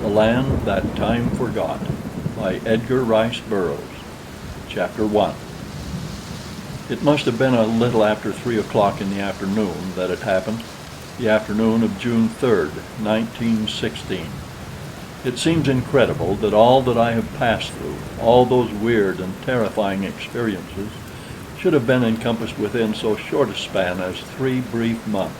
The Land That Time Forgot by Edgar Rice Burroughs. Chapter 1. It must have been a little after 3 o'clock in the afternoon that it happened, the afternoon of June 3rd, 1916. It seems incredible that all that I have passed through, all those weird and terrifying experiences, should have been encompassed within so short a span as 3 brief months.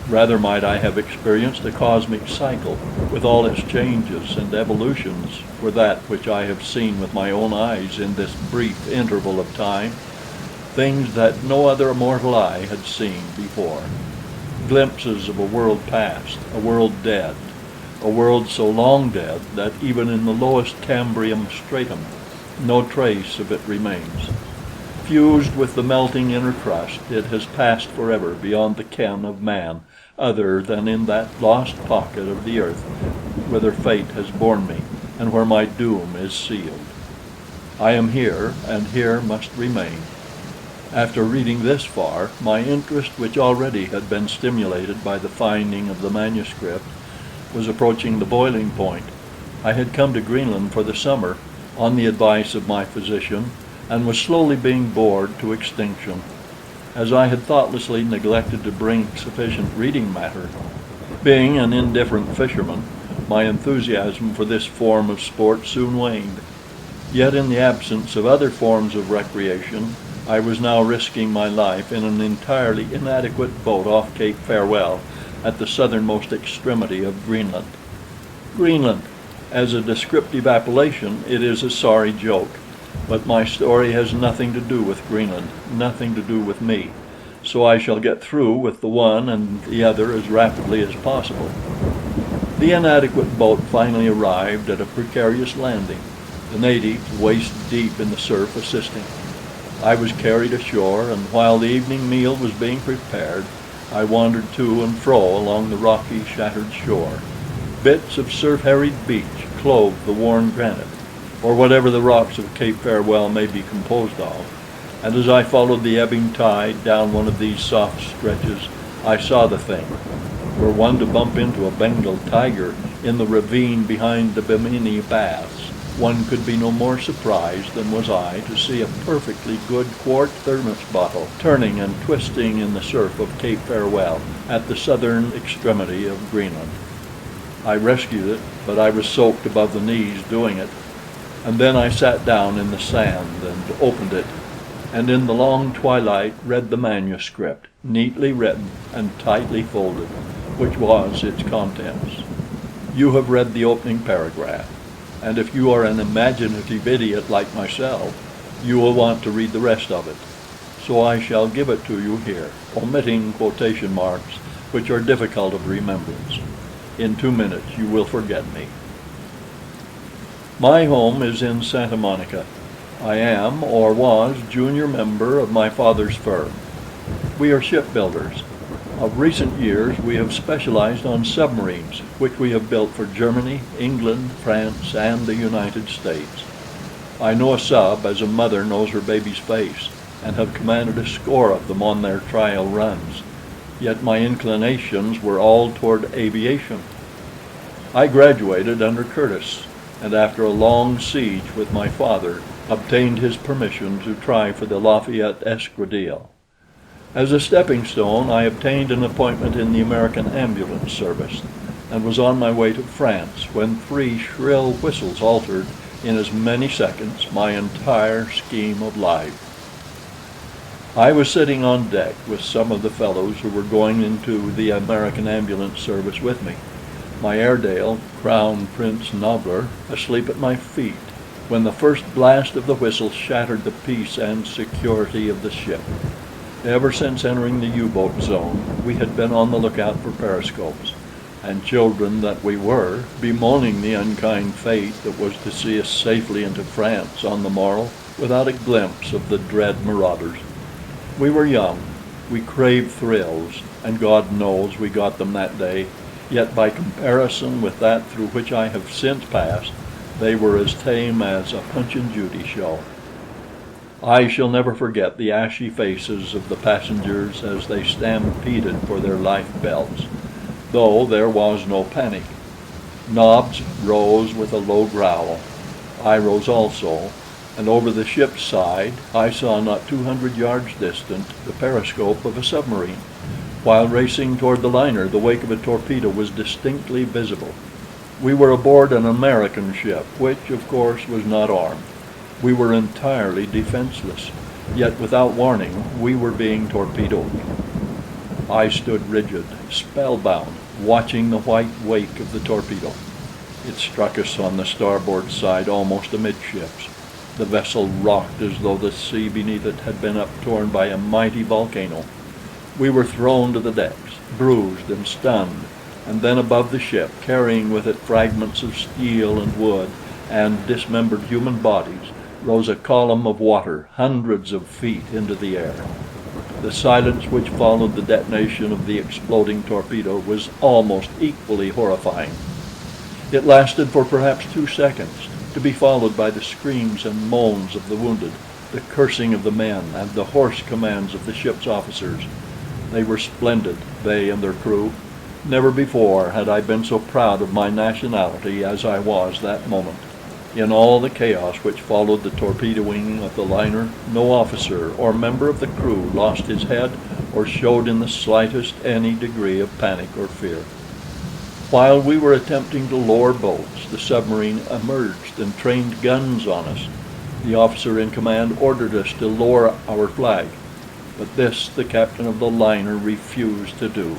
Rather might I have experienced a cosmic cycle, with all its changes and evolutions, for that which I have seen with my own eyes in this brief interval of time, things that no other mortal eye had seen before. Glimpses of a world past, a world dead, a world so long dead that even in the lowest Cambrian stratum no trace of it remains. Fused with the melting inner crust, it has passed forever beyond the ken of man, other than in that lost pocket of the earth whither fate has borne me, and where my doom is sealed. I am here, and here must remain. After reading this far, my interest, which already had been stimulated by the finding of the manuscript, was approaching the boiling point. I had come to Greenland for the summer, on the advice of my physician, and was slowly being bored to extinction, as I had thoughtlessly neglected to bring sufficient reading matter. Being an indifferent fisherman, my enthusiasm for this form of sport soon waned. Yet in the absence of other forms of recreation, I was now risking my life in an entirely inadequate boat off Cape Farewell, at the southernmost extremity of Greenland. Greenland! As a descriptive appellation, it is a sorry joke. But my story has nothing to do with Greenland, nothing to do with me, so I shall get through with the one and the other as rapidly as possible. The inadequate boat finally arrived at a precarious landing, the natives waist deep in the surf assisting. I was carried ashore, and while the evening meal was being prepared, I wandered to and fro along the rocky, shattered shore. Bits of surf-harried beach clove the worn granite, or whatever the rocks of Cape Farewell may be composed of, and as I followed the ebbing tide down one of these soft stretches, I saw the thing. Were one to bump into a Bengal tiger in the ravine behind the Bimini Baths, one could be no more surprised than was I to see a perfectly good quart thermos bottle turning and twisting in the surf of Cape Farewell, at the southern extremity of Greenland. I rescued it, but I was soaked above the knees doing it. And then I sat down in the sand and opened it, and in the long twilight read the manuscript, neatly written and tightly folded, which was its contents. You have read the opening paragraph, and if you are an imaginative idiot like myself, you will want to read the rest of it. So I shall give it to you here, omitting quotation marks, which are difficult of remembrance. In 2 minutes you will forget me. My home is in Santa Monica. I am, or was, junior member of my father's firm. We are shipbuilders. Of recent years we have specialized on submarines, which we have built for Germany, England, France, and the United States. I know a sub as a mother knows her baby's face, and have commanded a score of them on their trial runs. Yet my inclinations were all toward aviation. I graduated under Curtis, and after a long siege with my father, obtained his permission to try for the Lafayette Escadrille. As a stepping stone, I obtained an appointment in the American Ambulance Service, and was on my way to France, when 3 shrill whistles altered, in as many seconds, my entire scheme of life. I was sitting on deck with some of the fellows who were going into the American Ambulance Service with me, my Airedale, Crown Prince Nobler, asleep at my feet, when the first blast of the whistle shattered the peace and security of the ship. Ever since entering the U-boat zone, we had been on the lookout for periscopes, and children that we were, bemoaning the unkind fate that was to see us safely into France on the morrow without a glimpse of the dread marauders. We were young, we craved thrills, and God knows we got them that day. Yet by comparison with that through which I have since passed, they were as tame as a Punch and Judy show. I shall never forget the ashy faces of the passengers as they stampeded for their life belts, though there was no panic. Nobbs rose with a low growl. I rose also, and over the ship's side I saw, not 200 yards distant, the periscope of a submarine. While racing toward the liner, the wake of a torpedo was distinctly visible. We were aboard an American ship, which, of course, was not armed. We were entirely defenseless, yet without warning we were being torpedoed. I stood rigid, spellbound, watching the white wake of the torpedo. It struck us on the starboard side almost amidships. The vessel rocked as though the sea beneath it had been uptorn by a mighty volcano. We were thrown to the decks, bruised and stunned, and then above the ship, carrying with it fragments of steel and wood and dismembered human bodies, rose a column of water hundreds of feet into the air. The silence which followed the detonation of the exploding torpedo was almost equally horrifying. It lasted for perhaps 2 seconds, to be followed by the screams and moans of the wounded, the cursing of the men, and the hoarse commands of the ship's officers. They were splendid, they and their crew. Never before had I been so proud of my nationality as I was that moment. In all the chaos which followed the torpedoing of the liner, no officer or member of the crew lost his head or showed in the slightest any degree of panic or fear. While we were attempting to lower boats, the submarine emerged and trained guns on us. The officer in command ordered us to lower our flag, but this the captain of the liner refused to do.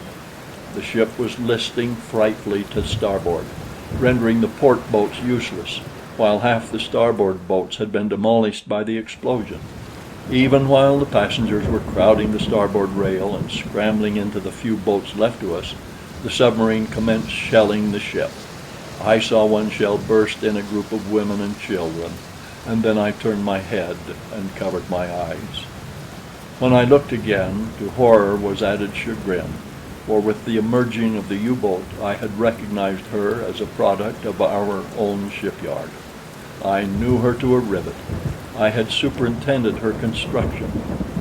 The ship was listing frightfully to starboard, rendering the port boats useless, while half the starboard boats had been demolished by the explosion. Even while the passengers were crowding the starboard rail and scrambling into the few boats left to us, the submarine commenced shelling the ship. I saw one shell burst in a group of women and children, and then I turned my head and covered my eyes. When I looked again, to horror was added chagrin, for with the emerging of the U-boat I had recognized her as a product of our own shipyard. I knew her to a rivet. I had superintended her construction.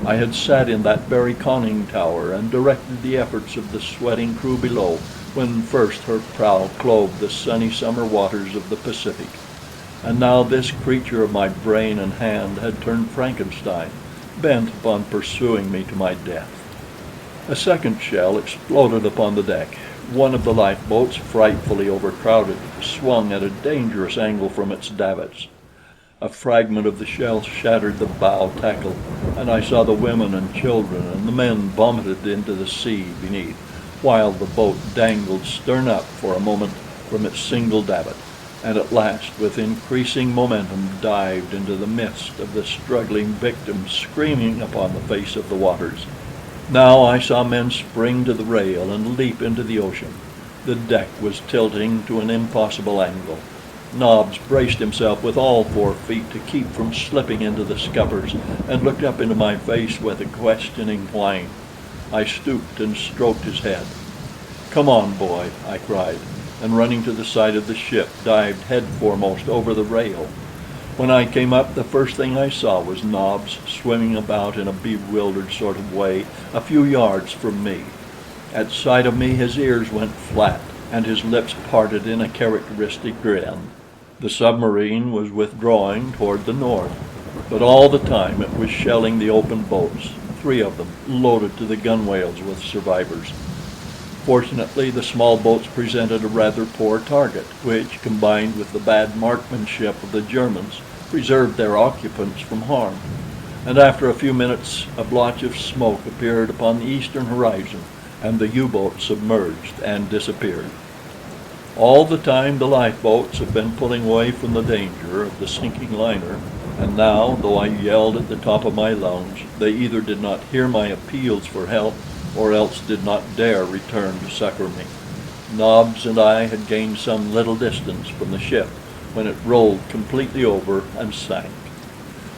I had sat in that very conning tower and directed the efforts of the sweating crew below when first her prow clove the sunny summer waters of the Pacific. And now this creature of my brain and hand had turned Frankenstein, bent upon pursuing me to my death. A second shell exploded upon the deck. One of the lifeboats, frightfully overcrowded, swung at a dangerous angle from its davits. A fragment of the shell shattered the bow tackle, and I saw the women and children and the men vomited into the sea beneath, while the boat dangled stern up for a moment from its single davit, and at last, with increasing momentum, dived into the midst of the struggling victims screaming upon the face of the waters. Now I saw men spring to the rail and leap into the ocean. The deck was tilting to an impossible angle. Nobbs braced himself with all 4 feet to keep from slipping into the scuppers, and looked up into my face with a questioning whine. I stooped and stroked his head. "Come on, boy," I cried, and running to the side of the ship, dived head foremost over the rail. When I came up, the first thing I saw was Nobbs swimming about in a bewildered sort of way a few yards from me. At sight of me his ears went flat, and his lips parted in a characteristic grin. The submarine was withdrawing toward the north, but all the time it was shelling the open boats, 3 of them loaded to the gunwales with survivors. Fortunately, the small boats presented a rather poor target, which, combined with the bad marksmanship of the Germans, preserved their occupants from harm, and after a few minutes a blotch of smoke appeared upon the eastern horizon, and the U-boat submerged and disappeared. All the time the lifeboats had been pulling away from the danger of the sinking liner, and now, though I yelled at the top of my lungs, they either did not hear my appeals for help, or else did not dare return to succor me. Nobbs and I had gained some little distance from the ship when it rolled completely over and sank.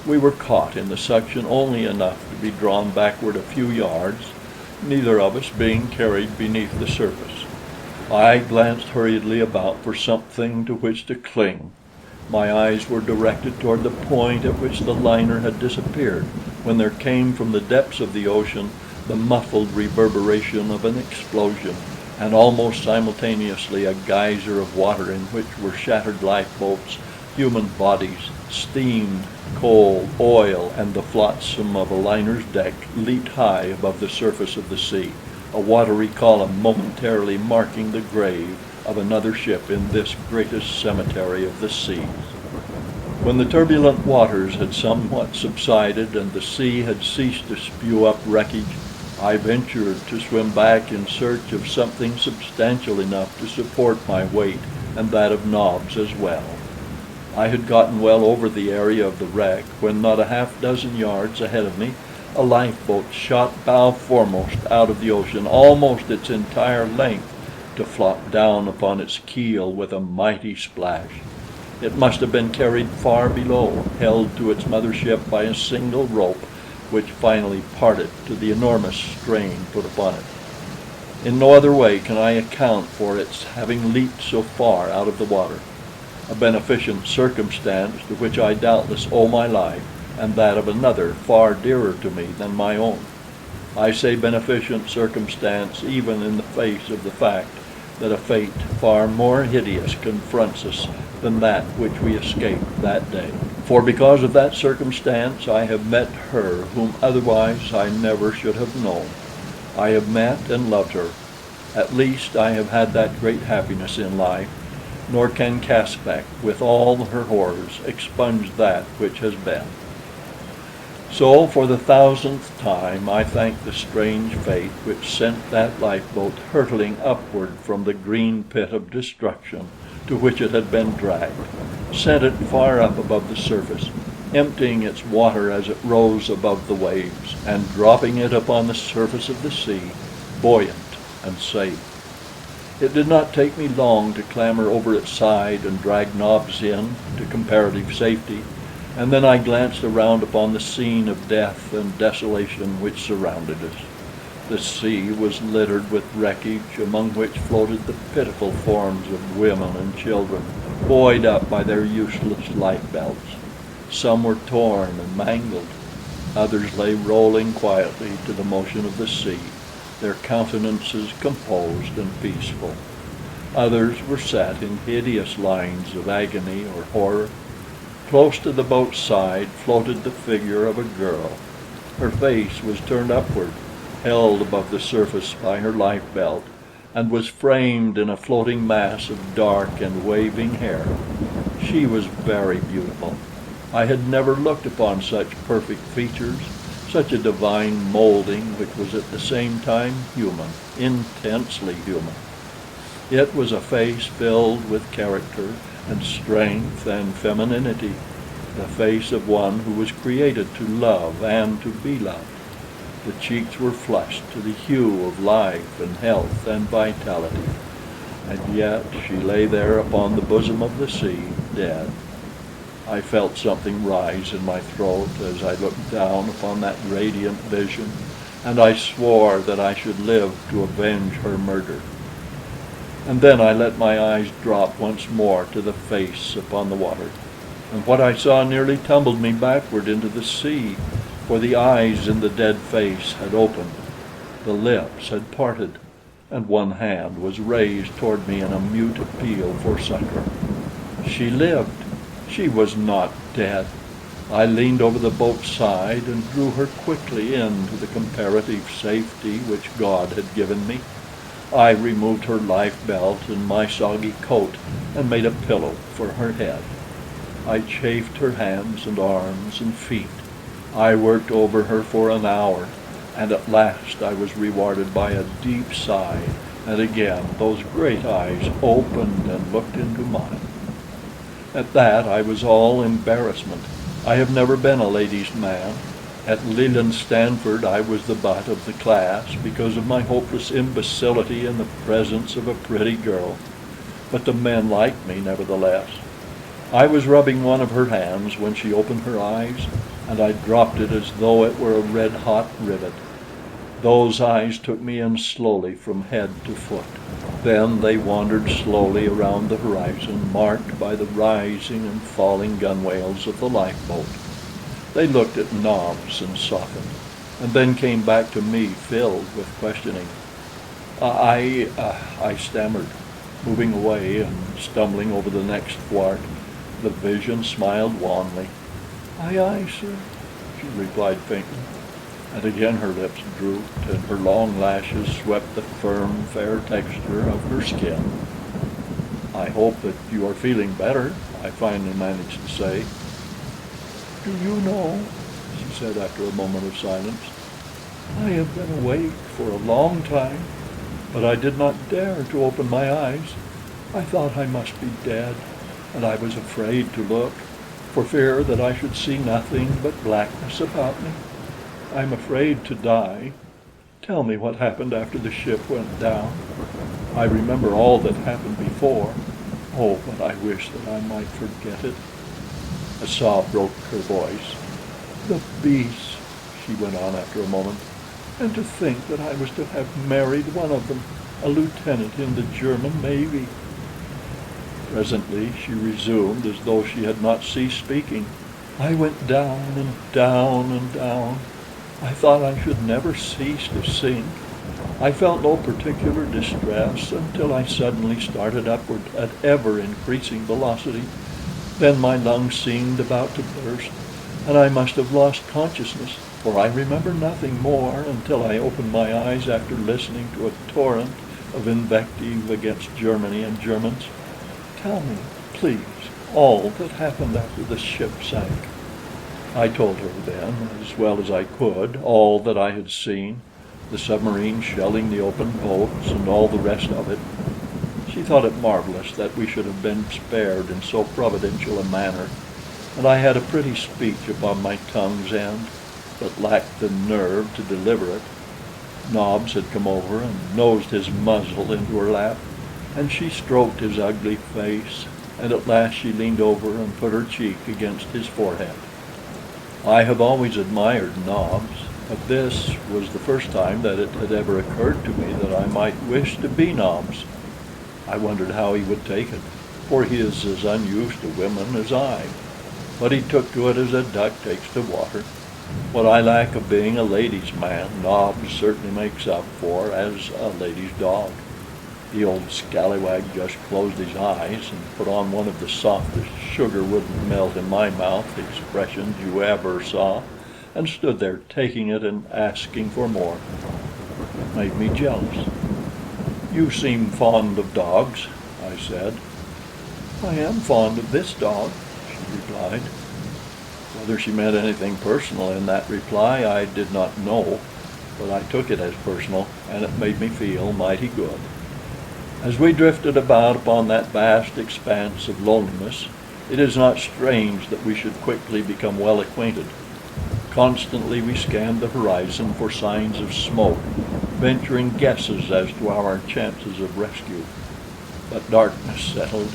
We were caught in the suction only enough to be drawn backward a few yards, neither of us being carried beneath the surface. I glanced hurriedly about for something to which to cling. My eyes were directed toward the point at which the liner had disappeared, when there came from the depths of the ocean the muffled reverberation of an explosion, and almost simultaneously a geyser of water in which were shattered lifeboats, human bodies, steam, coal, oil, and the flotsam of a liner's deck leaped high above the surface of the sea, a watery column momentarily marking the grave of another ship in this greatest cemetery of the seas. When the turbulent waters had somewhat subsided and the sea had ceased to spew up wreckage, I ventured to swim back in search of something substantial enough to support my weight and that of Nobs as well. I had gotten well over the area of the wreck when, not a half dozen yards ahead of me, a lifeboat shot bow foremost out of the ocean almost its entire length, to flop down upon its keel with a mighty splash. It must have been carried far below, held to its mother ship by a single rope, which finally parted to the enormous strain put upon it. In no other way can I account for its having leaped so far out of the water, a beneficent circumstance to which I doubtless owe my life and that of another far dearer to me than my own. I say beneficent circumstance even in the face of the fact that a fate far more hideous confronts us than that which we escaped that day. For because of that circumstance I have met her whom otherwise I never should have known. I have met and loved her. At least I have had that great happiness in life, nor can Caspak, with all her horrors, expunge that which has been. So, for the 1000th time, I thank the strange fate which sent that lifeboat hurtling upward from the green pit of destruction to which it had been dragged, sent it far up above the surface, emptying its water as it rose above the waves, and dropping it upon the surface of the sea, buoyant and safe. It did not take me long to clamber over its side and drag Nobs in to comparative safety, and then I glanced around upon the scene of death and desolation which surrounded us. The sea was littered with wreckage, among which floated the pitiful forms of women and children, buoyed up by their useless life belts. Some were torn and mangled. Others lay rolling quietly to the motion of the sea, their countenances composed and peaceful. Others were set in hideous lines of agony or horror. Close to the boat's side floated the figure of a girl. Her face was turned upward, held above the surface by her life belt, and was framed in a floating mass of dark and waving hair. She was very beautiful. I had never looked upon such perfect features, such a divine molding which was at the same time human, intensely human. It was a face filled with character and strength and femininity, the face of one who was created to love and to be loved. The cheeks were flushed to the hue of life and health and vitality, and yet she lay there upon the bosom of the sea, dead. I felt something rise in my throat as I looked down upon that radiant vision, and I swore that I should live to avenge her murder. And then I let my eyes drop once more to the face upon the water, and what I saw nearly tumbled me backward into the sea, for the eyes in the dead face had opened, the lips had parted, and one hand was raised toward me in a mute appeal for succor. She lived. She was not dead. I leaned over the boat's side and drew her quickly into the comparative safety which God had given me. I removed her life belt and my soggy coat and made a pillow for her head. I chafed her hands and arms and feet. I worked over her for an hour, and at last I was rewarded by a deep sigh, and again those great eyes opened and looked into mine. At that I was all embarrassment. I have never been a ladies' man. At Leland Stanford I was the butt of the class because of my hopeless imbecility in the presence of a pretty girl, but the men liked me nevertheless. I was rubbing one of her hands when she opened her eyes, and I dropped it as though it were a red-hot rivet. Those eyes took me in slowly from head to foot. Then they wandered slowly around the horizon, marked by the rising and falling gunwales of the lifeboat. They looked at Nobs and softened, and then came back to me filled with questioning. I stammered, moving away and stumbling over the next thwart. The vision smiled wanly. "Aye, aye, sir," she replied faintly, and again her lips drooped, and her long lashes swept the firm, fair texture of her skin. "I hope that you are feeling better," I finally managed to say. "Do you know," she said after a moment of silence, "I have been awake for a long time, but I did not dare to open my eyes. I thought I must be dead, and I was afraid to look, for fear that I should see nothing but blackness about me. I'm afraid to die. Tell me what happened after the ship went down. I remember all that happened before. Oh, but I wish that I might forget it." A sob broke her voice. "The beasts," she went on after a moment, "and to think that I was to have married one of them, a lieutenant in the German navy." Presently she resumed as though she had not ceased speaking. "I went down and down and down. I thought I should never cease to sink. I felt no particular distress until I suddenly started upward at ever increasing velocity. Then my lungs seemed about to burst, and I must have lost consciousness, for I remember nothing more until I opened my eyes after listening to a torrent of invective against Germany and Germans. Tell me, please, all that happened after the ship sank." I told her then, as well as I could, all that I had seen, the submarine shelling the open boats, and all the rest of it. She thought it marvelous that we should have been spared in so providential a manner, and I had a pretty speech upon my tongue's end, but lacked the nerve to deliver it. Nobs had come over and nosed his muzzle into her lap, and she stroked his ugly face, and at last she leaned over and put her cheek against his forehead. I have always admired Nobs, but this was the first time that it had ever occurred to me that I might wish to be Nobs. I wondered how he would take it, for he is as unused to women as I, but he took to it as a duck takes to water. What I lack of being a ladies' man, Nobs certainly makes up for as a lady's dog. The old scallywag just closed his eyes and put on one of the softest sugar wouldn't melt in my mouth expressions you ever saw, and stood there taking it and asking for more. It made me jealous. "You seem fond of dogs," I said. "I am fond of this dog," she replied. Whether she meant anything personal in that reply I did not know, but I took it as personal, and it made me feel mighty good. As we drifted about upon that vast expanse of loneliness, it is not strange that we should quickly become well acquainted. Constantly we scanned the horizon for signs of smoke, venturing guesses as to our chances of rescue. But darkness settled,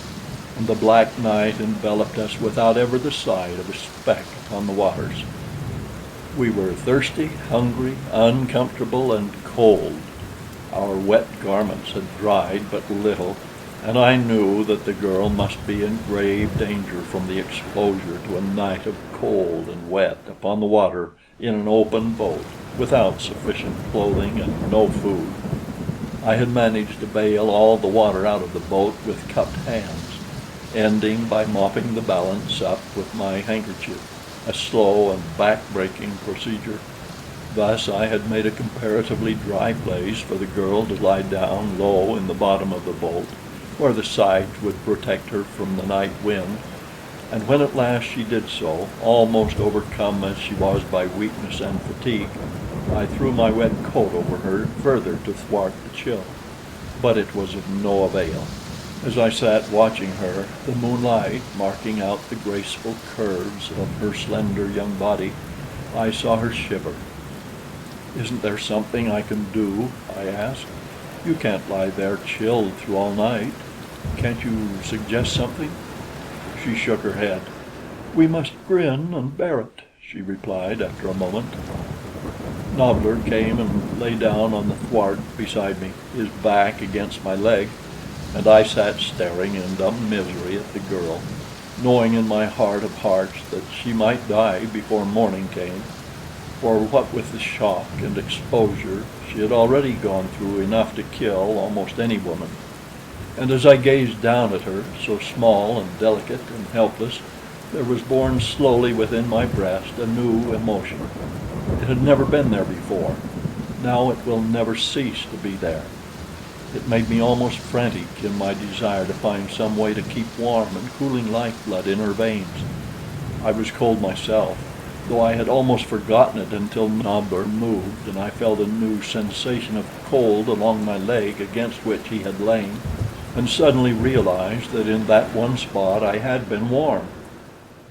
and the black night enveloped us without ever the sight of a speck upon the waters. We were thirsty, hungry, uncomfortable, and cold. Our wet garments had dried but little, and I knew that the girl must be in grave danger from the exposure to a night of cold and wet upon the water in an open boat, without sufficient clothing and no food. I had managed to bail all the water out of the boat with cupped hands, ending by mopping the balance up with my handkerchief, a slow and back-breaking procedure. Thus I had made a comparatively dry place for the girl to lie down low in the bottom of the boat, where the sides would protect her from the night wind, and when at last she did so, almost overcome as she was by weakness and fatigue, I threw my wet coat over her further to thwart the chill. But it was of no avail. As I sat watching her, the moonlight marking out the graceful curves of her slender young body, I saw her shiver. "Isn't there something I can do?" I asked. "You can't lie there chilled through all night. Can't you suggest something?" She shook her head. "We must grin and bear it," she replied after a moment. Nobbler came and lay down on the thwart beside me, his back against my leg, and I sat staring in dumb misery at the girl, knowing in my heart of hearts that she might die before morning came. for what with the shock and exposure, she had already gone through enough to kill almost any woman. And as I gazed down at her, so small and delicate and helpless, there was born slowly within my breast a new emotion. It had never been there before. Now it will never cease to be there. It made me almost frantic in my desire to find some way to keep warm and cooling lifeblood in her veins. I was cold myself, though I had almost forgotten it until Nobbler moved, and I felt a new sensation of cold along my leg against which he had lain, and suddenly realized that in that one spot I had been warm.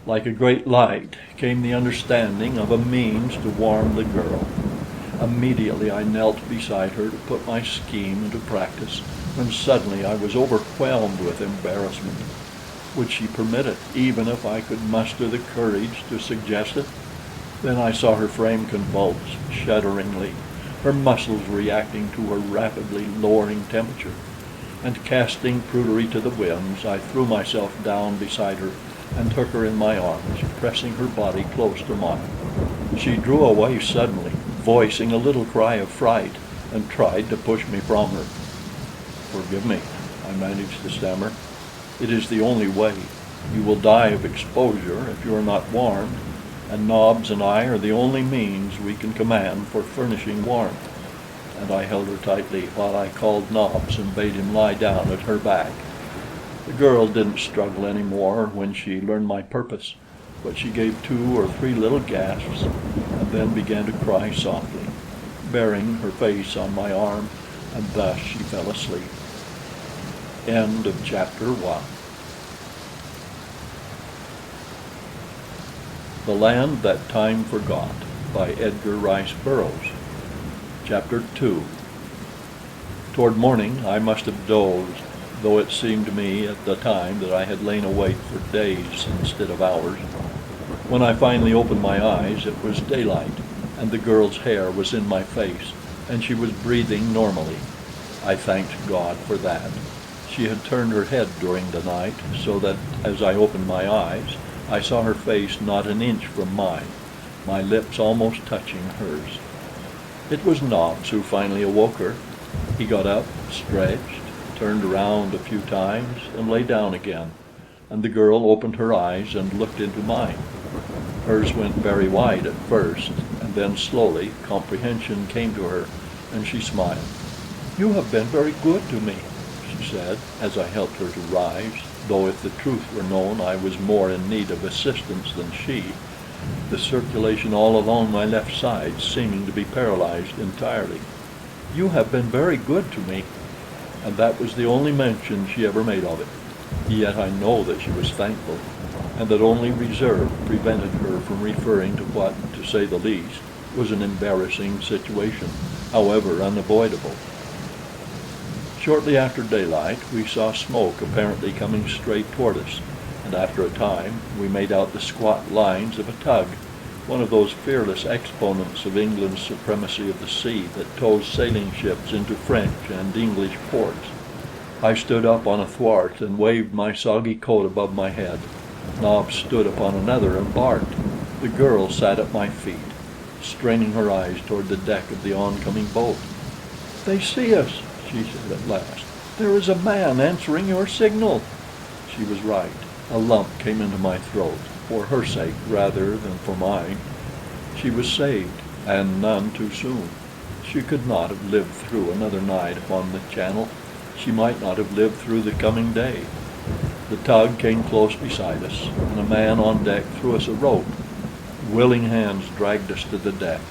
Like a great light came the understanding of a means to warm the girl. Immediately I knelt beside her to put my scheme into practice, when suddenly I was overwhelmed with embarrassment. Would she permit it, even if I could muster the courage to suggest it? Then I saw her frame convulse shudderingly, her muscles reacting to her rapidly lowering temperature, and casting prudery to the winds, I threw myself down beside her and took her in my arms, pressing her body close to mine. She drew away suddenly, voicing a little cry of fright, and tried to push me from her. "Forgive me," I managed to stammer. "It is the only way. You will die of exposure if you are not warmed, and Nobbs and I are the only means we can command for furnishing warmth." And I held her tightly while I called Nobbs and bade him lie down at her back. The girl didn't struggle any more when she learned my purpose, but she gave 2 or 3 little gasps, and then began to cry softly, burying her face on my arm, and thus she fell asleep. End of chapter 1. The Land That Time Forgot by Edgar Rice Burroughs. Chapter 2. Toward morning I must have dozed, though it seemed to me at the time that I had lain awake for days instead of hours. When I finally opened my eyes, it was daylight, and the girl's hair was in my face, and she was breathing normally. I thanked God for that. She had turned her head during the night, so that as I opened my eyes, I saw her face not an inch from mine, my lips almost touching hers. It was Nobbs who finally awoke her. He got up, stretched, turned around a few times, and lay down again, and the girl opened her eyes and looked into mine. Hers went very wide at first, and then slowly comprehension came to her, and she smiled. "You have been very good to me," she said, as I helped her to rise, though if the truth were known I was more in need of assistance than she, the circulation all along my left side seeming to be paralyzed entirely. "You have been very good to me." And that was the only mention she ever made of it. Yet I know that she was thankful, and that only reserve prevented her from referring to what, to say the least, was an embarrassing situation, however unavoidable. Shortly after daylight we saw smoke apparently coming straight toward us, and after a time we made out the squat lines of a tug, one of those fearless exponents of England's supremacy of the sea that tows sailing ships into French and English ports. I stood up on a thwart and waved my soggy coat above my head. Nobbs stood upon another and barked. The girl sat at my feet, straining her eyes toward the deck of the oncoming boat. "They see us," she said at last. "There is a man answering your signal." She was right. A lump came into my throat, for her sake rather than for mine. She was saved, and none too soon. She could not have lived through another night upon the channel. She might not have lived through the coming day. The tug came close beside us, and a man on deck threw us a rope. Willing hands dragged us to the deck,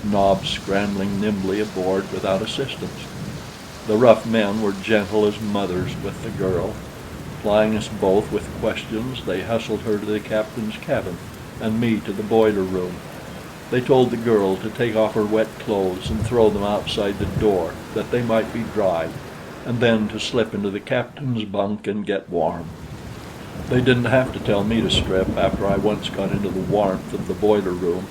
Nobbs scrambling nimbly aboard without assistance. The rough men were gentle as mothers with the girl. Plying us both with questions, they hustled her to the captain's cabin, and me to the boiler room. They told the girl to take off her wet clothes and throw them outside the door, that they might be dried, and then to slip into the captain's bunk and get warm. They didn't have to tell me to strip after I once got into the warmth of the boiler room.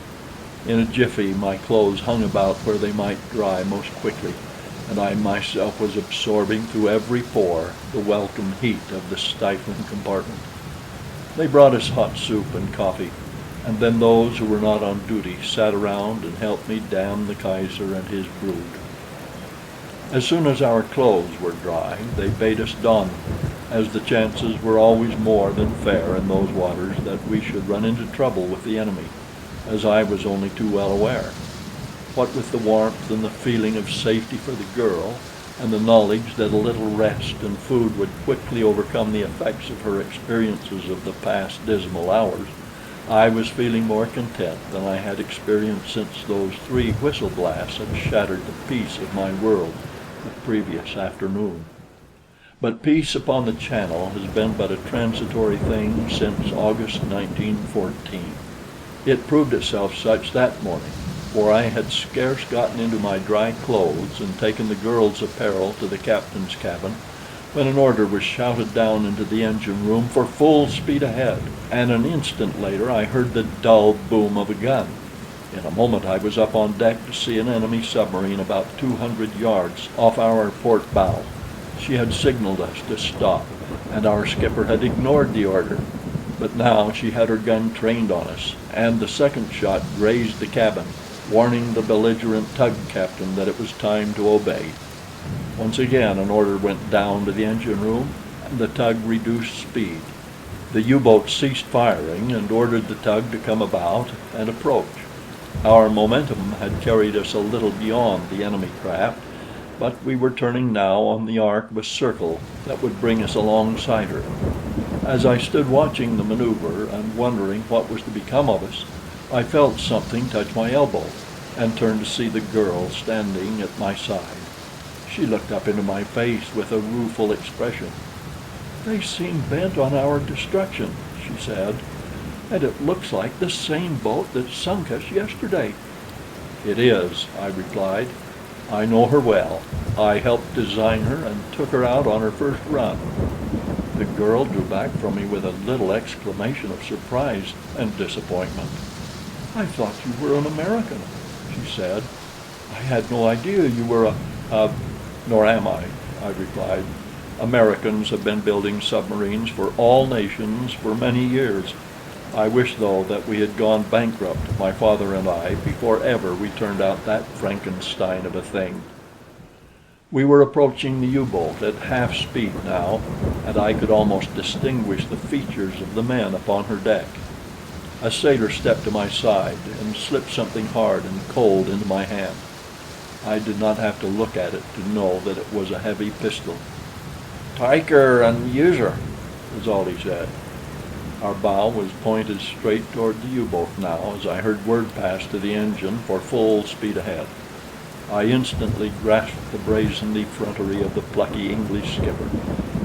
In a jiffy my clothes hung about where they might dry most quickly, and I myself was absorbing through every pore the welcome heat of the stifling compartment. They brought us hot soup and coffee, and then those who were not on duty sat around and helped me damn the Kaiser and his brood. As soon as our clothes were dry, they bade us don them, as the chances were always more than fair in those waters that we should run into trouble with the enemy, as I was only too well aware. What with the warmth and the feeling of safety for the girl, and the knowledge that a little rest and food would quickly overcome the effects of her experiences of the past dismal hours, I was feeling more content than I had experienced since those 3 whistle blasts had shattered the peace of my world the previous afternoon. But peace upon the Channel has been but a transitory thing since August 1914. It proved itself such that morning, for I had scarce gotten into my dry clothes and taken the girl's apparel to the captain's cabin, when an order was shouted down into the engine room for full speed ahead, and an instant later I heard the dull boom of a gun. In a moment I was up on deck to see an enemy submarine about 200 yards off our port bow. She had signaled us to stop, and our skipper had ignored the order. But now she had her gun trained on us, and the second shot grazed the cabin, warning the belligerent tug captain that it was time to obey. Once again an order went down to the engine room, and the tug reduced speed. The U-boat ceased firing and ordered the tug to come about and approach. Our momentum had carried us a little beyond the enemy craft, but we were turning now on the arc of a circle that would bring us alongside her. As I stood watching the maneuver and wondering what was to become of us, I felt something touch my elbow, and turned to see the girl standing at my side. She looked up into my face with a rueful expression. "They seem bent on our destruction," she said, "and it looks like the same boat that sunk us yesterday." "It is," I replied. "I know her well. I helped design her and took her out on her first run." The girl drew back from me with a little exclamation of surprise and disappointment. "I thought you were an American," she said. "I had no idea you were a—" "Nor am I," I replied. "Americans have been building submarines for all nations for many years. I wish, though, that we had gone bankrupt, my father and I, before ever we turned out that Frankenstein of a thing." We were approaching the U-boat at half speed now, and I could almost distinguish the features of the men upon her deck. A sailor stepped to my side and slipped something hard and cold into my hand. I did not have to look at it to know that it was a heavy pistol. "Take her and use her," was all he said. Our bow was pointed straight toward the U-boat now, as I heard word pass to the engine for full speed ahead. I instantly grasped the brazen effrontery of the plucky English skipper.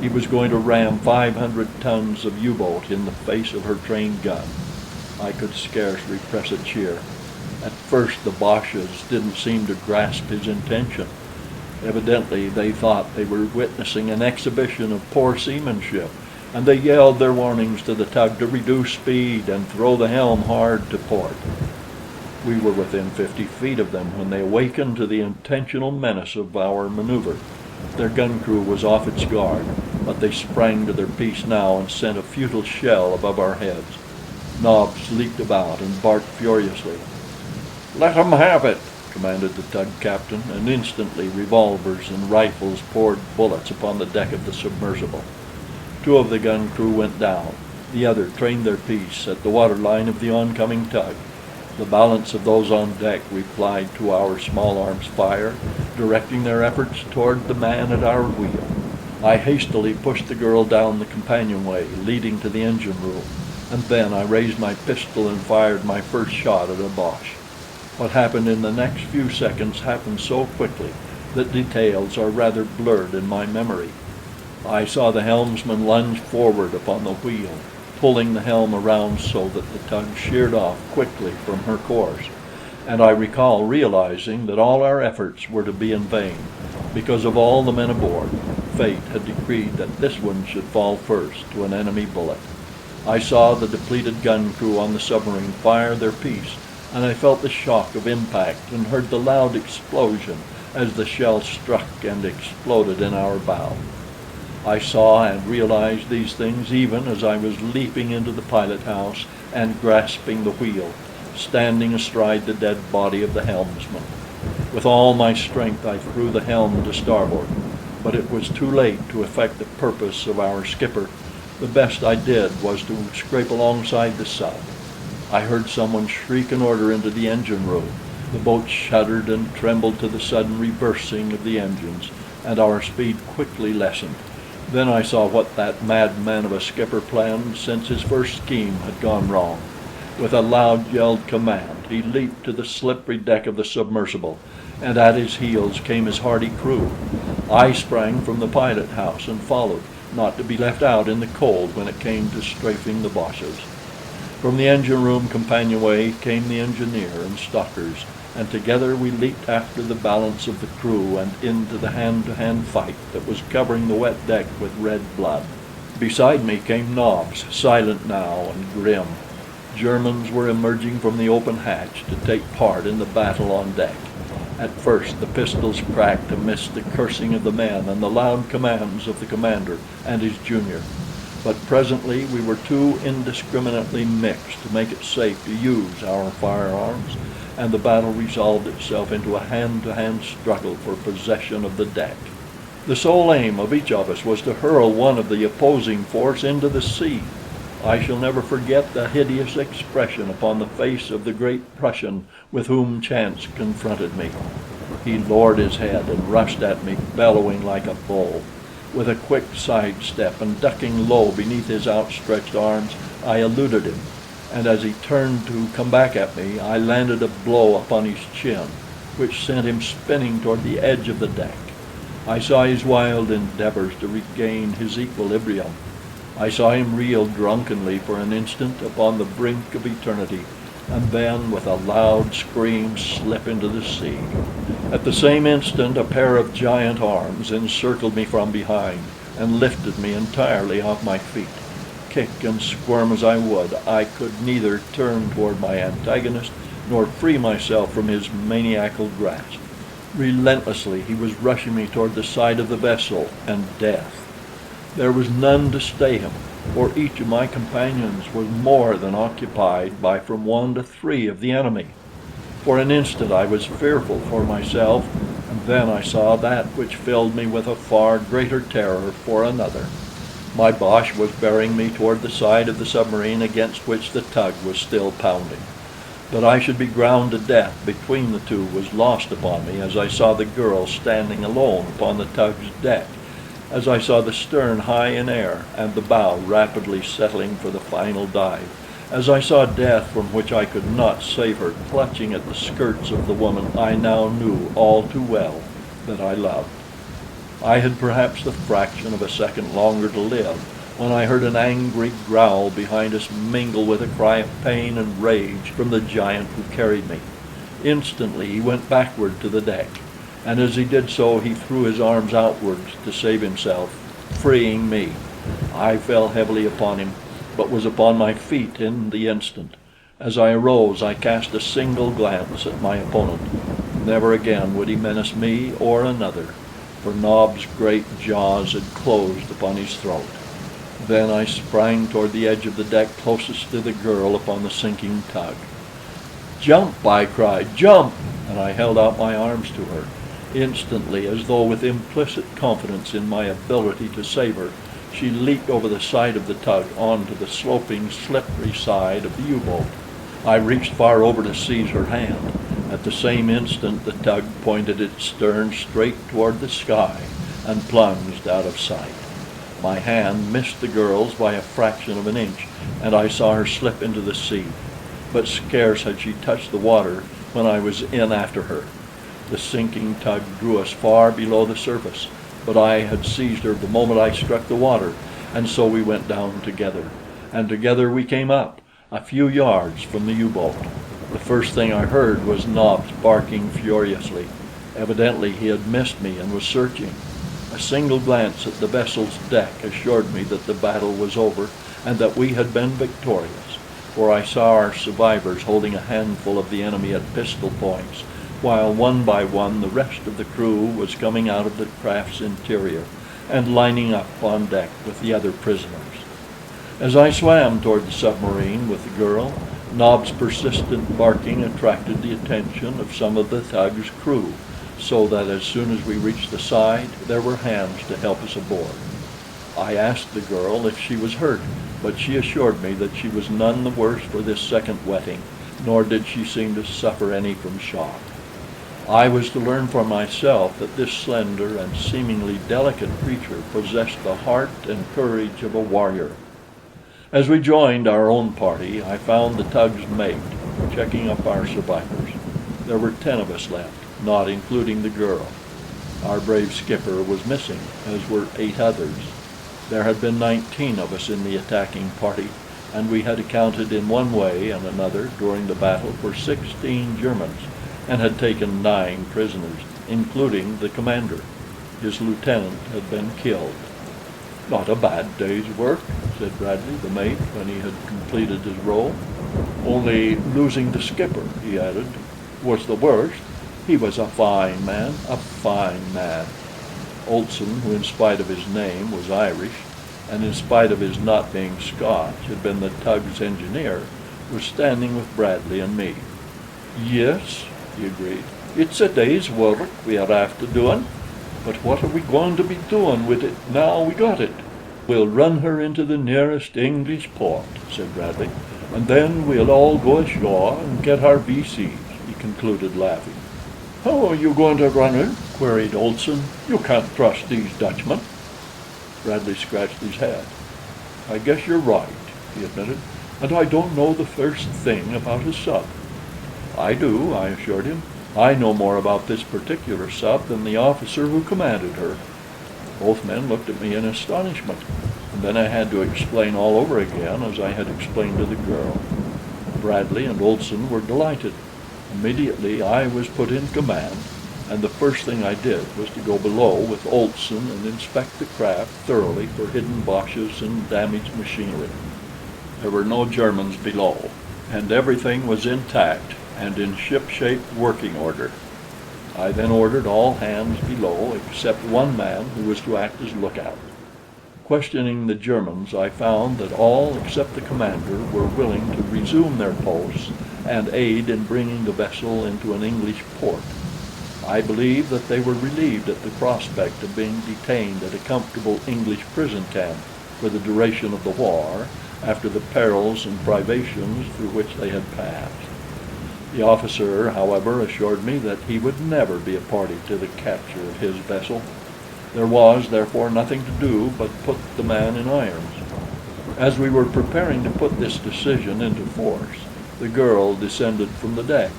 He was going to ram 500 tons of U-boat in the face of her trained gun. I could scarce repress a cheer. At first the Boches didn't seem to grasp his intention. Evidently they thought they were witnessing an exhibition of poor seamanship, and they yelled their warnings to the tug to reduce speed and throw the helm hard to port. We were within 50 feet of them when they awakened to the intentional menace of our maneuver. Their gun crew was off its guard, but they sprang to their piece now and sent a futile shell above our heads. Nobs leaped about and barked furiously. "Let 'em have it!" commanded the tug captain, and instantly revolvers and rifles poured bullets upon the deck of the submersible. 2 of the gun crew went down. The other trained their piece at the waterline of the oncoming tug. The balance of those on deck replied to our small arms fire, directing their efforts toward the man at our wheel. I hastily pushed the girl down the companionway leading to the engine room, and then I raised my pistol and fired my first shot at a Boche. What happened in the next few seconds happened so quickly that details are rather blurred in my memory. I saw the helmsman lunge forward upon the wheel, pulling the helm around so that the tug sheered off quickly from her course, and I recall realizing that all our efforts were to be in vain. Because of all the men aboard, fate had decreed that this one should fall first to an enemy bullet. I saw the depleted gun crew on the submarine fire their piece, and I felt the shock of impact and heard the loud explosion as the shell struck and exploded in our bow. I saw and realized these things even as I was leaping into the pilot house and grasping the wheel, standing astride the dead body of the helmsman. With all my strength I threw the helm to starboard, but it was too late to effect the purpose of our skipper. The best I did was to scrape alongside the sub. I heard someone shriek an order into the engine room. The boat shuddered and trembled to the sudden reversing of the engines, and our speed quickly lessened. Then I saw what that madman of a skipper planned since his first scheme had gone wrong. With a loud yelled command, he leaped to the slippery deck of the submersible, and at his heels came his hardy crew. I sprang from the pilot house and followed, not to be left out in the cold when it came to strafing the Boches. From the engine room companionway came the engineer and stockers, and together we leaped after the balance of the crew and into the hand-to-hand fight that was covering the wet deck with red blood. Beside me came Nobs, silent now and grim. Germans were emerging from the open hatch to take part in the battle on deck. At first the pistols cracked amidst the cursing of the men and the loud commands of the commander and his junior. But presently we were too indiscriminately mixed to make it safe to use our firearms, and the battle resolved itself into a hand-to-hand struggle for possession of the deck. The sole aim of each of us was to hurl one of the opposing force into the sea. I shall never forget the hideous expression upon the face of the great Prussian with whom chance confronted me. He lowered his head and rushed at me, bellowing like a bull. With a quick sidestep and ducking low beneath his outstretched arms, I eluded him, and as he turned to come back at me, I landed a blow upon his chin, which sent him spinning toward the edge of the deck. I saw his wild endeavors to regain his equilibrium. I saw him reel drunkenly for an instant upon the brink of eternity, and then with a loud scream slip into the sea. At the same instant a pair of giant arms encircled me from behind and lifted me entirely off my feet. Kick and squirm as I would, I could neither turn toward my antagonist nor free myself from his maniacal grasp. Relentlessly he was rushing me toward the side of the vessel and death. There was none to stay him, for each of my companions was more than occupied by from 1 to 3 of the enemy. For an instant I was fearful for myself, and then I saw that which filled me with a far greater terror for another. My Boche was bearing me toward the side of the submarine against which the tug was still pounding. That I should be ground to death between the two was lost upon me as I saw the girl standing alone upon the tug's deck, as I saw the stern high in air and the bow rapidly settling for the final dive, as I saw death from which I could not save her clutching at the skirts of the woman I now knew all too well that I loved. I had perhaps the fraction of a second longer to live when I heard an angry growl behind us mingle with a cry of pain and rage from the giant who carried me. Instantly he went backward to the deck, and as he did so he threw his arms outwards to save himself, freeing me. I fell heavily upon him, but was upon my feet in the instant. As I arose I cast a single glance at my opponent. Never again would he menace me or another, for Nob's great jaws had closed upon his throat. Then I sprang toward the edge of the deck closest to the girl upon the sinking tug. "Jump!" I cried. "Jump!" and I held out my arms to her. Instantly, as though with implicit confidence in my ability to save her, she leaped over the side of the tug onto the sloping, slippery side of the U-boat. I reached far over to seize her hand. At the same instant the tug pointed its stern straight toward the sky and plunged out of sight. My hand missed the girl's by a fraction of an inch, and I saw her slip into the sea. But scarce had she touched the water when I was in after her. The sinking tug drew us far below the surface, but I had seized her the moment I struck the water, and so we went down together, and together we came up, a few yards from the U-boat. The first thing I heard was Nobs barking furiously. Evidently he had missed me and was searching. A single glance at the vessel's deck assured me that the battle was over and that we had been victorious, for I saw our survivors holding a handful of the enemy at pistol points, while one by one the rest of the crew was coming out of the craft's interior, and lining up on deck with the other prisoners. As I swam toward the submarine with the girl, Nob's persistent barking attracted the attention of some of the tug's crew, so that as soon as we reached the side, there were hands to help us aboard. I asked the girl if she was hurt, but she assured me that she was none the worse for this second wetting, nor did she seem to suffer any from shock. I was to learn for myself that this slender and seemingly delicate creature possessed the heart and courage of a warrior. As we joined our own party, I found the tug's mate checking up our survivors. There were 10 of us left, not including the girl. Our brave skipper was missing, as were 8 others. There had been 19 of us in the attacking party, and we had accounted in one way and another during the battle for 16 Germans, and had taken 9 prisoners, including the commander. His lieutenant had been killed. "Not a bad day's work," said Bradley, the mate, when he had completed his role. "Only losing the skipper," he added, "was the worst. He was a fine man, a fine man." Olson, who in spite of his name was Irish, and in spite of his not being Scotch had been the tug's engineer, was standing with Bradley and me. "Yes," he agreed, "it's a day's work we are after doing. But what are we going to be doing with it now we got it?" "We'll run her into the nearest English port," said Bradley, "and then we'll all go ashore and get our VCs," he concluded, laughing. "How are you going to run her?" queried Olson. "You can't trust these Dutchmen." Bradley scratched his head. "I guess you're right," he admitted, "and I don't know the first thing about a sub." "I do," I assured him. "I know more about this particular sub than the officer who commanded her." Both men looked at me in astonishment, and then I had to explain all over again as I had explained to the girl. Bradley and Olson were delighted. Immediately I was put in command, and the first thing I did was to go below with Olson and inspect the craft thoroughly for hidden Boches and damaged machinery. There were no Germans below, and everything was intact and in ship-shape working order. I then ordered all hands below except one man who was to act as lookout. Questioning the Germans, I found that all except the commander were willing to resume their posts and aid in bringing the vessel into an English port. I believe that they were relieved at the prospect of being detained at a comfortable English prison camp for the duration of the war, after the perils and privations through which they had passed. The officer, however, assured me that he would never be a party to the capture of his vessel. There was, therefore, nothing to do but put the man in irons. As we were preparing to put this decision into force, the girl descended from the deck.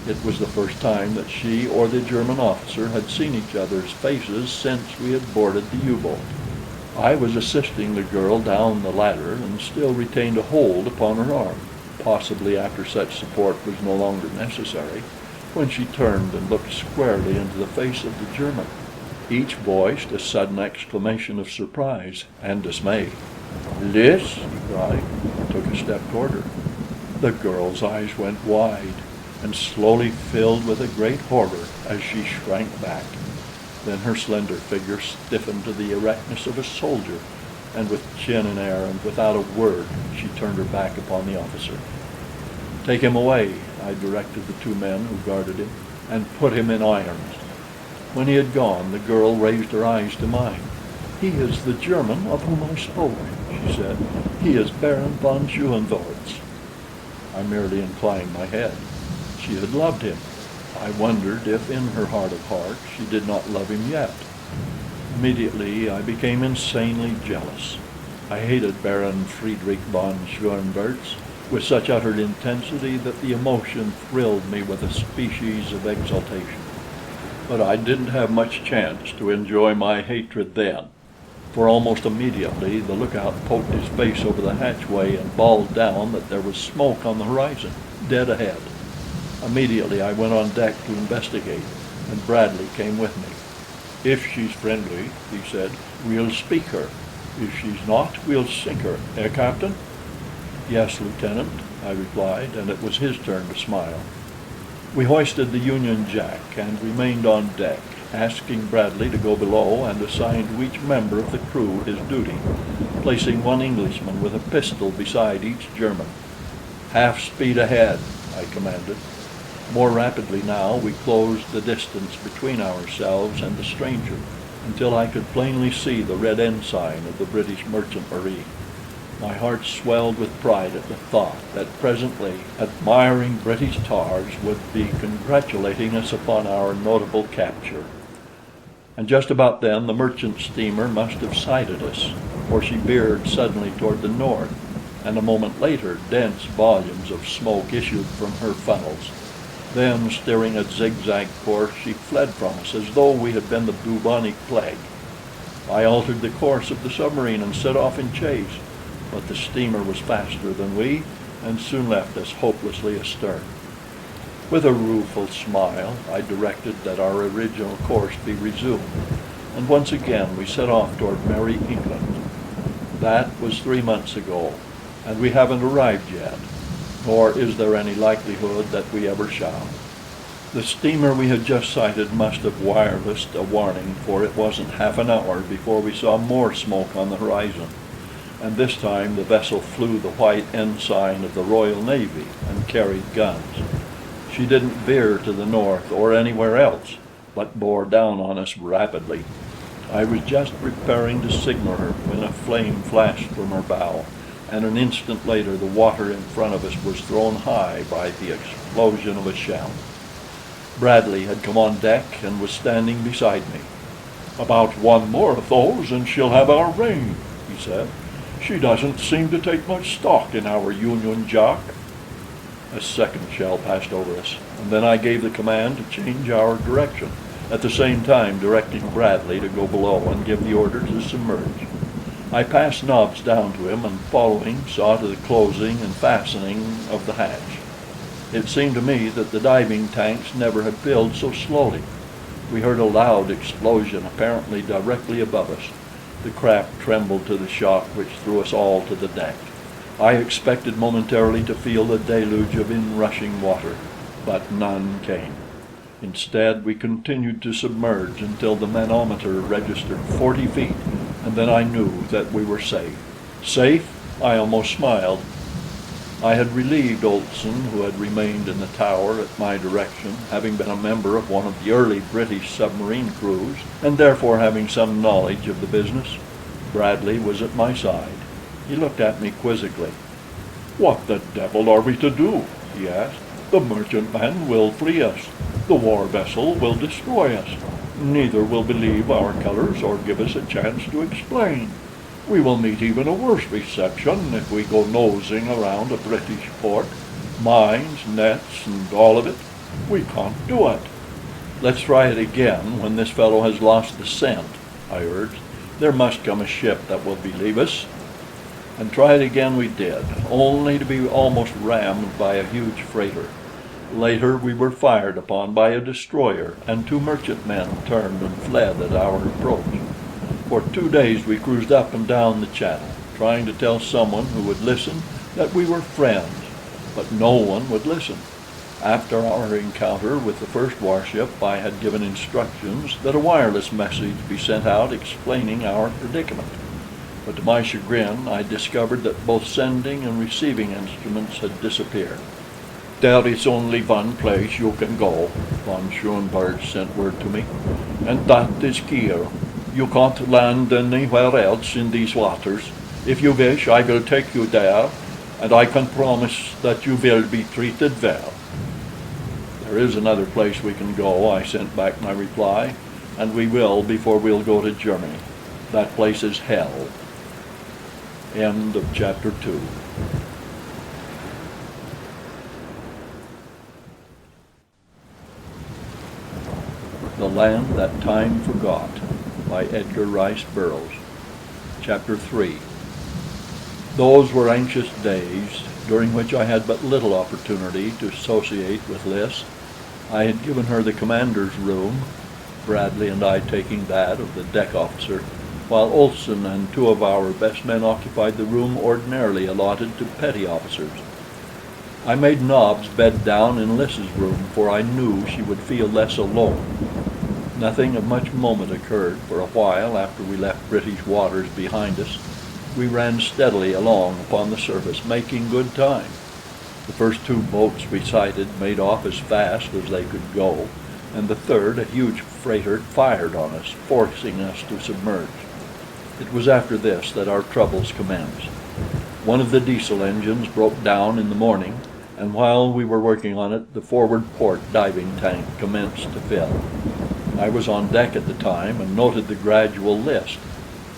It was the first time that she or the German officer had seen each other's faces since we had boarded the U-boat. I was assisting the girl down the ladder and still retained a hold upon her arm, possibly after such support was no longer necessary, when she turned and looked squarely into the face of the German. Each voiced a sudden exclamation of surprise and dismay. "Liz!" he cried, and took a step toward her. The girl's eyes went wide and slowly filled with a great horror as she shrank back. Then her slender figure stiffened to the erectness of a soldier, and with chin in air and without a word she turned her back upon the officer. "Take him away," I directed the 2 men who guarded him, "and put him in irons." When he had gone, the girl raised her eyes to mine. "He is the German of whom I spoke," she said. "He is Baron von Schoenvorts." I merely inclined my head. She had loved him. I wondered if in her heart of hearts she did not love him yet. Immediately I became insanely jealous. I hated Baron Friedrich von Schoenvorts with such utter intensity that the emotion thrilled me with a species of exultation. But I didn't have much chance to enjoy my hatred then, for almost immediately the lookout poked his face over the hatchway and bawled down that there was smoke on the horizon, dead ahead. Immediately I went on deck to investigate, and Bradley came with me. "If she's friendly," he said, "we'll speak her. If she's not, we'll sink her. Eh, Captain?" "Yes, Lieutenant," I replied, and it was his turn to smile. We hoisted the Union Jack and remained on deck, asking Bradley to go below and assign to each member of the crew his duty, placing one Englishman with a pistol beside each German. "Half speed ahead," I commanded. More rapidly now we closed the distance between ourselves and the stranger, until I could plainly see the red ensign of the British Merchant Marine. My heart swelled with pride at the thought that presently admiring British tars would be congratulating us upon our notable capture. And just about then the merchant steamer must have sighted us, for she veered suddenly toward the north, and a moment later dense volumes of smoke issued from her funnels. Then, steering a zigzag course, she fled from us as though we had been the bubonic plague. I altered the course of the submarine and set off in chase, but the steamer was faster than we, and soon left us hopelessly astern. With a rueful smile, I directed that our original course be resumed, and once again we set off toward merry England. That was 3 months ago, and we haven't arrived yet, nor is there any likelihood that we ever shall. The steamer we had just sighted must have wirelessed a warning, for it wasn't half an hour before we saw more smoke on the horizon, and this time the vessel flew the white ensign of the Royal Navy and carried guns. She didn't veer to the north or anywhere else, but bore down on us rapidly. I was just preparing to signal her when a flame flashed from her bow, and an instant later the water in front of us was thrown high by the explosion of a shell. Bradley had come on deck and was standing beside me. "About one more of those and she'll have our reign," he said. "She doesn't seem to take much stock in our Union Jack." A second shell passed over us, and then I gave the command to change our direction, at the same time directing Bradley to go below and give the order to submerge. I passed Nobs down to him, and following, saw to the closing and fastening of the hatch. It seemed to me that the diving tanks never had filled so slowly. We heard a loud explosion apparently directly above us. The craft trembled to the shock which threw us all to the deck. I expected momentarily to feel the deluge of inrushing water, but none came. Instead, we continued to submerge until the manometer registered 40 feet, and then I knew that we were safe. Safe? I almost smiled. I had relieved Olson, who had remained in the tower at my direction, having been a member of one of the early British submarine crews, and therefore having some knowledge of the business. Bradley was at my side. He looked at me quizzically. "What the devil are we to do?" he asked. "The merchantman will free us. The war vessel will destroy us. Neither will believe our colors or give us a chance to explain. We will meet even a worse reception if we go nosing around a British port. Mines, nets, and all of it. We can't do it." "Let's try it again when this fellow has lost the scent," I urged. "There must come a ship that will believe us." And try it again we did, only to be almost rammed by a huge freighter. Later we were fired upon by a destroyer, and 2 merchantmen turned and fled at our approach. For 2 days we cruised up and down the channel, trying to tell someone who would listen that we were friends, but no one would listen. After our encounter with the first warship, I had given instructions that a wireless message be sent out explaining our predicament. But to my chagrin, I discovered that both sending and receiving instruments had disappeared. "There is only one place you can go," von Schoenberg sent word to me, "and that is Kiel. You can't land anywhere else in these waters. If you wish, I will take you there, and I can promise that you will be treated well." "There is another place we can go," I sent back my reply, "and we will before we'll go to Germany. That place is hell." End of chapter 2. The Land That Time Forgot by Edgar Rice Burroughs. Chapter 3. Those were anxious days, during which I had but little opportunity to associate with Lys. I had given her the commander's room, Bradley and I taking that of the deck officer, while Olson and 2 of our best men occupied the room ordinarily allotted to petty officers. I made Nobs bed down in Lys's room, for I knew she would feel less alone. Nothing of much moment occurred for a while after we left British waters behind us. We ran steadily along upon the surface, making good time. The first two boats we sighted made off as fast as they could go, and the third, a huge freighter, fired on us, forcing us to submerge. It was after this that our troubles commenced. One of the diesel engines broke down in the morning, and while we were working on it, the forward port diving tank commenced to fill. I was on deck at the time and noted the gradual list.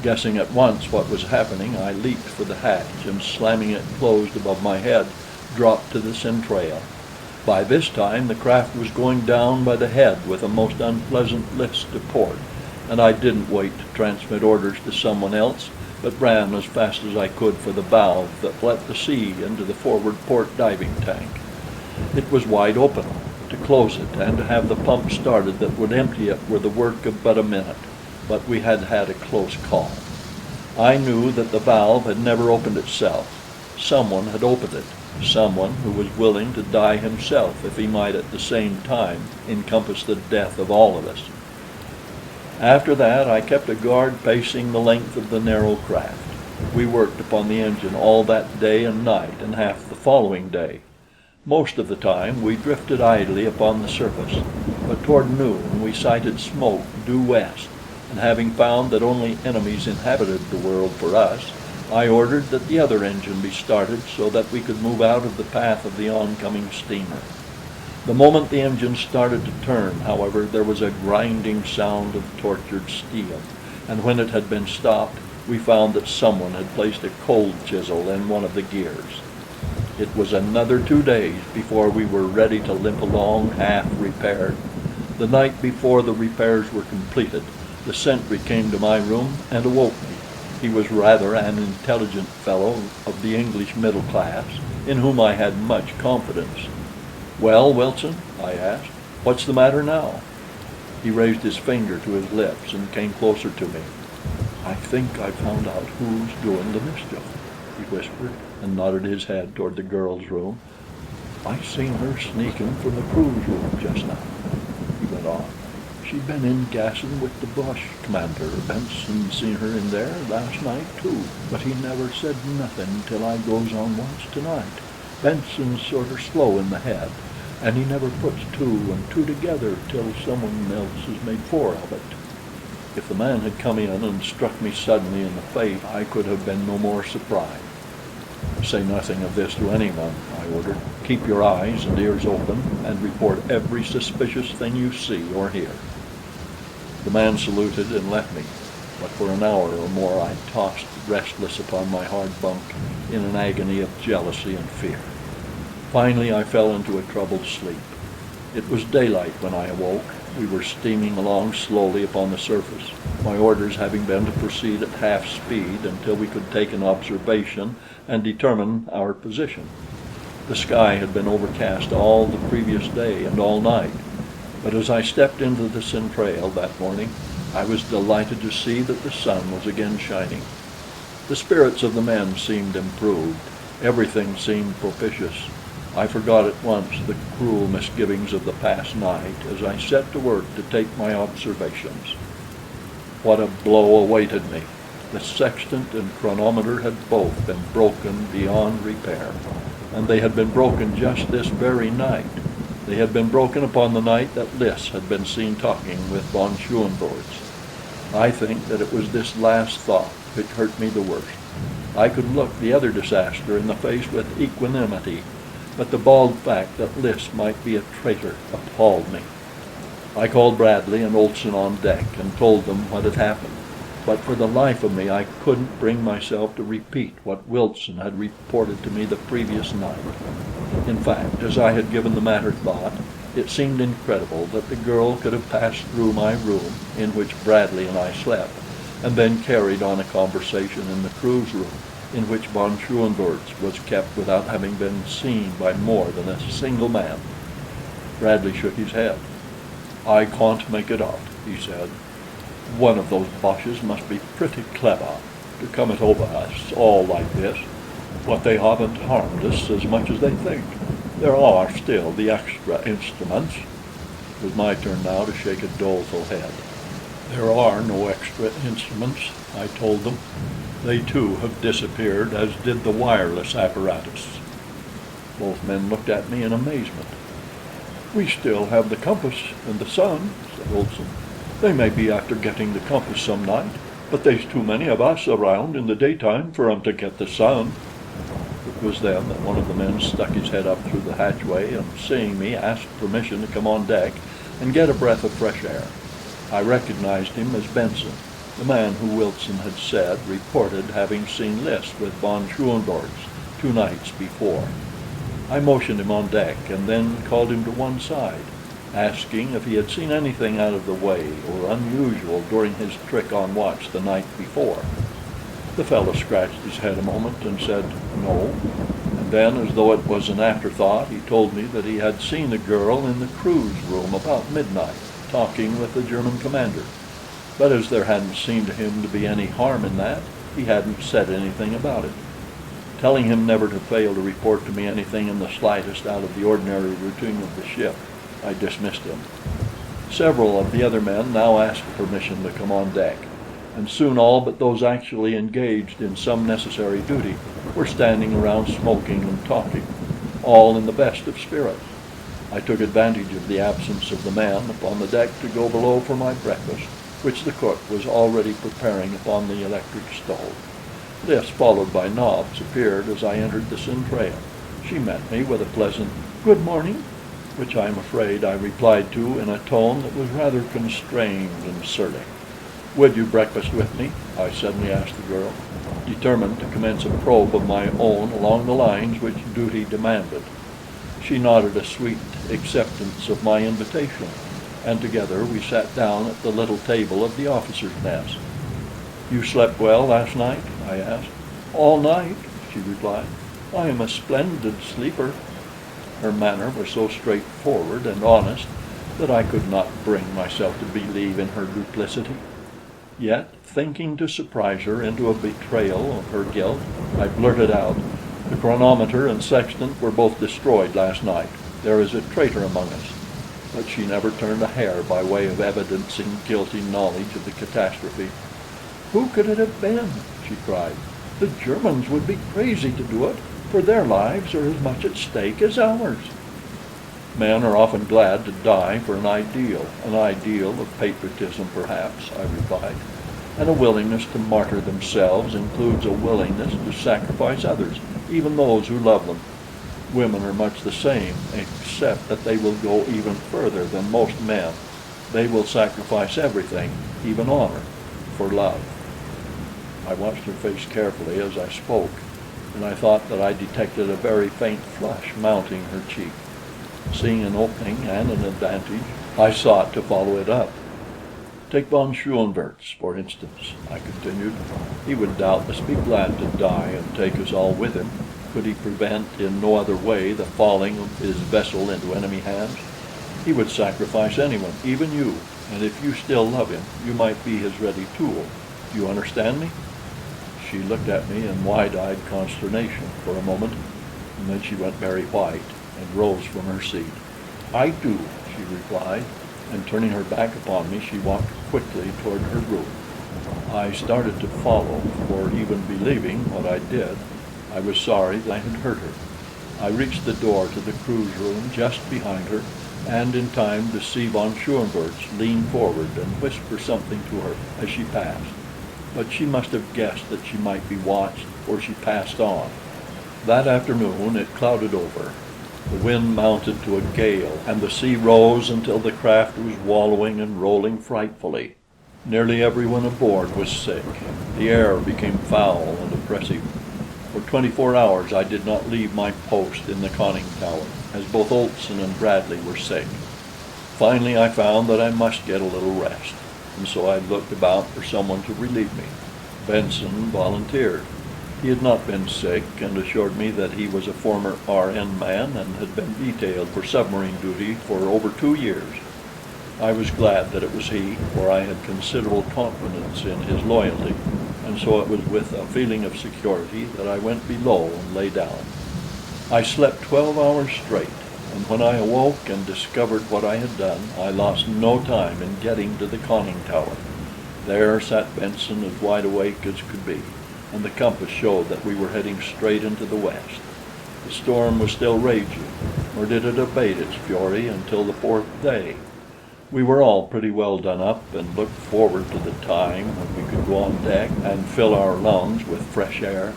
Guessing at once what was happening, I leaped for the hatch and, slamming it closed above my head, dropped to the centrale. By this time the craft was going down by the head with a most unpleasant list to port, and I didn't wait to transmit orders to someone else, but ran as fast as I could for the valve that let the sea into the forward port diving tank. It was wide open. To close it and to have the pump started that would empty it were the work of but a minute, but we had had a close call. I knew that the valve had never opened itself. Someone had opened it, someone who was willing to die himself if he might at the same time encompass the death of all of us. After that I kept a guard pacing the length of the narrow craft. We worked upon the engine all that day and night and half the following day. Most of the time we drifted idly upon the surface, but toward noon we sighted smoke due west, and having found that only enemies inhabited the world for us, I ordered that the other engine be started so that we could move out of the path of the oncoming steamer. The moment the engine started to turn, however, there was a grinding sound of tortured steel, and when it had been stopped, we found that someone had placed a cold chisel in one of the gears. It was another 2 days before we were ready to limp along, half repaired. The night before the repairs were completed, the sentry came to my room and awoke me. He was rather an intelligent fellow of the English middle class, in whom I had much confidence. "Well, Wilson," I asked, "what's the matter now?" He raised his finger to his lips and came closer to me. "I think I've found out who's doing the mischief," he whispered, and nodded his head toward the girl's room. "I seen her sneaking from the crew's room just now," he went on. "She'd been in gassin' with the Boche commander. Benson seen her in there last night, too, but he never said nothing till I goes on once tonight. Benson's sorter slow in the head, and he never puts 2 and 2 together till someone else has made 4 of it. If the man had come in and struck me suddenly in the face, I could have been no more surprised. Say nothing of this to anyone," I ordered. "Keep your eyes and ears open, and report every suspicious thing you see or hear." The man saluted and left me, but for an hour or more I tossed restless upon my hard bunk in an agony of jealousy and fear. Finally I fell into a troubled sleep. It was daylight when I awoke. We were steaming along slowly upon the surface, my orders having been to proceed at half speed until we could take an observation and determine our position. The sky had been overcast all the previous day and all night, but as I stepped into the centrale that morning, I was delighted to see that the sun was again shining. The spirits of the men seemed improved. Everything seemed propitious. I forgot at once the cruel misgivings of the past night as I set to work to take my observations. What a blow awaited me! The sextant and chronometer had both been broken beyond repair, and they had been broken just this very night. They had been broken upon the night that Lys had been seen talking with von Schoenvorts. I think that it was this last thought which hurt me the worst. I could look the other disaster in the face with equanimity, but the bald fact that Lys might be a traitor appalled me. I called Bradley and Olson on deck and told them what had happened, but for the life of me I couldn't bring myself to repeat what Wilson had reported to me the previous night. In fact, as I had given the matter thought, it seemed incredible that the girl could have passed through my room, in which Bradley and I slept, and then carried on a conversation in the crew's room, in which von Schoenvorts was kept without having been seen by more than a single man. Bradley shook his head. "I can't make it out," he said. "One of those Boches must be pretty clever to come it over us all like this. But they haven't harmed us as much as they think. There are still the extra instruments." was my turn now to shake a doleful head. "There are no extra instruments," I told them. "They too have disappeared, as did the wireless apparatus." Both men looked at me in amazement. "We still have the compass and the sun," said Olson. "They may be after getting the compass some night, but they's too many of us around in the daytime for 'em to get the sun." It was then that one of the men stuck his head up through the hatchway, and seeing me, asked permission to come on deck and get a breath of fresh air. I recognized him as Benson, the man who Wilson had said reported having seen List with von Schoenvorts 2 nights before. I motioned him on deck and then called him to one side, asking if he had seen anything out of the way or unusual during his trick on watch the night before. The fellow scratched his head a moment and said no, and then, as though it was an afterthought, he told me that he had seen a girl in the crew's room about midnight, talking with the German commander, but as there hadn't seemed to him to be any harm in that, he hadn't said anything about it. Telling him never to fail to report to me anything in the slightest out of the ordinary routine of the ship, I dismissed him. Several of the other men now asked permission to come on deck, and soon all but those actually engaged in some necessary duty were standing around smoking and talking, all in the best of spirits. I took advantage of the absence of the men upon the deck to go below for my breakfast, which the cook was already preparing upon the electric stove. This, followed by Nobbs, appeared as I entered the Centrail. She met me with a pleasant "Good morning," which I am afraid I replied to in a tone that was rather constrained and surly. "Would you breakfast with me?" I suddenly asked the girl, determined to commence a probe of my own along the lines which duty demanded. She nodded a sweet acceptance of my invitation, and together we sat down at the little table of the officers' mess. "You slept well last night?" I asked. "All night," she replied. "I am a splendid sleeper." Her manner was so straightforward and honest that I could not bring myself to believe in her duplicity. Yet, thinking to surprise her into a betrayal of her guilt, I blurted out, "The chronometer and sextant were both destroyed last night. There is a traitor among us." But she never turned a hair by way of evidencing guilty knowledge of the catastrophe. "Who could it have been?" she cried. "The Germans would be crazy to do it, for their lives are as much at stake as ours." "Men are often glad to die for an ideal of patriotism perhaps," I replied. "And a willingness to martyr themselves includes a willingness to sacrifice others, even those who love them. Women are much the same, except that they will go even further than most men. They will sacrifice everything, even honor, for love." I watched her face carefully as I spoke, and I thought that I detected a very faint flush mounting her cheek. Seeing an opening and an advantage, I sought to follow it up. "Take von Schoenvorts, for instance," I continued. "He would doubtless be glad to die and take us all with him, could he prevent in no other way the falling of his vessel into enemy hands. He would sacrifice anyone, even you, and if you still love him, you might be his ready tool. Do you understand me?" She looked at me in wide-eyed consternation for a moment, and then she went very white and rose from her seat. "I do," she replied, and turning her back upon me, she walked quickly toward her room. I started to follow, for even believing what I did, I was sorry that I had hurt her. I reached the door to the crew's room just behind her, and in time to see von Schoenvorts lean forward and whisper something to her as she passed. But she must have guessed that she might be watched, for she passed on. That afternoon it clouded over. The wind mounted to a gale, and the sea rose until the craft was wallowing and rolling frightfully. Nearly everyone aboard was sick. The air became foul and oppressive. For 24 hours I did not leave my post in the conning tower, as both Olson and Bradley were sick. Finally I found that I must get a little rest, and so I looked about for someone to relieve me. Benson volunteered. He had not been sick, and assured me that he was a former RN man and had been detailed for submarine duty for over 2 years. I was glad that it was he, for I had considerable confidence in his loyalty, and so it was with a feeling of security that I went below and lay down. I slept 12 hours straight, and when I awoke and discovered what I had done, I lost no time in getting to the conning tower. There sat Benson as wide awake as could be, and the compass showed that we were heading straight into the west. The storm was still raging, nor did it abate its fury until the fourth day. We were all pretty well done up, and looked forward to the time when we could go on deck and fill our lungs with fresh air.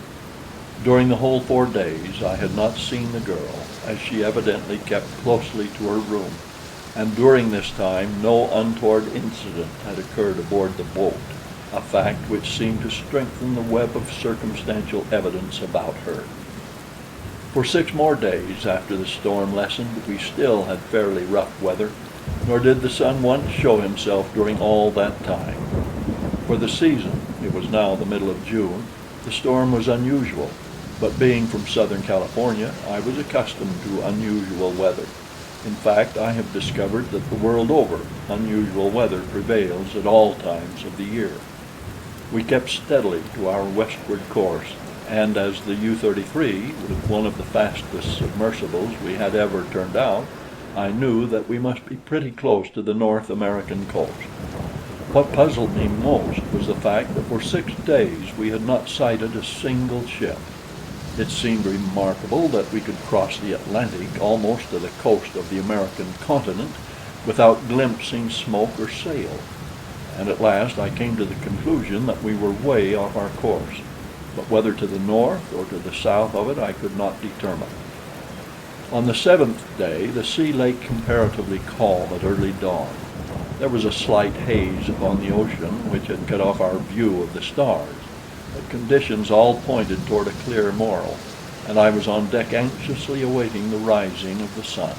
During the whole 4 days I had not seen the girl, as she evidently kept closely to her room, and during this time no untoward incident had occurred aboard the boat, a fact which seemed to strengthen the web of circumstantial evidence about her. For 6 more days after the storm lessened, we still had fairly rough weather, nor did the sun once show himself during all that time. For the season, it was now the middle of June, the storm was unusual, but being from Southern California, I was accustomed to unusual weather. In fact, I have discovered that the world over, unusual weather prevails at all times of the year. We kept steadily to our westward course, and as the U-33 was one of the fastest submersibles we had ever turned out, I knew that we must be pretty close to the North American coast. What puzzled me most was the fact that for 6 days we had not sighted a single ship. It seemed remarkable that we could cross the Atlantic almost to the coast of the American continent without glimpsing smoke or sail, and at last I came to the conclusion that we were way off our course, but whether to the north or to the south of it I could not determine. On the 7th day the sea lay comparatively calm at early dawn. There was a slight haze upon the ocean which had cut off our view of the stars, but conditions all pointed toward a clear morrow, and I was on deck anxiously awaiting the rising of the sun.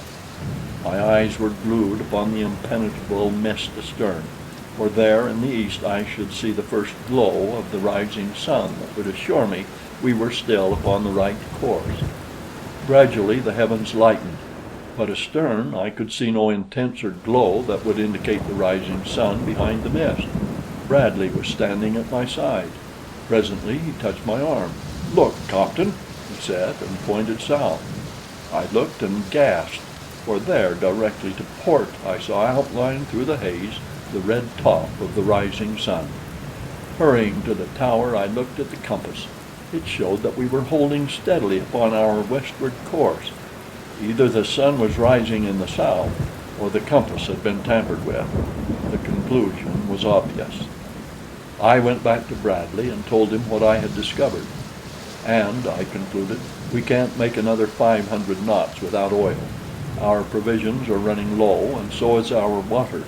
My eyes were glued upon the impenetrable mist astern, for there in the east I should see the first glow of the rising sun that would assure me we were still upon the right course. Gradually the heavens lightened, but astern I could see no intenser glow that would indicate the rising sun behind the mist. Bradley was standing at my side. Presently he touched my arm. "Look, Captain," he said, and pointed south. I looked and gasped, for there, directly to port, I saw outlined through the haze the red top of the rising sun. Hurrying to the tower, I looked at the compass. It showed that we were holding steadily upon our westward course. Either the sun was rising in the south, or the compass had been tampered with. The conclusion was obvious. I went back to Bradley and told him what I had discovered. "And," I concluded, "we can't make another 500 knots without oil. Our provisions are running low, and so is our water.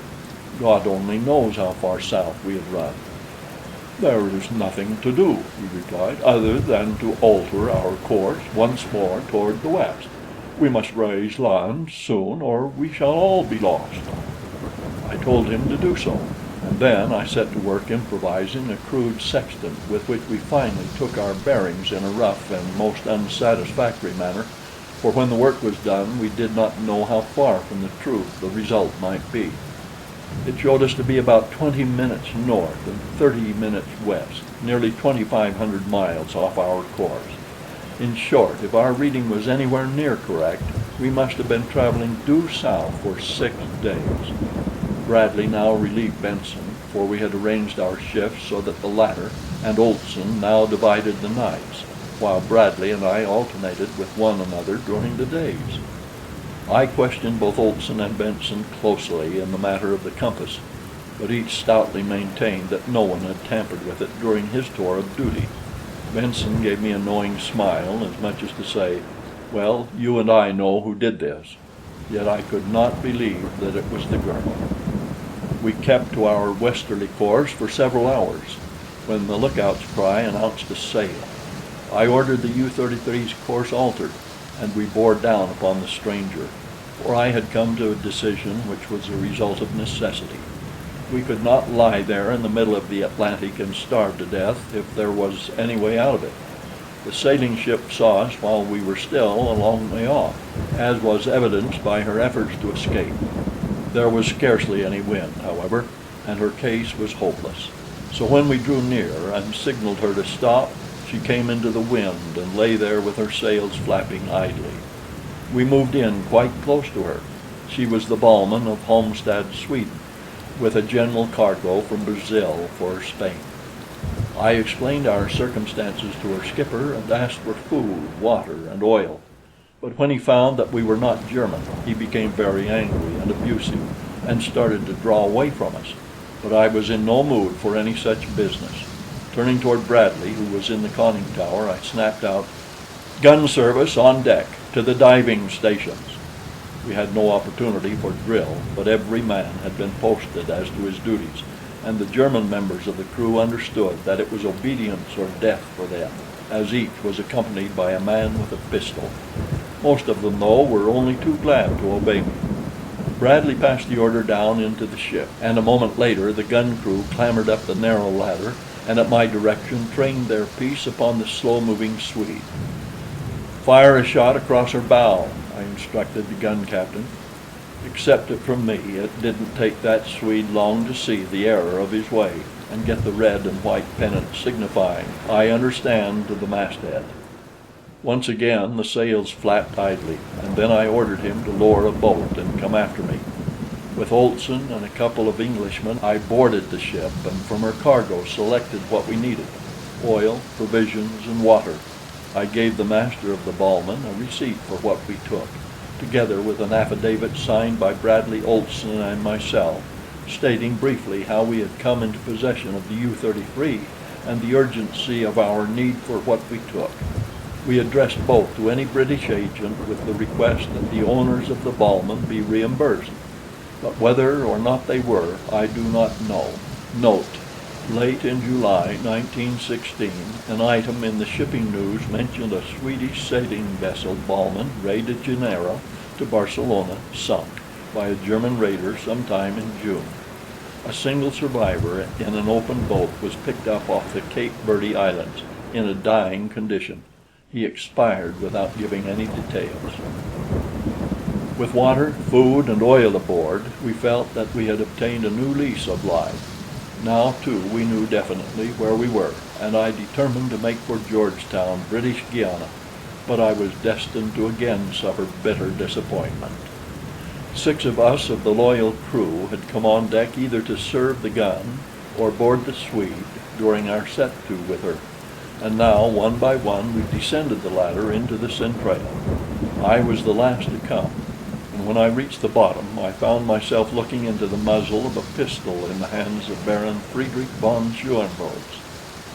God only knows how far south we have run." "There is nothing to do," he replied, "other than to alter our course once more toward the west. We must raise land soon, or we shall all be lost." I told him to do so, and then I set to work improvising a crude sextant with which we finally took our bearings in a rough and most unsatisfactory manner, for when the work was done we did not know how far from the truth the result might be. It showed us to be about 20 minutes north and 30 minutes west, nearly 2,500 miles off our course. In short, if our reading was anywhere near correct, we must have been traveling due south for 6 days. Bradley now relieved Benson, for we had arranged our shifts so that the latter and Olson now divided the nights, while Bradley and I alternated with one another during the days. I questioned both Olson and Benson closely in the matter of the compass, but each stoutly maintained that no one had tampered with it during his tour of duty. Benson gave me a knowing smile, as much as to say, "Well, you and I know who did this." Yet I could not believe that it was the girl. We kept to our westerly course for several hours, when the lookout's cry announced a sail. I ordered the U-33's course altered, and we bore down upon the stranger, for I had come to a decision which was a result of necessity. We could not lie there in the middle of the Atlantic and starve to death if there was any way out of it. The sailing ship saw us while we were still a long way off, as was evidenced by her efforts to escape. There was scarcely any wind, however, and her case was hopeless. So when we drew near and signaled her to stop, she came into the wind and lay there with her sails flapping idly. We moved in quite close to her. She was the Ballman of Halmstad, Sweden, with a general cargo from Brazil for Spain. I explained our circumstances to her skipper and asked for food, water, and oil. But when he found that we were not German, he became very angry and abusive, and started to draw away from us. But I was in no mood for any such business. Turning toward Bradley, who was in the conning tower, I snapped out, "Gun service on deck, to the diving stations." We had no opportunity for drill, but every man had been posted as to his duties, and the German members of the crew understood that it was obedience or death for them, as each was accompanied by a man with a pistol. Most of them, though, were only too glad to obey me. Bradley passed the order down into the ship, and a moment later the gun crew clambered up the narrow ladder, and at my direction trained their piece upon the slow-moving Swede. "Fire a shot across her bow," I instructed the gun captain. Accept it from me, it didn't take that Swede long to see the error of his way and get the red and white pennant signifying "I understand" to the masthead. Once again the sails flapped idly, and then I ordered him to lower a boat and come after me. With Olson and a couple of Englishmen, I boarded the ship, and from her cargo selected what we needed: oil, provisions, and water. I gave the master of the Ballman a receipt for what we took, together with an affidavit signed by Bradley, Olson, and myself, stating briefly how we had come into possession of the U-33 and the urgency of our need for what we took. We addressed both to any British agent with the request that the owners of the Ballman be reimbursed, but whether or not they were, I do not know. Note: late in July 1916, an item in the shipping news mentioned a Swedish sailing vessel, Ballman, Rio de Janeiro to Barcelona, sunk by a German raider sometime in June. A single survivor in an open boat was picked up off the Cape Verde Islands in a dying condition. He expired without giving any details. With water, food, and oil aboard, we felt that we had obtained a new lease of life. Now, too, we knew definitely where we were, and I determined to make for Georgetown, British Guiana, but I was destined to again suffer bitter disappointment. 6 of us of the loyal crew had come on deck either to serve the gun or board the Swede during our set-to with her, and now, one by one, we descended the ladder into the Centrail. I was the last to come, and when I reached the bottom, I found myself looking into the muzzle of a pistol in the hands of Baron Friedrich von Schoenvorts.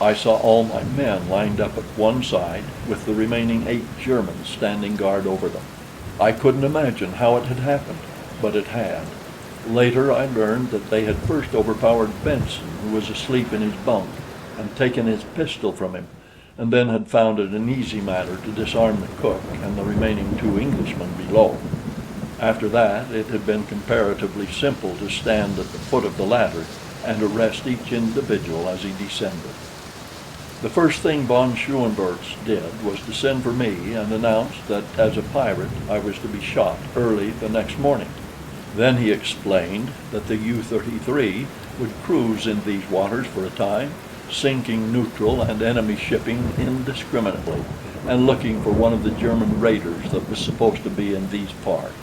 I saw all my men lined up at one side, with the remaining 8 Germans standing guard over them. I couldn't imagine how it had happened, but it had. Later I learned that they had first overpowered Benson, who was asleep in his bunk, and taken his pistol from him, and then had found it an easy matter to disarm the cook and the remaining 2 Englishmen below. After that, it had been comparatively simple to stand at the foot of the ladder and arrest each individual as he descended. The first thing von Schoenvorts did was to send for me and announce that as a pirate I was to be shot early the next morning. Then he explained that the U-33 would cruise in these waters for a time, sinking neutral and enemy shipping indiscriminately, and looking for one of the German raiders that was supposed to be in these parts.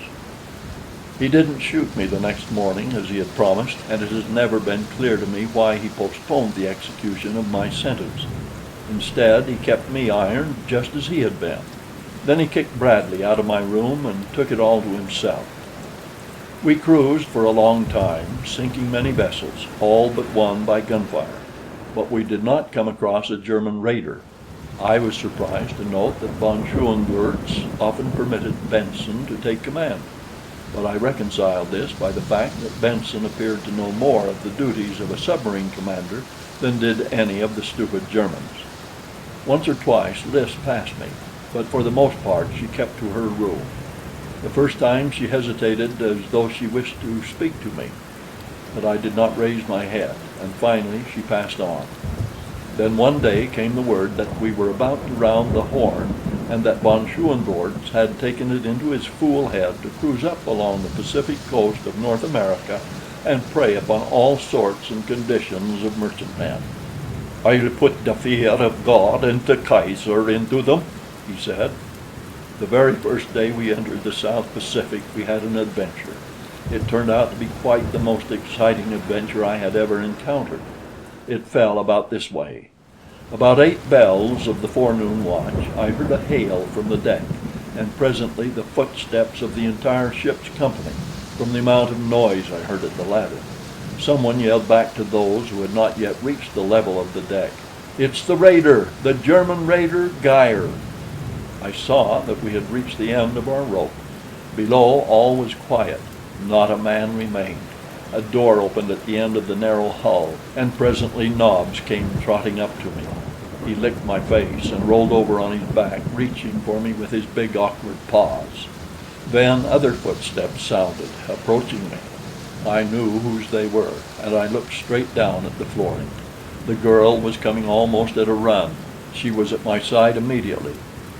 He didn't shoot me the next morning as he had promised, and it has never been clear to me why he postponed the execution of my sentence. Instead, he kept me ironed just as he had been. Then he kicked Bradley out of my room and took it all to himself. We cruised for a long time, sinking many vessels, all but one by gunfire, but we did not come across a German raider. I was surprised to note that von Schoenvorts often permitted Benson to take command, but I reconciled this by the fact that Benson appeared to know more of the duties of a submarine commander than did any of the stupid Germans. Once or twice Lys passed me, but for the most part she kept to her room. The first time she hesitated as though she wished to speak to me, but I did not raise my head, and finally she passed on. Then one day came the word that we were about to round the Horn, and that von Schoenvorts had taken it into his fool head to cruise up along the Pacific coast of North America and prey upon all sorts and conditions of merchantmen. "I'll put the fear of God and the Kaiser into them," he said. The very first day we entered the South Pacific, we had an adventure. It turned out to be quite the most exciting adventure I had ever encountered. It fell about this way. About 8 bells of the forenoon watch, I heard a hail from the deck, and presently the footsteps of the entire ship's company, from the amount of noise I heard at the ladder. Someone yelled back to those who had not yet reached the level of the deck, "It's the raider, the German raider Geyer!" I saw that we had reached the end of our rope. Below all was quiet. Not a man remained. A door opened at the end of the narrow hull, and presently Nobs came trotting up to me. He licked my face and rolled over on his back, reaching for me with his big awkward paws. Then other footsteps sounded, approaching me. I knew whose they were, and I looked straight down at the flooring. The girl was coming almost at a run. She was at my side immediately.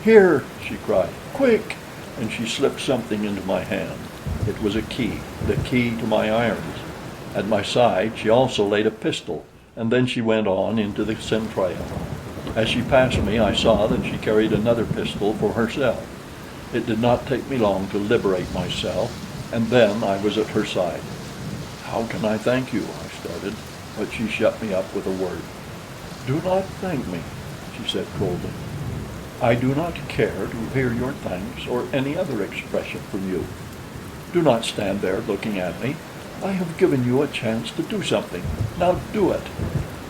"Here!" she cried. "Quick!" And she slipped something into my hand. It was a key, the key to my irons. At my side she also laid a pistol, and then she went on into the centrale. As she passed me, I saw that she carried another pistol for herself. It did not take me long to liberate myself, and then I was at her side. "How can I thank you?" I started, but she shut me up with a word. "Do not thank me," she said coldly. "I do not care to hear your thanks or any other expression from you. Do not stand there looking at me. I have given you a chance to do something. Now do it."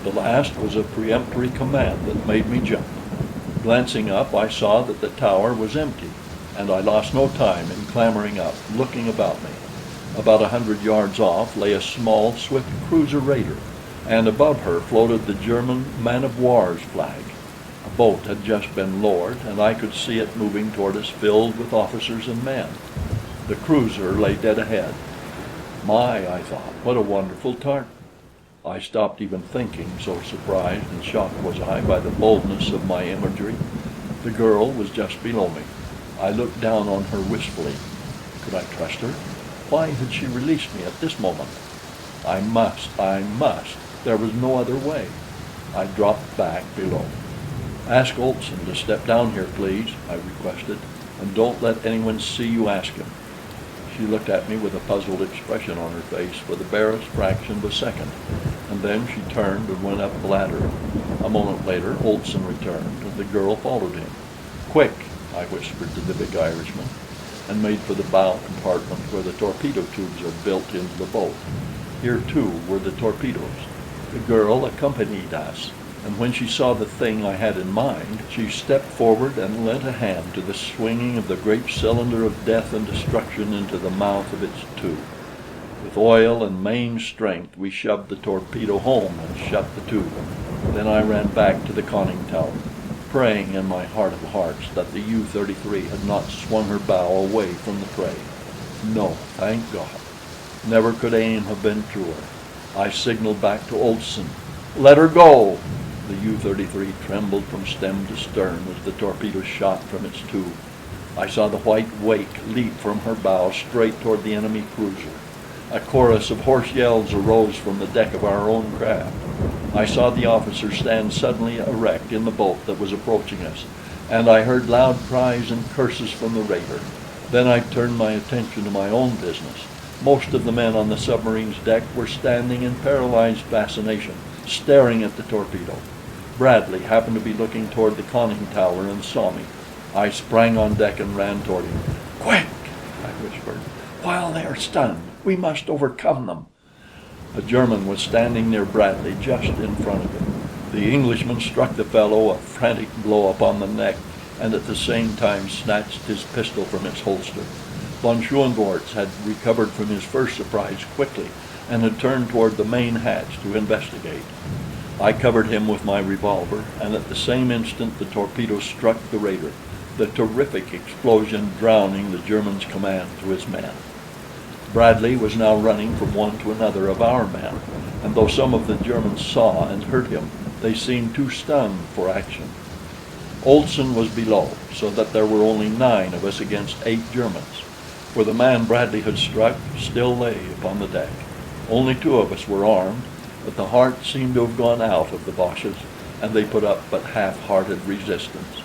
The last was a peremptory command that made me jump. Glancing up, I saw that the tower was empty, and I lost no time in clambering up, looking about me. About 100 yards off lay a small, swift cruiser raider, and above her floated the German man-of-war's flag. A boat had just been lowered, and I could see it moving toward us, filled with officers and men. The cruiser lay dead ahead. My, I thought, what a wonderful tartan! I stopped even thinking, so surprised and shocked was I by the boldness of my imagery. The girl was just below me. I looked down on her wistfully. Could I trust her? Why had she released me at this moment? I must. There was no other way. I dropped back below. "Ask Olson to step down here, please," I requested, "and don't let anyone see you ask him." She looked at me with a puzzled expression on her face for the barest fraction of a second, and then she turned and went up the ladder. A moment later Olson returned, and the girl followed him. "Quick!" I whispered to the big Irishman, and made for the bow compartment where the torpedo tubes are built into the boat. Here, too, were the torpedoes. The girl accompanied us, and when she saw the thing I had in mind, she stepped forward and lent a hand to the swinging of the great cylinder of death and destruction into the mouth of its tube. With oil and main strength we shoved the torpedo home and shut the tube. Then I ran back to the conning tower, praying in my heart of hearts that the U-33 had not swung her bow away from the prey. No, thank God. Never could aim have been truer. I signaled back to Olson. "Let her go!" The U-33 trembled from stem to stern as the torpedo shot from its tube. I saw the white wake leap from her bow straight toward the enemy cruiser. A chorus of hoarse yells arose from the deck of our own craft. I saw the officer stand suddenly erect in the boat that was approaching us, and I heard loud cries and curses from the raider. Then I turned my attention to my own business. Most of the men on the submarine's deck were standing in paralyzed fascination, staring at the torpedo. Bradley happened to be looking toward the conning tower and saw me. I sprang on deck and ran toward him. "Quick!" I whispered. "While they are stunned, we must overcome them." A German was standing near Bradley, just in front of him. The Englishman struck the fellow a frantic blow upon the neck, and at the same time snatched his pistol from its holster. Von Schoenvorts had recovered from his first surprise quickly, and had turned toward the main hatch to investigate. I covered him with my revolver, and at the same instant the torpedo struck the raider, the terrific explosion drowning the German's command to his men. Bradley was now running from one to another of our men, and though some of the Germans saw and heard him, they seemed too stunned for action. Olson was below, so that there were only 9 of us against 8 Germans, for the man Bradley had struck still lay upon the deck. Only 2 of us were armed, but the heart seemed to have gone out of the Boches, and they put up but half-hearted resistance.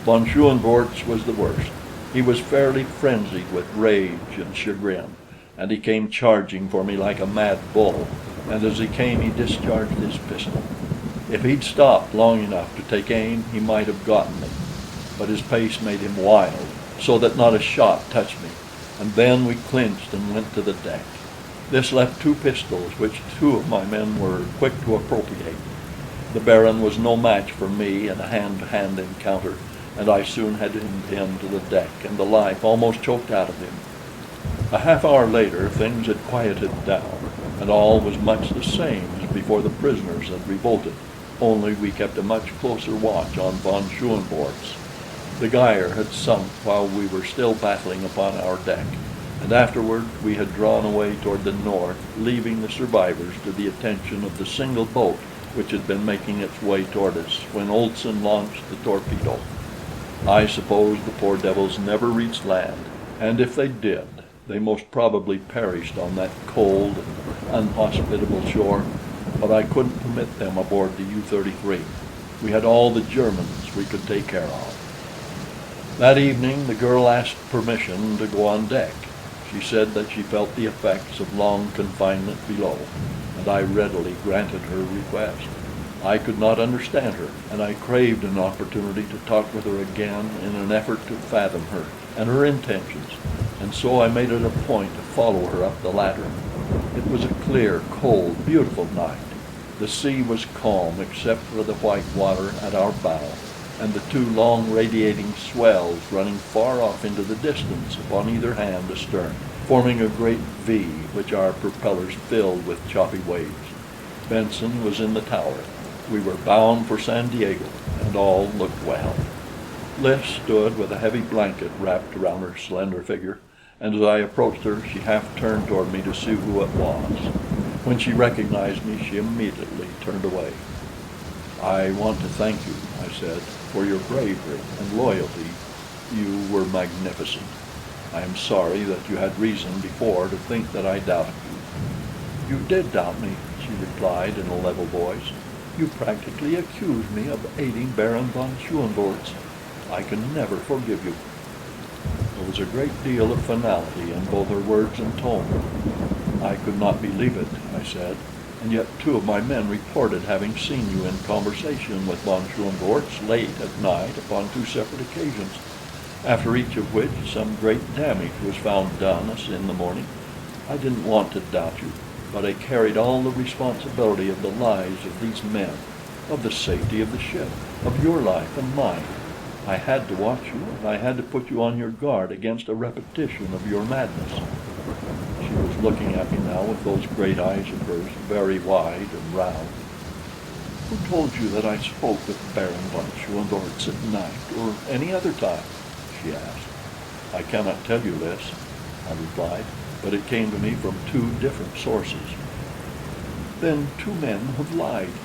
Von Schoenvorts was the worst. He was fairly frenzied with rage and chagrin, and he came charging for me like a mad bull, and as he came he discharged his pistol. If he'd stopped long enough to take aim, he might have gotten me, but his pace made him wild, so that not a shot touched me, and then we clinched and went to the deck. This left two pistols, which two of my men were quick to appropriate. The Baron was no match for me in a hand-to-hand encounter, and I soon had him pinned to the deck and the life almost choked out of him. A half hour later things had quieted down, and all was much the same as before the prisoners had revolted, only we kept a much closer watch on von Schoenvorts. The Geyer had sunk while we were still battling upon our deck, and afterward we had drawn away toward the north, leaving the survivors to the attention of the single boat which had been making its way toward us when Olson launched the torpedo. I suppose the poor devils never reached land, and if they did, they most probably perished on that cold and unhospitable shore, but I couldn't permit them aboard the U-33. We had all the Germans we could take care of. That evening the girl asked permission to go on deck. She said that she felt the effects of long confinement below, and I readily granted her request. I could not understand her, and I craved an opportunity to talk with her again in an effort to fathom her and her intentions, and so I made it a point to follow her up the ladder. It was a clear, cold, beautiful night. The sea was calm except for the white water at our bow, and the two long radiating swells running far off into the distance upon either hand astern, forming a great V which our propellers filled with choppy waves. Benson was in the tower. We were bound for San Diego, and all looked well. Bliss stood with a heavy blanket wrapped around her slender figure, and as I approached her, she half turned toward me to see who it was. When she recognized me, she immediately turned away. "I want to thank you," I said, "for your bravery and loyalty. You were magnificent. I am sorry that you had reason before to think that I doubted you." "You did doubt me," she replied in a level voice. "You practically accused me of aiding Baron von Schoenvorts. I can never forgive you." There was a great deal of finality in both her words and tone. "I could not believe it," I said, "and yet two of my men reported having seen you in conversation with von Schoenvorts late at night upon two separate occasions, after each of which some great damage was found done us in the morning. I didn't want to doubt you, but I carried all the responsibility of the lives of these men, of the safety of the ship, of your life and mine. I had to watch you, and I had to put you on your guard against a repetition of your madness." She was looking at me now with those great eyes of hers, very wide and round. "Who told you that I spoke with Baron von Schoenvorts at night, or any other time?" she asked. "I cannot tell you this," I replied, "but it came to me from two different sources." "Then two men have lied,"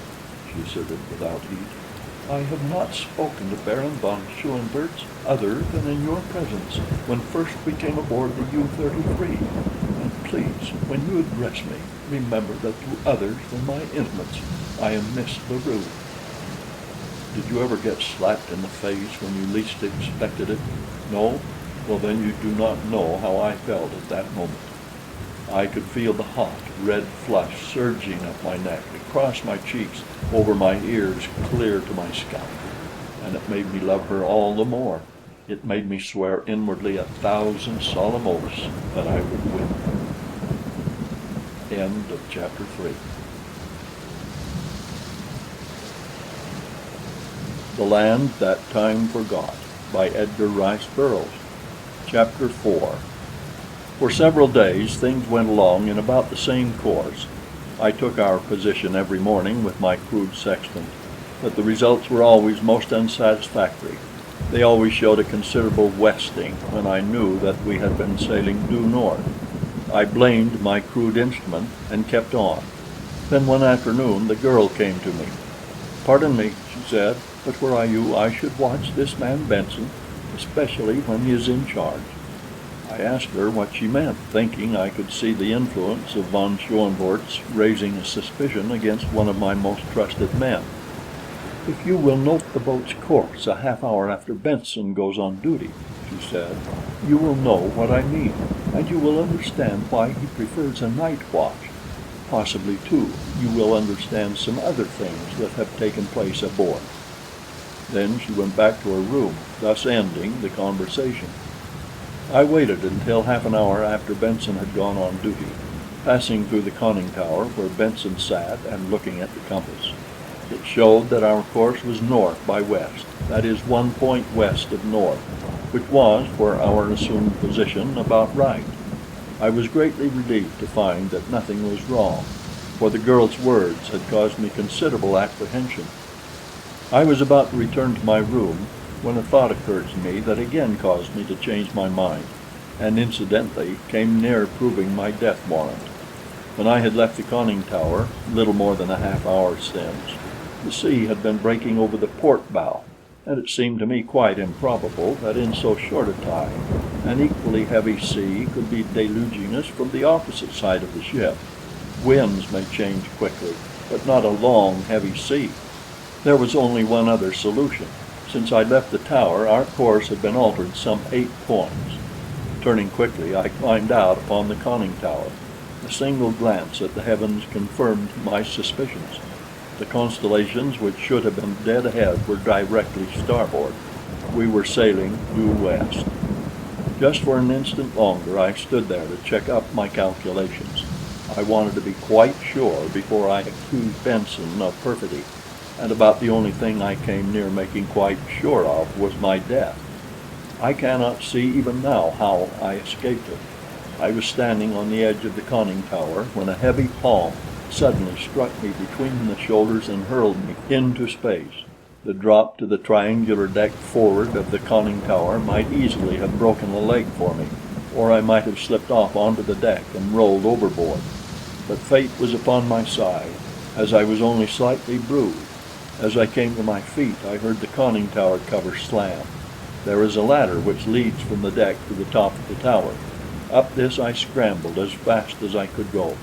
she asserted without heat. "I have not spoken to Baron von Schoenvorts other than in your presence, when first we came aboard the U-33. And please, when you address me, remember that to others than my intimates, I am Miss LaRue." "Did you ever get slapped in the face when you least expected it? No? Well, then you do not know how I felt at that moment. I could feel the hot, red flush surging up my neck, across my cheeks, over my ears, clear to my scalp, and it made me love her all the more. It made me swear inwardly 1,000 solemn oaths that I would win her." End of chapter 3. The Land That Time Forgot by Edgar Rice Burroughs. Chapter 4. For several days things went along in about the same course. I took our position every morning with my crude sextant, but the results were always most unsatisfactory. They always showed a considerable westing when I knew that we had been sailing due north. I blamed my crude instrument and kept on. Then one afternoon the girl came to me. "Pardon me," she said, "but were I you, I should watch this man Benson, especially when he is in charge." I asked her what she meant, thinking I could see the influence of von Schoenvorts raising a suspicion against one of my most trusted men. "If you will note the boat's course a half hour after Benson goes on duty," she said, "you will know what I mean, and you will understand why he prefers a night watch. Possibly, too, you will understand some other things that have taken place aboard." Then she went back to her room, thus ending the conversation. I waited until half an hour after Benson had gone on duty, passing through the conning tower where Benson sat and looking at the compass. It showed that our course was north by west, that is, 1 point west of north, which was, for our assumed position, about right. I was greatly relieved to find that nothing was wrong, for the girl's words had caused me considerable apprehension. I was about to return to my room when a thought occurred to me that again caused me to change my mind, and incidentally came near proving my death warrant. When I had left the conning tower, little more than a half hour since, the sea had been breaking over the port bow, and it seemed to me quite improbable that in so short a time an equally heavy sea could be deluging us from the opposite side of the ship. Winds may change quickly, but not a long, heavy sea. There was only one other solution. Since I left the tower, our course had been altered some 8 points. Turning quickly, I climbed out upon the conning tower. A single glance at the heavens confirmed my suspicions. The constellations which should have been dead ahead were directly starboard. We were sailing due west. Just for an instant longer I stood there to check up my calculations. I wanted to be quite sure before I accused Benson of perfidy, and about the only thing I came near making quite sure of was my death. I cannot see even now how I escaped it. I was standing on the edge of the conning tower when a heavy palm suddenly struck me between the shoulders and hurled me into space. The drop to the triangular deck forward of the conning tower might easily have broken a leg for me, or I might have slipped off onto the deck and rolled overboard. But fate was upon my side, as I was only slightly bruised. As I came to my feet, I heard the conning tower cover slam. There is a ladder which leads from the deck to the top of the tower. Up this I scrambled as fast as I could go,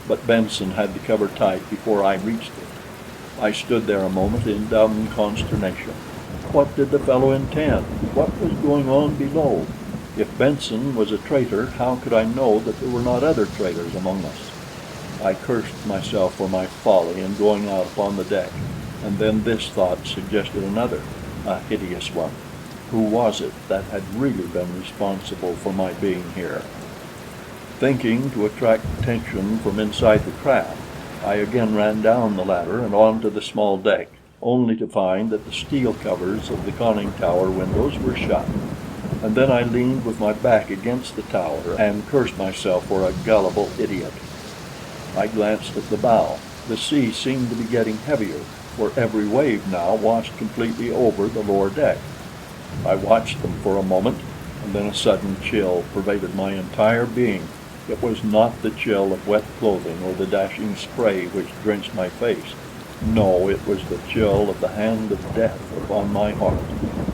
but Benson had the cover tight before I reached it. I stood there a moment in dumb consternation. What did the fellow intend? What was going on below? If Benson was a traitor, how could I know that there were not other traitors among us? I cursed myself for my folly in going out upon the deck, and then this thought suggested another, a hideous one. Who was it that had really been responsible for my being here? Thinking to attract attention from inside the craft, I again ran down the ladder and onto the small deck, only to find that the steel covers of the conning tower windows were shut. And then I leaned with my back against the tower and cursed myself for a gullible idiot. I glanced at the bow. The sea seemed to be getting heavier, for every wave now washed completely over the lower deck. I watched them for a moment, and then a sudden chill pervaded my entire being. It was not the chill of wet clothing or the dashing spray which drenched my face. No, it was the chill of the hand of death upon my heart.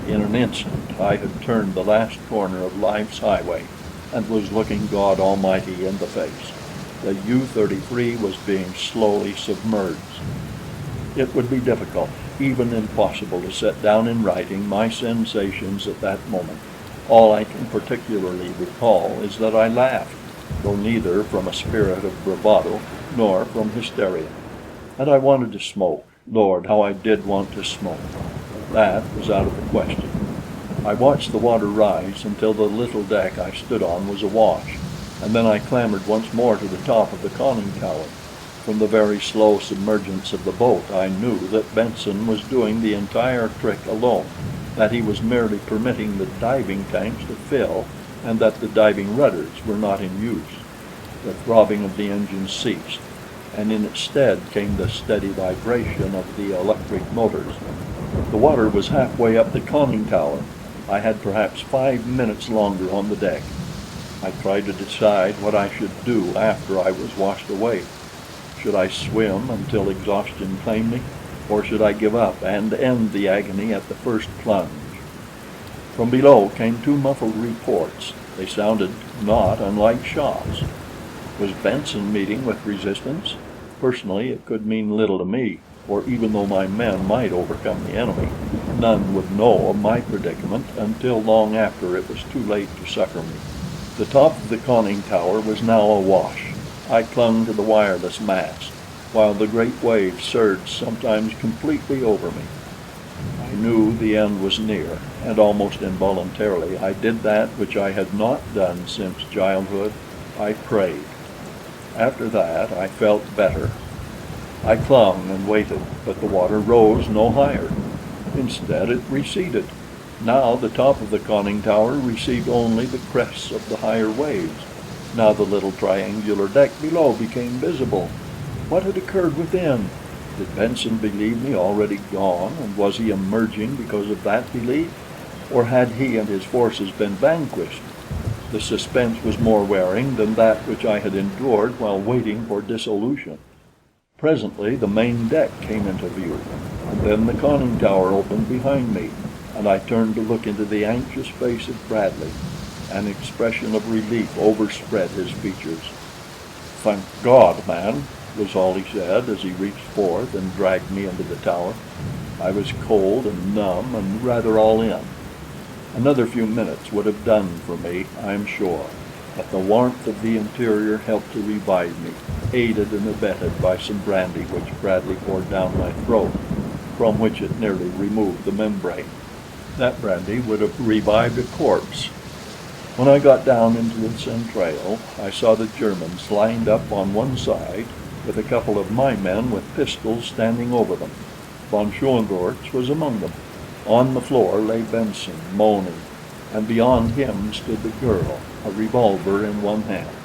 In an instant I had turned the last corner of life's highway and was looking God Almighty in the face. The U-33 was being slowly submerged. It would be difficult, even impossible, to set down in writing my sensations at that moment. All I can particularly recall is that I laughed, though neither from a spirit of bravado nor from hysteria. And I wanted to smoke. Lord, how I did want to smoke! But that was out of the question. I watched the water rise until the little deck I stood on was awash, and then I clambered once more to the top of the conning tower. From the very slow submergence of the boat, I knew that Benson was doing the entire trick alone, that he was merely permitting the diving tanks to fill, and that the diving rudders were not in use. The throbbing of the engine ceased, and in its stead came the steady vibration of the electric motors. The water was halfway up the conning tower. I had perhaps 5 minutes longer on the deck. I tried to decide what I should do after I was washed away. Should I swim until exhaustion claimed me, or should I give up and end the agony at the first plunge? From below came 2 muffled reports. They sounded not unlike shots. Was Benson meeting with resistance? Personally, it could mean little to me, for even though my men might overcome the enemy, none would know of my predicament until long after it was too late to succor me. The top of the conning tower was now awash. I clung to the wireless mast, while the great waves surged sometimes completely over me. I knew the end was near, and almost involuntarily I did that which I had not done since childhood. I prayed. After that I felt better. I clung and waited, but the water rose no higher. Instead, it receded. Now the top of the conning tower received only the crests of the higher waves. Now the little triangular deck below became visible. What had occurred within? Did Benson believe me already gone, and was he emerging because of that belief? Or had he and his forces been vanquished? The suspense was more wearing than that which I had endured while waiting for dissolution. Presently the main deck came into view, and then the conning tower opened behind me, and I turned to look into the anxious face of Bradley. An expression of relief overspread his features. "Thank God, man," was all he said as he reached forth and dragged me into the tower. I was cold and numb and rather all in. Another few minutes would have done for me, I am sure, but the warmth of the interior helped to revive me, aided and abetted by some brandy which Bradley poured down my throat, from which it nearly removed the membrane. That brandy would have revived a corpse. When I got down into the centrale, I saw the Germans lined up on one side, with a couple of my men with pistols standing over them. Von Schoenvorts was among them. On the floor lay Benson, moaning, and beyond him stood the girl, a revolver in one hand.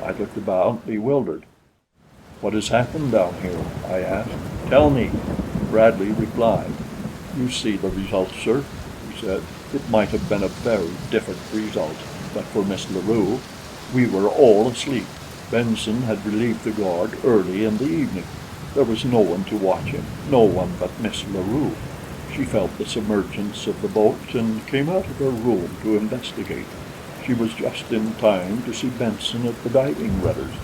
I looked about, bewildered. "What has happened down here?" I asked. "Tell me." Bradley replied. "You see the result, sir," he said. "It might have been a very different result but for Miss LaRue. We were all asleep. Benson had relieved the guard early in the evening. There was no one to watch him, no one but Miss LaRue. She felt the submergence of the boat and came out of her room to investigate. She was just in time to see Benson at the diving rudders.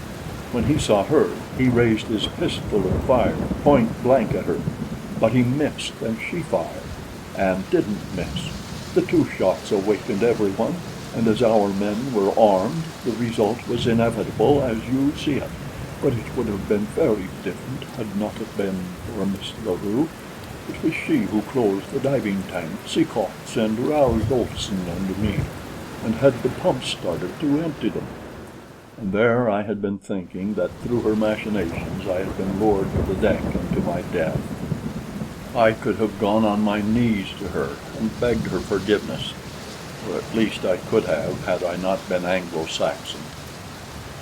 When he saw her, he raised his pistol and fired point blank at her, but he missed, and she fired, and didn't miss. The two shots awakened everyone, and as our men were armed, the result was inevitable as you see it. But it would have been very different had not it been for Miss LaRue. It was she who closed the diving tanks, Seacox, and roused Olson and me, and had the pumps started to empty them." And there I had been thinking that through her machinations I had been lured to the deck and to my death. I could have gone on my knees to her and begged her forgiveness, or at least I could have had I not been Anglo-Saxon.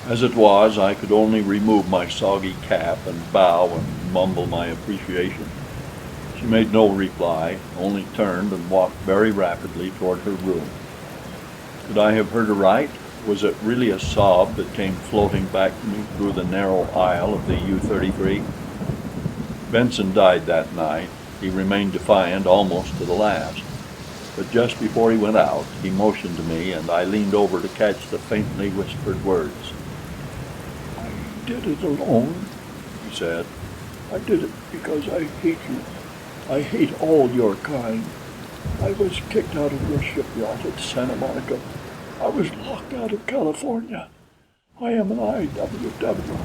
As it was, I could only remove my soggy cap and bow and mumble my appreciation. She made no reply, only turned and walked very rapidly toward her room. Could I have heard aright? Was it really a sob that came floating back to me through the narrow aisle of the U-33? Benson died that night. He remained defiant almost to the last. But just before he went out, he motioned to me, and I leaned over to catch the faintly whispered words. "I did it alone," he said. "I did it because I hate you. I hate all your kind. I was kicked out of your shipyard at Santa Monica. I was locked out of California. I am an IWW.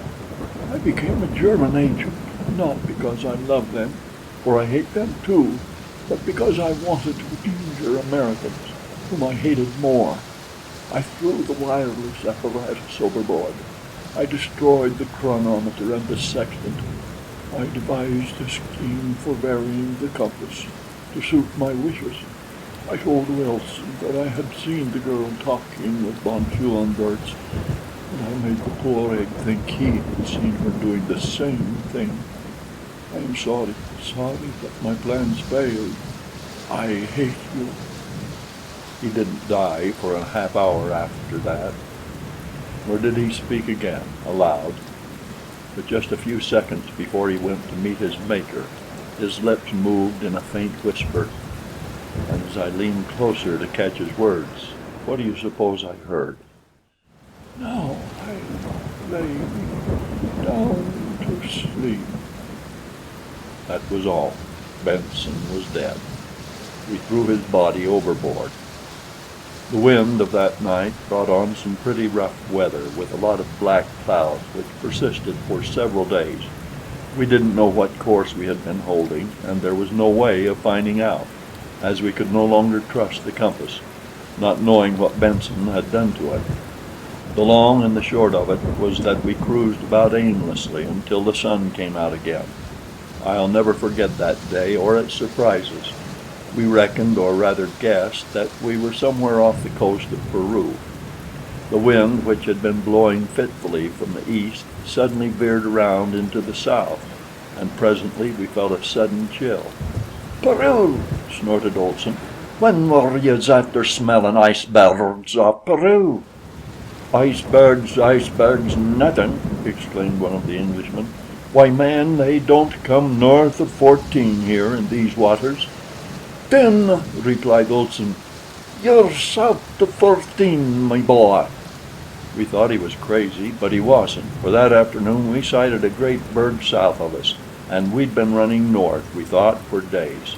I became a German agent, not because I love them, for I hate them too, but because I wanted to injure Americans, whom I hated more. I threw the wireless apparatus overboard. I destroyed the chronometer and the sextant. I devised a scheme for varying the compass to suit my wishes. I told Wilson that I had seen the girl talking with von Schoenvorts, and I made the poor egg think he had seen her doing the same thing. I am sorry that my plans failed. I hate you." He didn't die for a half hour after that, nor did he speak again aloud. But just a few seconds before he went to meet his Maker, his lips moved in a faint whisper, and as I leaned closer to catch his words, what do you suppose I heard? "Now I lay me down to sleep." That was all. Benson was dead. we threw his body overboard. The wind of that night brought on some pretty rough weather, with a lot of black clouds which persisted for several days. We didn't know what course we had been holding, and there was no way of finding out, as we could no longer trust the compass, not knowing what Benson had done to it. The long and the short of it was that we cruised about aimlessly until the sun came out again. I'll never forget that day or its surprises. We reckoned, or rather guessed, that we were somewhere off the coast of Peru. The wind, which had been blowing fitfully from the east, suddenly veered around into the south, and presently we felt a sudden chill. "Peru!" snorted Olson. "When were yez after smellin' icebergs off Peru?" "Icebergs, icebergs, nothin'!" exclaimed one of the Englishmen. "Why, man, they don't come north of 14 here in these waters." "Then," replied Olson, "you're south of 14, my boy." We thought he was crazy, but he wasn't, for that afternoon we sighted a great berg south of us, and we'd been running north, we thought, for days.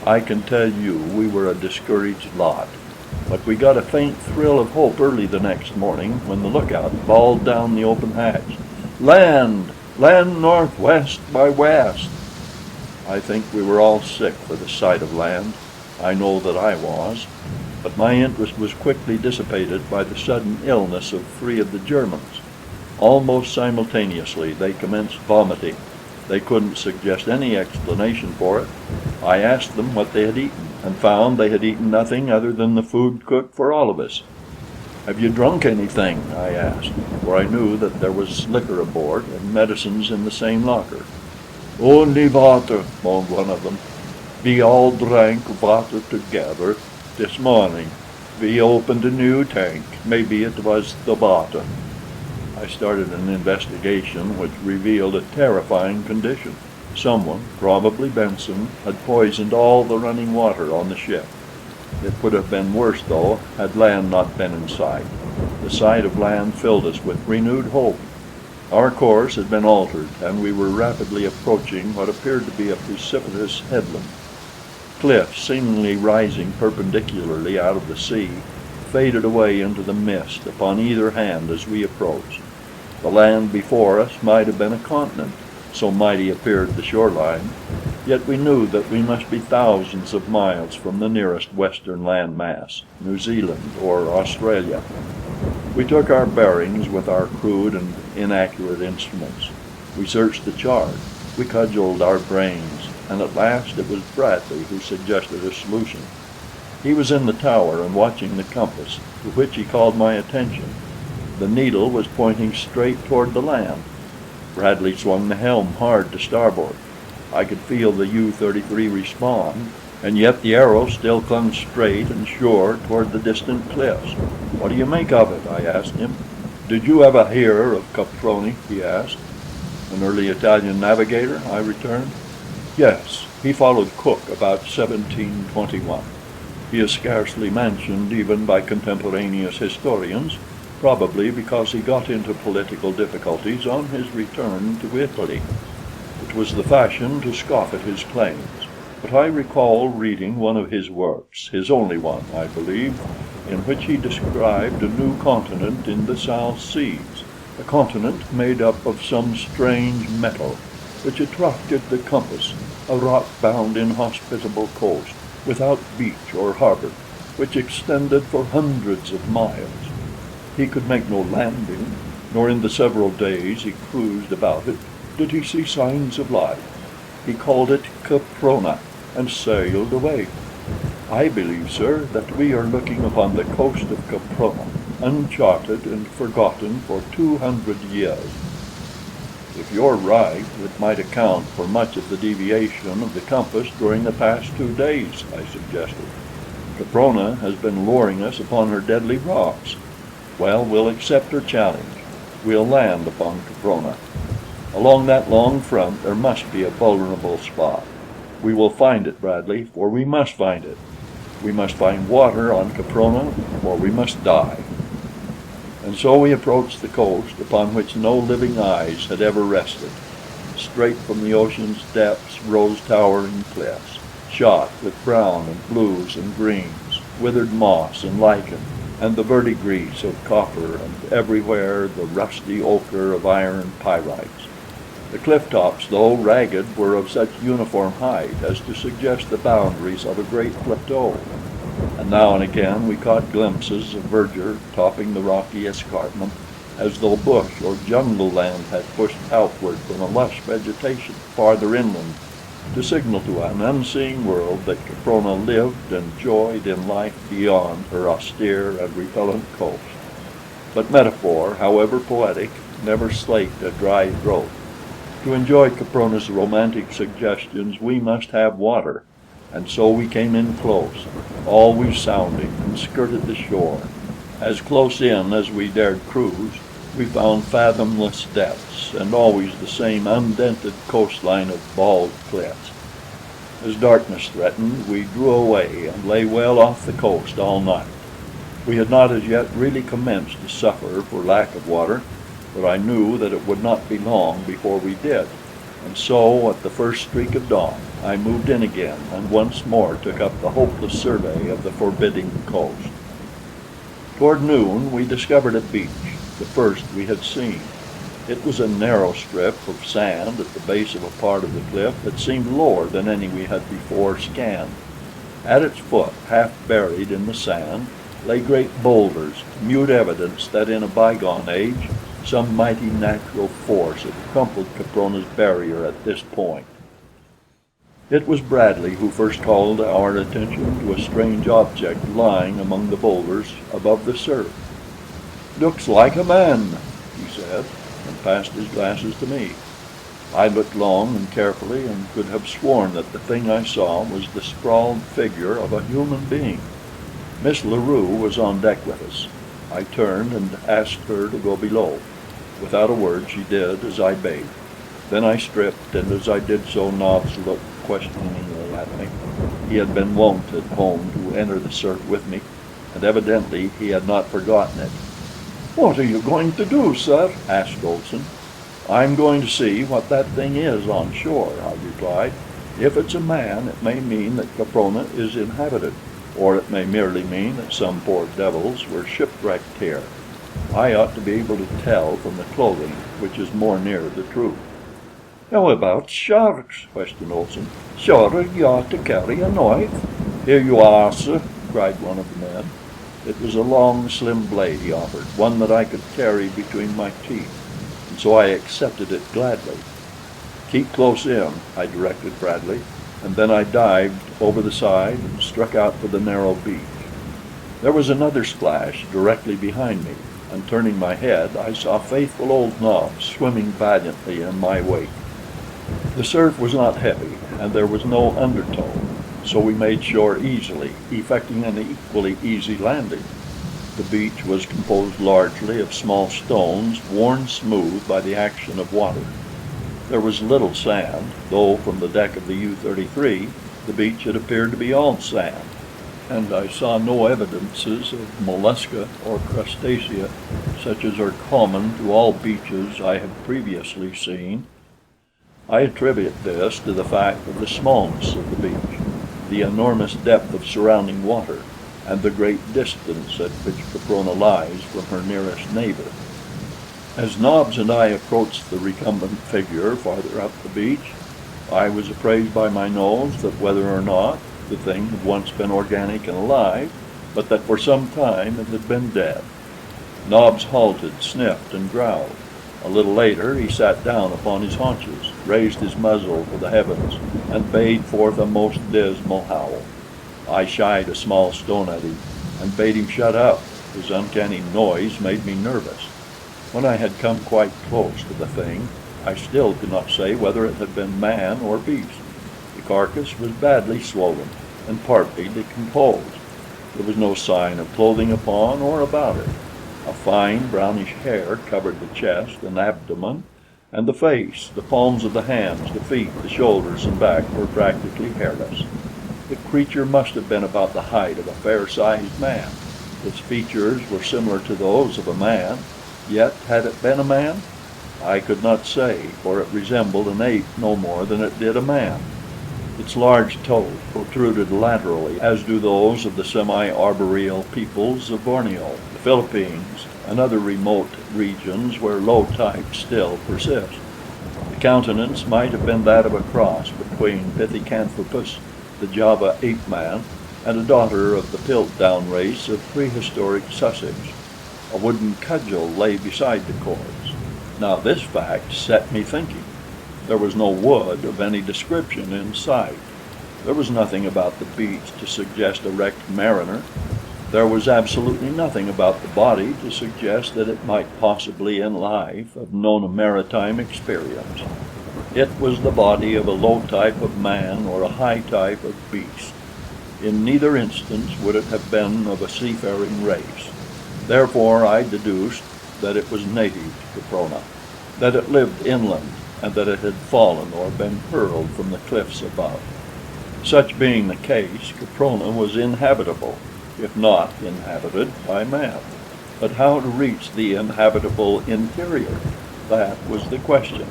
I can tell you we were a discouraged lot, but we got a faint thrill of hope early the next morning when the lookout bawled down the open hatch, "Land! Land northwest by west!" I think we were all sick for the sight of land. I know that I was. But my interest was quickly dissipated by the sudden illness of 3 of the Germans. Almost simultaneously they commenced vomiting. They couldn't suggest any explanation for it. I asked them what they had eaten, and found they had eaten nothing other than the food cooked for all of us. "Have you drunk anything?" I asked, for I knew that there was liquor aboard and medicines in the same locker. "Only water," moaned one of them. "We all drank water together this morning. We opened a new tank. Maybe it was the water." I started an investigation which revealed a terrifying condition. Someone, probably Benson, had poisoned all the running water on the ship. It would have been worse, though, had land not been in sight. The sight of land filled us with renewed hope. Our course had been altered, and we were rapidly approaching what appeared to be a precipitous headland. Cliffs, seemingly rising perpendicularly out of the sea, faded away into the mist upon either hand as we approached. The land before us might have been a continent, so mighty appeared the shoreline, yet we knew that we must be thousands of miles from the nearest western land mass, New Zealand or Australia. We took our bearings with our crude and inaccurate instruments. We searched the chart, we cudgeled our brains, and at last it was Bradley who suggested a solution. He was in the tower and watching the compass, to which he called my attention. The needle was pointing straight toward the land. Bradley swung the helm hard to starboard. I could feel the U-33 respond, and yet the arrow still clung straight and sure toward the distant cliffs. "What do you make of it?" I asked him. "Did you ever hear of Caproni?" he asked. "An early Italian navigator?" I returned. "Yes, he followed Cook about 1721. He is scarcely mentioned even by contemporaneous historians, probably because he got into political difficulties on his return to Italy. It was the fashion to scoff at his claims, but I recall reading one of his works, his only one, I believe, in which he described a new continent in the South Seas, a continent made up of some strange metal, which attracted the compass, a rock-bound, inhospitable coast, without beach or harbor, which extended for hundreds of miles. He could make no landing, nor in the several days he cruised about it did he see signs of life. He called it Caprona, and sailed away. I believe, sir, that we are looking upon the coast of Caprona, uncharted and forgotten for 200 years. If you're right, it might account for much of the deviation of the compass during the past 2 days, I suggested. Caprona has been luring us upon her deadly rocks. Well, we'll accept her challenge. We'll land upon Caprona. Along that long front there must be a vulnerable spot. We will find it, Bradley, for we must find it. We must find water on Caprona, or we must die. And so we approached the coast upon which no living eyes had ever rested. Straight from the ocean's depths rose towering cliffs. shot with brown and blues and greens, withered moss and lichen, and the verdigris of copper, and everywhere the rusty ochre of iron pyrites. The cliff tops, though ragged, were of such uniform height as to suggest the boundaries of a great plateau, and now and again we caught glimpses of verdure topping the rocky escarpment, as though bush or jungle land had pushed outward from a lush vegetation farther inland to signal to an unseeing world that Caprona lived and joyed in life beyond her austere and repellent coast. But metaphor, however poetic, never slaked a dry throat. To enjoy Caprona's romantic suggestions we must have water, and so we came in close, always sounding, and skirted the shore. As close in as we dared cruise, we found fathomless depths, and always the same undented coastline of bald cliffs. As darkness threatened, we drew away and lay well off the coast all night. We had not as yet really commenced to suffer for lack of water, but I knew that it would not be long before we did, and so at the first streak of dawn I moved in again and once more took up the hopeless survey of the forbidding coast. Toward noon we discovered a beach, the first we had seen. It was a narrow strip of sand at the base of a part of the cliff that seemed lower than any we had before scanned. At its foot, half buried in the sand, lay great boulders, mute evidence that in a bygone age some mighty natural force had crumpled Caprona's barrier at this point. It was Bradley who first called our attention to a strange object lying among the boulders above the surf. "Looks like a man," he said, and passed his glasses to me. I looked long and carefully, and could have sworn that the thing I saw was the sprawled figure of a human being. Miss La Rue was on deck with us. I turned and asked her to go below. Without a word she did as I bade. Then I stripped, and as I did so Nobs looked questioningly at me. He had been wont at home to enter the surf with me, and evidently he had not forgotten it. "What are you going to do, sir?" asked Olson. "I'm going to see what that thing is on shore," I replied. "If it's a man, it may mean that Caprona is inhabited, or it may merely mean that some poor devils were shipwrecked here. I ought to be able to tell from the clothing which is more near the truth." "How about sharks?" questioned Olson. "Sure you ought to carry a knife." "Here you are, sir," cried one of the men. It was a long, slim blade he offered, one that I could carry between my teeth, and so I accepted it gladly. "Keep close in," I directed Bradley, and then I dived over the side and struck out for the narrow beach. There was another splash directly behind me, and turning my head, I saw faithful old Nobs swimming valiantly in my wake. The surf was not heavy, and there was no undertow, so we made shore easily, effecting an equally easy landing. The beach was composed largely of small stones worn smooth by the action of water. There was little sand, though from the deck of the U-33 the beach had appeared to be all sand, and I saw no evidences of mollusca or crustacea such as are common to all beaches I have previously seen. I attribute this to the fact of the smallness of the beach, the enormous depth of surrounding water, and the great distance at which Caprona lies from her nearest neighbor. As Nobs and I approached the recumbent figure farther up the beach, I was appraised by my nose that whether or not the thing had once been organic and alive, but that for some time it had been dead. Nobs halted, sniffed, and growled. A little later he sat down upon his haunches, raised his muzzle to the heavens, and bayed forth a most dismal howl. I shied a small stone at him, and bade him shut up. His uncanny noise made me nervous. When I had come quite close to the thing, I still could not say whether it had been man or beast. The carcass was badly swollen, and partly decomposed. There was no sign of clothing upon or about it. A fine brownish hair covered the chest and abdomen, and the face, the palms of the hands, the feet, the shoulders, and back were practically hairless. The creature must have been about the height of a fair-sized man. Its features were similar to those of a man, yet had it been a man? I could not say, for it resembled an ape no more than it did a man. Its large toes protruded laterally, as do those of the semi-arboreal peoples of Borneo, the Philippines, and other remote regions where low types still persist. The countenance might have been that of a cross between Pithecanthropus, the Java ape-man, and a daughter of the Piltdown race of prehistoric Sussex. A wooden cudgel lay beside the corpse. Now this fact set me thinking. There was no wood of any description in sight. There was nothing about the beach to suggest a wrecked mariner. There was absolutely nothing about the body to suggest that it might possibly in life have known a maritime experience. It was the body of a low type of man or a high type of beast. In neither instance would it have been of a seafaring race. Therefore I deduced that it was native to Caprona, that it lived inland, and that it had fallen or been hurled from the cliffs above. Such being the case, Caprona was inhabitable, if not inhabited by man. But how to reach the inhabitable interior? That was the question.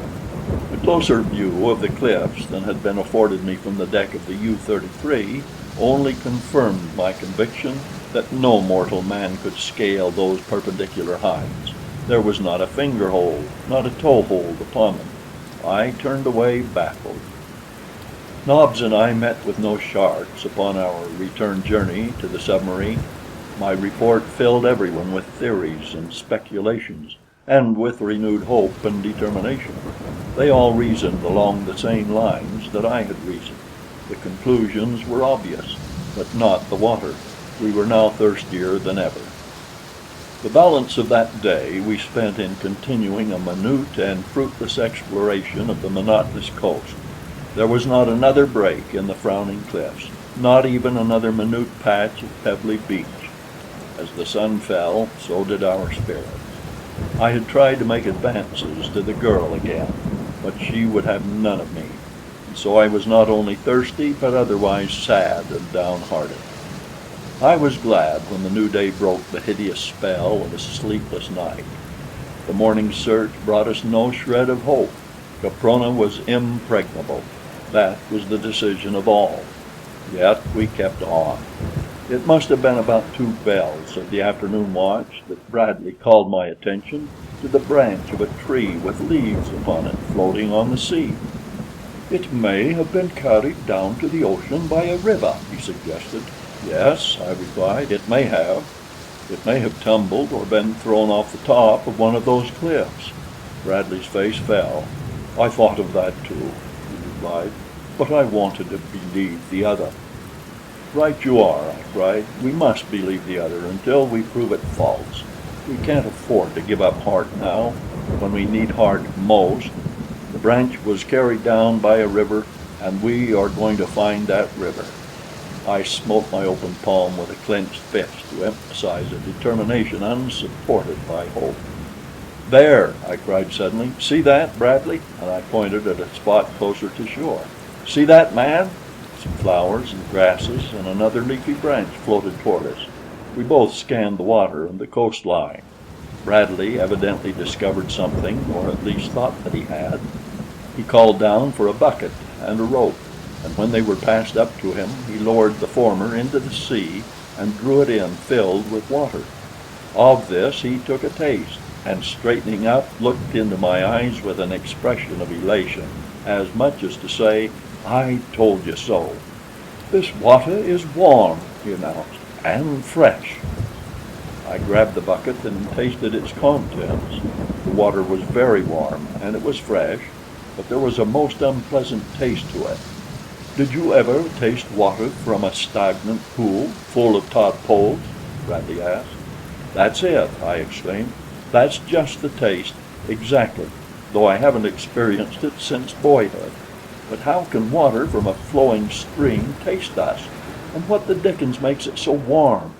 A closer view of the cliffs than had been afforded me from the deck of the U-33 only confirmed my conviction that no mortal man could scale those perpendicular heights. There was not a finger-hold, not a toe-hold upon them. I turned away baffled. Nobs and I met with no sharks upon our return journey to the submarine. My report filled everyone with theories and speculations, and with renewed hope and determination. They all reasoned along the same lines that I had reasoned. The conclusions were obvious, but not the water. We were now thirstier than ever. The balance of that day we spent in continuing a minute and fruitless exploration of the monotonous coast. There was not another break in the frowning cliffs, not even another minute patch of pebbly beach. As the sun fell, so did our spirits. I had tried to make advances to the girl again, but she would have none of me, and so I was not only thirsty, but otherwise sad and downhearted. I was glad when the new day broke the hideous spell of a sleepless night. The morning's search brought us no shred of hope. Caprona was impregnable. That was the decision of all. Yet we kept on. It must have been about 2 bells of the afternoon watch that Bradley called my attention to the branch of a tree with leaves upon it floating on the sea. "It may have been carried down to the ocean by a river," he suggested. "Yes," I replied, "it may have. It may have tumbled or been thrown off the top of one of those cliffs." Bradley's face fell. "I thought of that too," he replied, "but I wanted to believe the other." "Right you are," I cried. "We must believe the other until we prove it false. We can't afford to give up heart now, when we need heart most. The branch was carried down by a river, and we are going to find that river." I smote my open palm with a clenched fist to emphasize a determination unsupported by hope. "There!" I cried suddenly. "See that, Bradley?" And I pointed at a spot closer to shore. "See that, man?" Some flowers and grasses and another leafy branch floated toward us. We both scanned the water and the coastline. Bradley evidently discovered something, or at least thought that he had. He called down for a bucket and a rope, and when they were passed up to him, he lowered the former into the sea and drew it in filled with water. Of this he took a taste, and straightening up, looked into my eyes with an expression of elation, as much as to say, "I told you so." "This water is warm," he announced, "and fresh." I grabbed the bucket and tasted its contents. The water was very warm, and it was fresh, but there was a most unpleasant taste to it. "Did you ever taste water from a stagnant pool full of tadpoles?" Bradley asked. "That's it," I exclaimed. "That's just the taste, exactly, though I haven't experienced it since boyhood. But how can water from a flowing stream taste thus? And what the dickens makes it so warm?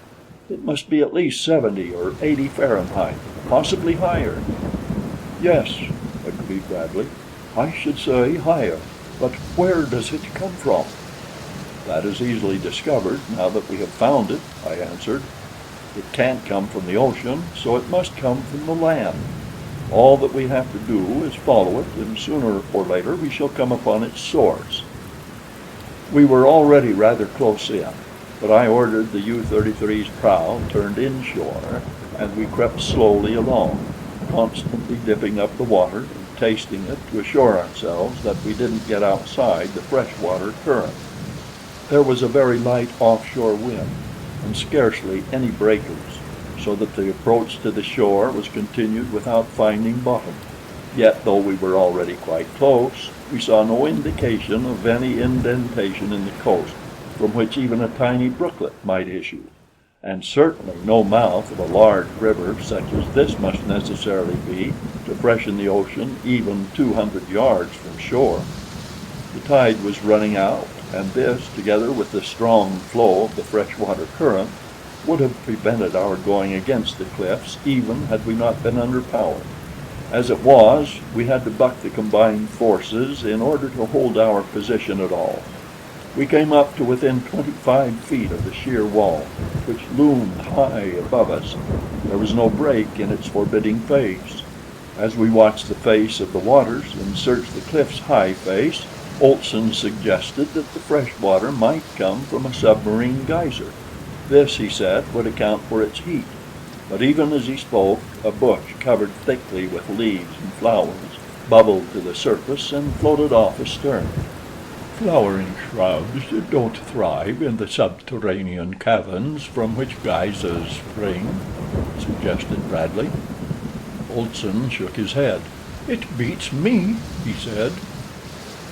It must be at least 70 or 80 Fahrenheit, possibly higher." "Yes," agreed Bradley, "I should say higher. But where does it come from?" "That is easily discovered, now that we have found it," I answered. "It can't come from the ocean, so it must come from the land. All that we have to do is follow it, and sooner or later we shall come upon its source." We were already rather close in, but I ordered the U-33's prow turned inshore, and we crept slowly along, constantly dipping up the water and tasting it to assure ourselves that we didn't get outside the freshwater current. There was a very light offshore wind, and scarcely any breakers, so that the approach to the shore was continued without finding bottom. Yet, though we were already quite close, we saw no indication of any indentation in the coast from which even a tiny brooklet might issue, and certainly no mouth of a large river such as this must necessarily be to freshen the ocean even 200 yards from shore. The tide was running out, and this, together with the strong flow of the freshwater current, would have prevented our going against the cliffs even had we not been under power. As it was, we had to buck the combined forces in order to hold our position at all. We came up to within 25 feet of the sheer wall, which loomed high above us. There was no break in its forbidding face. As we watched the face of the waters and searched the cliff's high face, Olson suggested that the fresh water might come from a submarine geyser. This, he said, would account for its heat. But even as he spoke, a bush covered thickly with leaves and flowers bubbled to the surface and floated off astern. "Flowering shrubs don't thrive in the subterranean caverns from which geysers spring," suggested Bradley. Olson shook his head. "It beats me," he said.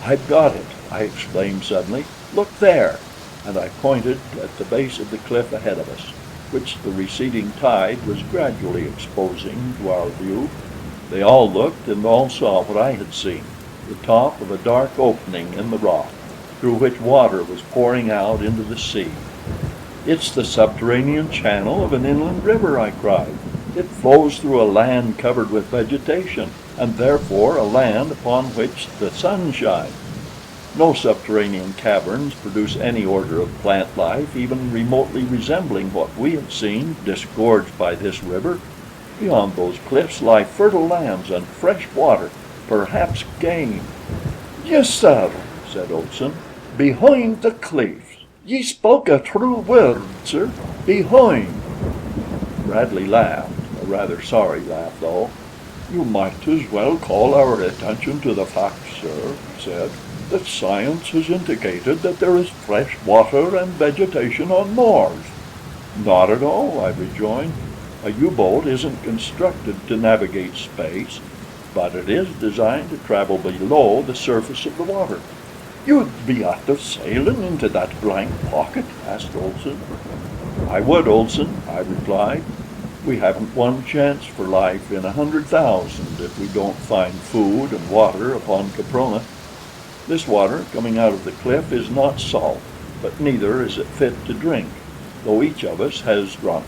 "I've got it!" I exclaimed suddenly. "Look there!" And I pointed at the base of the cliff ahead of us, which the receding tide was gradually exposing to our view. They all looked, and all saw what I had seen, the top of a dark opening in the rock, through which water was pouring out into the sea. "It's the subterranean channel of an inland river!" I cried. "It flows through a land covered with vegetation, and therefore a land upon which the sun shines. No subterranean caverns produce any order of plant life even remotely resembling what we had seen disgorged by this river. Beyond those cliffs lie fertile lands and fresh water, perhaps game." "Yes, sir," said Olson. "Behind the cliffs. Ye spoke a true word, sir. Behind." Bradley laughed, a rather sorry laugh, though. "You might as well call our attention to the fact, sir," he said, "that science has indicated that there is fresh water and vegetation on Mars." "Not at all," I rejoined. "A U-boat isn't constructed to navigate space, but it is designed to travel below the surface of the water." "You'd be after sailing into that blank pocket?" asked Olson. "I would, Olson," I replied. "We haven't one chance for life in 100,000 if we don't find food and water upon Caprona. This water coming out of the cliff is not salt, but neither is it fit to drink, though each of us has drunk.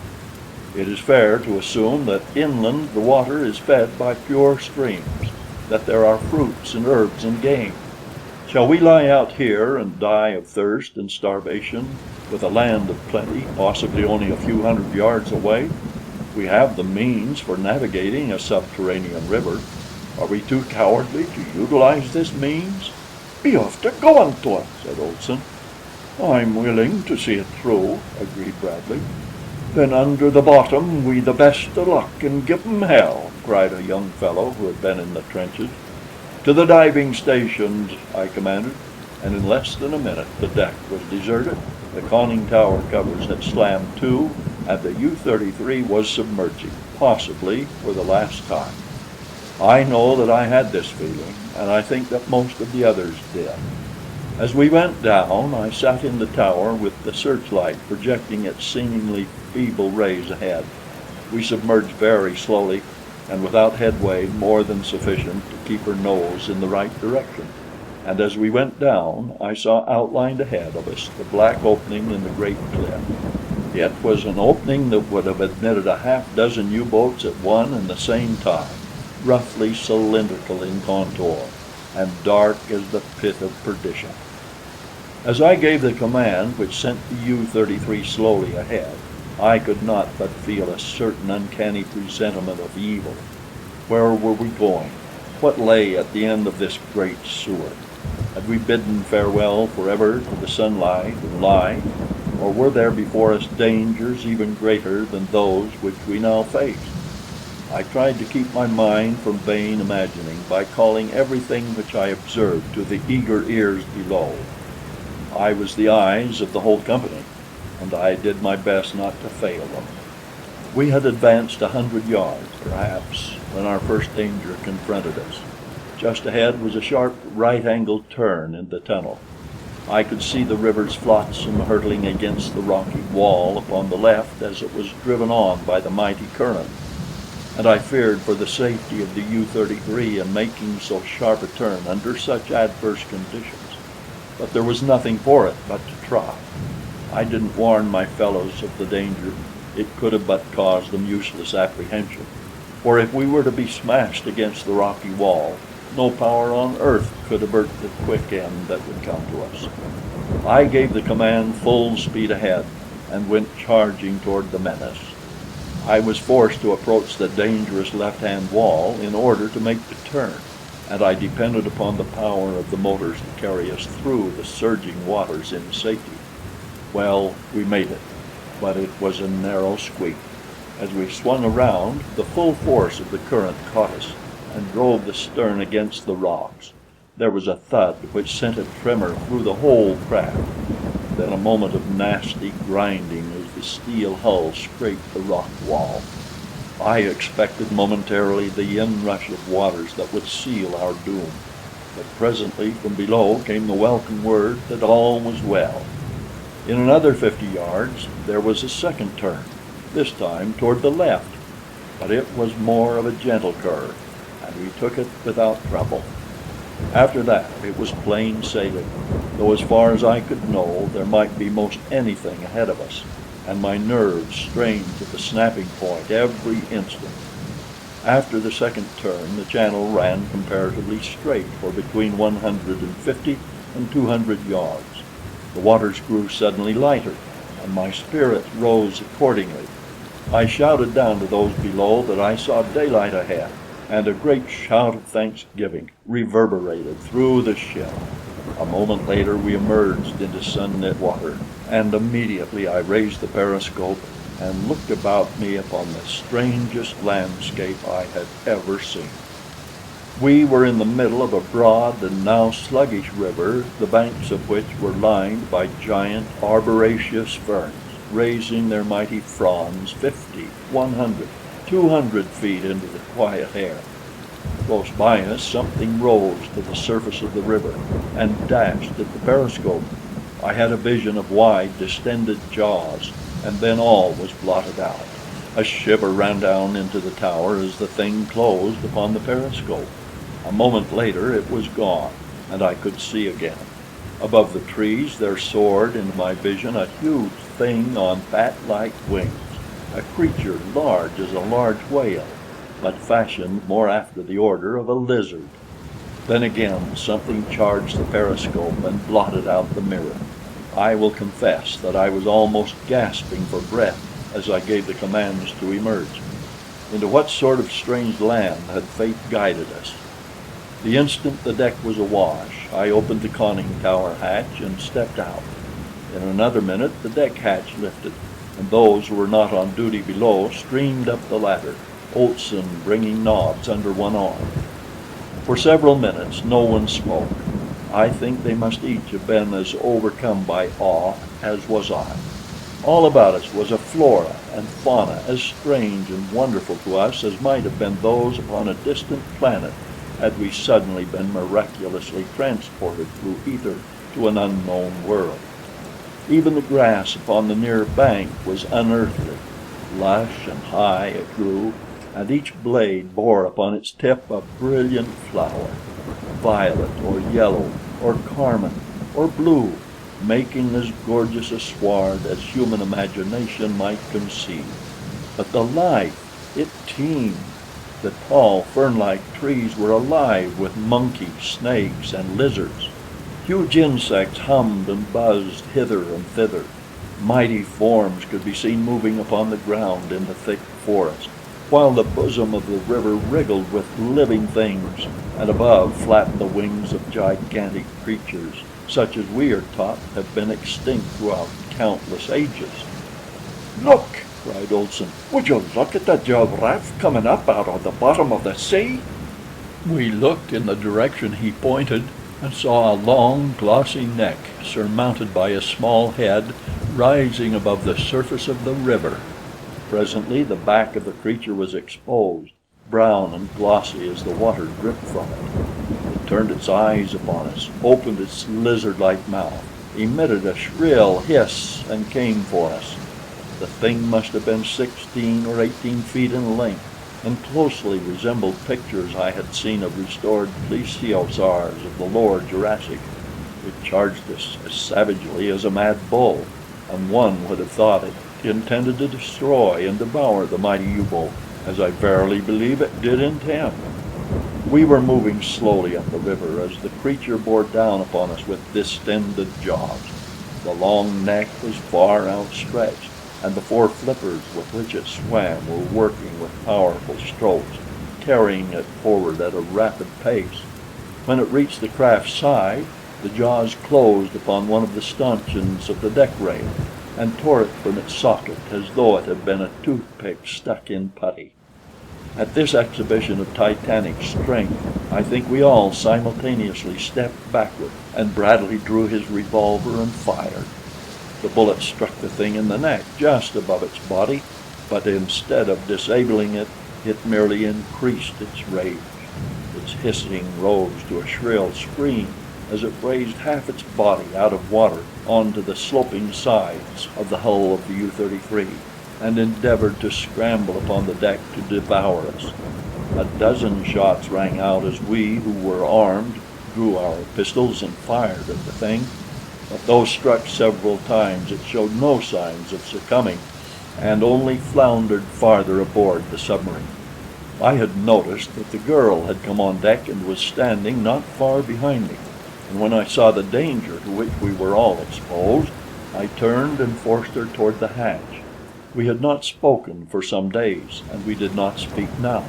It is fair to assume that inland the water is fed by pure streams, that there are fruits and herbs and game. Shall we lie out here and die of thirst and starvation, with a land of plenty possibly only a few hundred yards away? We have the means for navigating a subterranean river. Are we too cowardly to utilize this means?" "Be after going to it," said Olson. "I'm willing to see it through," agreed Bradley. "Then under the bottom we the best o' luck and give 'em hell," cried a young fellow who had been in the trenches. "To the diving stations!" I commanded, and in less than a minute the deck was deserted, the conning tower covers had slammed to, and the U-33 was submerging, possibly for the last time. I know that I had this feeling, and I think that most of the others did. As we went down, I sat in the tower with the searchlight projecting its seemingly feeble rays ahead. We submerged very slowly, and without headway more than sufficient to keep her nose in the right direction. And as we went down, I saw outlined ahead of us the black opening in the great cliff. It was an opening that would have admitted a half-dozen U-boats at one and the same time, roughly cylindrical in contour, and dark as the pit of perdition. As I gave the command which sent the U-33 slowly ahead, I could not but feel a certain uncanny presentiment of evil. Where were we going? What lay at the end of this great sewer? Had we bidden farewell forever to the sunlight and light, or were there before us dangers even greater than those which we now faced? I tried to keep my mind from vain imagining by calling everything which I observed to the eager ears below. I was the eyes of the whole company, and I did my best not to fail them. We had advanced 100 yards, perhaps, when our first danger confronted us. Just ahead was a sharp right-angled turn in the tunnel. I could see the river's flotsam hurtling against the rocky wall upon the left as it was driven on by the mighty current, and I feared for the safety of the U-33 in making so sharp a turn under such adverse conditions. But there was nothing for it but to try. I didn't warn my fellows of the danger. It could have but caused them useless apprehension, for if we were to be smashed against the rocky wall, no power on earth could avert the quick end that would come to us. I gave the command full speed ahead and went charging toward the menace. I was forced to approach the dangerous left-hand wall in order to make the turn, and I depended upon the power of the motors to carry us through the surging waters in safety. Well, we made it, but it was a narrow squeak. As we swung around, the full force of the current caught us and drove the stern against the rocks. There was a thud which sent a tremor through the whole craft, then a moment of nasty grinding as the steel hull scraped the rock wall. I expected momentarily the inrush of waters that would seal our doom, but presently from below came the welcome word that all was well. In another 50 yards there was a second turn, this time toward the left, but it was more of a gentle curve, and we took it without trouble. After that it was plain sailing, though as far as I could know there might be most anything ahead of us, and my nerves strained to the snapping point every instant. After the second turn the channel ran comparatively straight for between 150 and 200 yards. The waters grew suddenly lighter, and my spirits rose accordingly. I shouted down to those below that I saw daylight ahead, and a great shout of thanksgiving reverberated through the ship. A moment later we emerged into sunlit water, and immediately I raised the periscope and looked about me upon the strangest landscape I had ever seen. We were in the middle of a broad and now sluggish river, the banks of which were lined by giant arboraceous ferns, raising their mighty fronds 50, 100, 200 feet into the quiet air. Close by us something rose to the surface of the river and dashed at the periscope. I had a vision of wide, distended jaws, and then all was blotted out. A shiver ran down into the tower as the thing closed upon the periscope. A moment later it was gone, and I could see again. Above the trees there soared into my vision a huge thing on bat-like wings, a creature large as a large whale, but fashioned more after the order of a lizard. Then again something charged the periscope and blotted out the mirror. I will confess that I was almost gasping for breath as I gave the commands to emerge. Into what sort of strange land had fate guided us? The instant the deck was awash, I opened the conning tower hatch and stepped out. In another minute the deck hatch lifted, and those who were not on duty below streamed up the ladder, Olson bringing Nobs under one arm. For several minutes no one spoke. I think they must each have been as overcome by awe as was I. All about us was a flora and fauna as strange and wonderful to us as might have been those upon a distant planet had we suddenly been miraculously transported through ether to an unknown world. Even the grass upon the near bank was unearthly. Lush and high it grew, and each blade bore upon its tip a brilliant flower, violet or yellow or carmine or blue, making as gorgeous a sward as human imagination might conceive. But the life, it teemed. The tall fern-like trees were alive with monkeys, snakes, and lizards. Huge insects hummed and buzzed hither and thither. Mighty forms could be seen moving upon the ground in the thick forest. while the bosom of the river wriggled with living things, and above flattened the wings of gigantic creatures, such as we are taught have been extinct throughout countless ages. Look! cried Olson. Would you look at the giraffe coming up out of the bottom of the sea? We looked in the direction he pointed, and saw a long, glossy neck, surmounted by a small head, rising above the surface of the river. Presently the back of the creature was exposed, brown and glossy as the water dripped from it. It turned its eyes upon us, opened its lizard-like mouth, emitted a shrill hiss, and came for us. The thing must have been 16 or 18 feet in length, and closely resembled pictures I had seen of restored plesiosaurs of the lower Jurassic. It charged us as savagely as a mad bull, and one would have thought it intended to destroy and devour the mighty U-boat, as I verily believe it did intend. We were moving slowly up the river as the creature bore down upon us with distended jaws. The long neck was far outstretched, and the four flippers with which it swam were working with powerful strokes, carrying it forward at a rapid pace. When it reached the craft's side, the jaws closed upon one of the stanchions of the deck rail, and tore it from its socket as though it had been a toothpick stuck in putty. At this exhibition of titanic strength, I think we all simultaneously stepped backward, and Bradley drew his revolver and fired. The bullet struck the thing in the neck, just above its body, but instead of disabling it, it merely increased its rage. Its hissing rose to a shrill scream as it raised half its body out of water onto the sloping sides of the hull of the U-33, and endeavored to scramble upon the deck to devour us. A dozen shots rang out as we, who were armed, drew our pistols and fired at the thing. But though struck several times, it showed no signs of succumbing, and only floundered farther aboard the submarine. I had noticed that the girl had come on deck and was standing not far behind me, and when I saw the danger to which we were all exposed, I turned and forced her toward the hatch. We had not spoken for some days, and we did not speak now,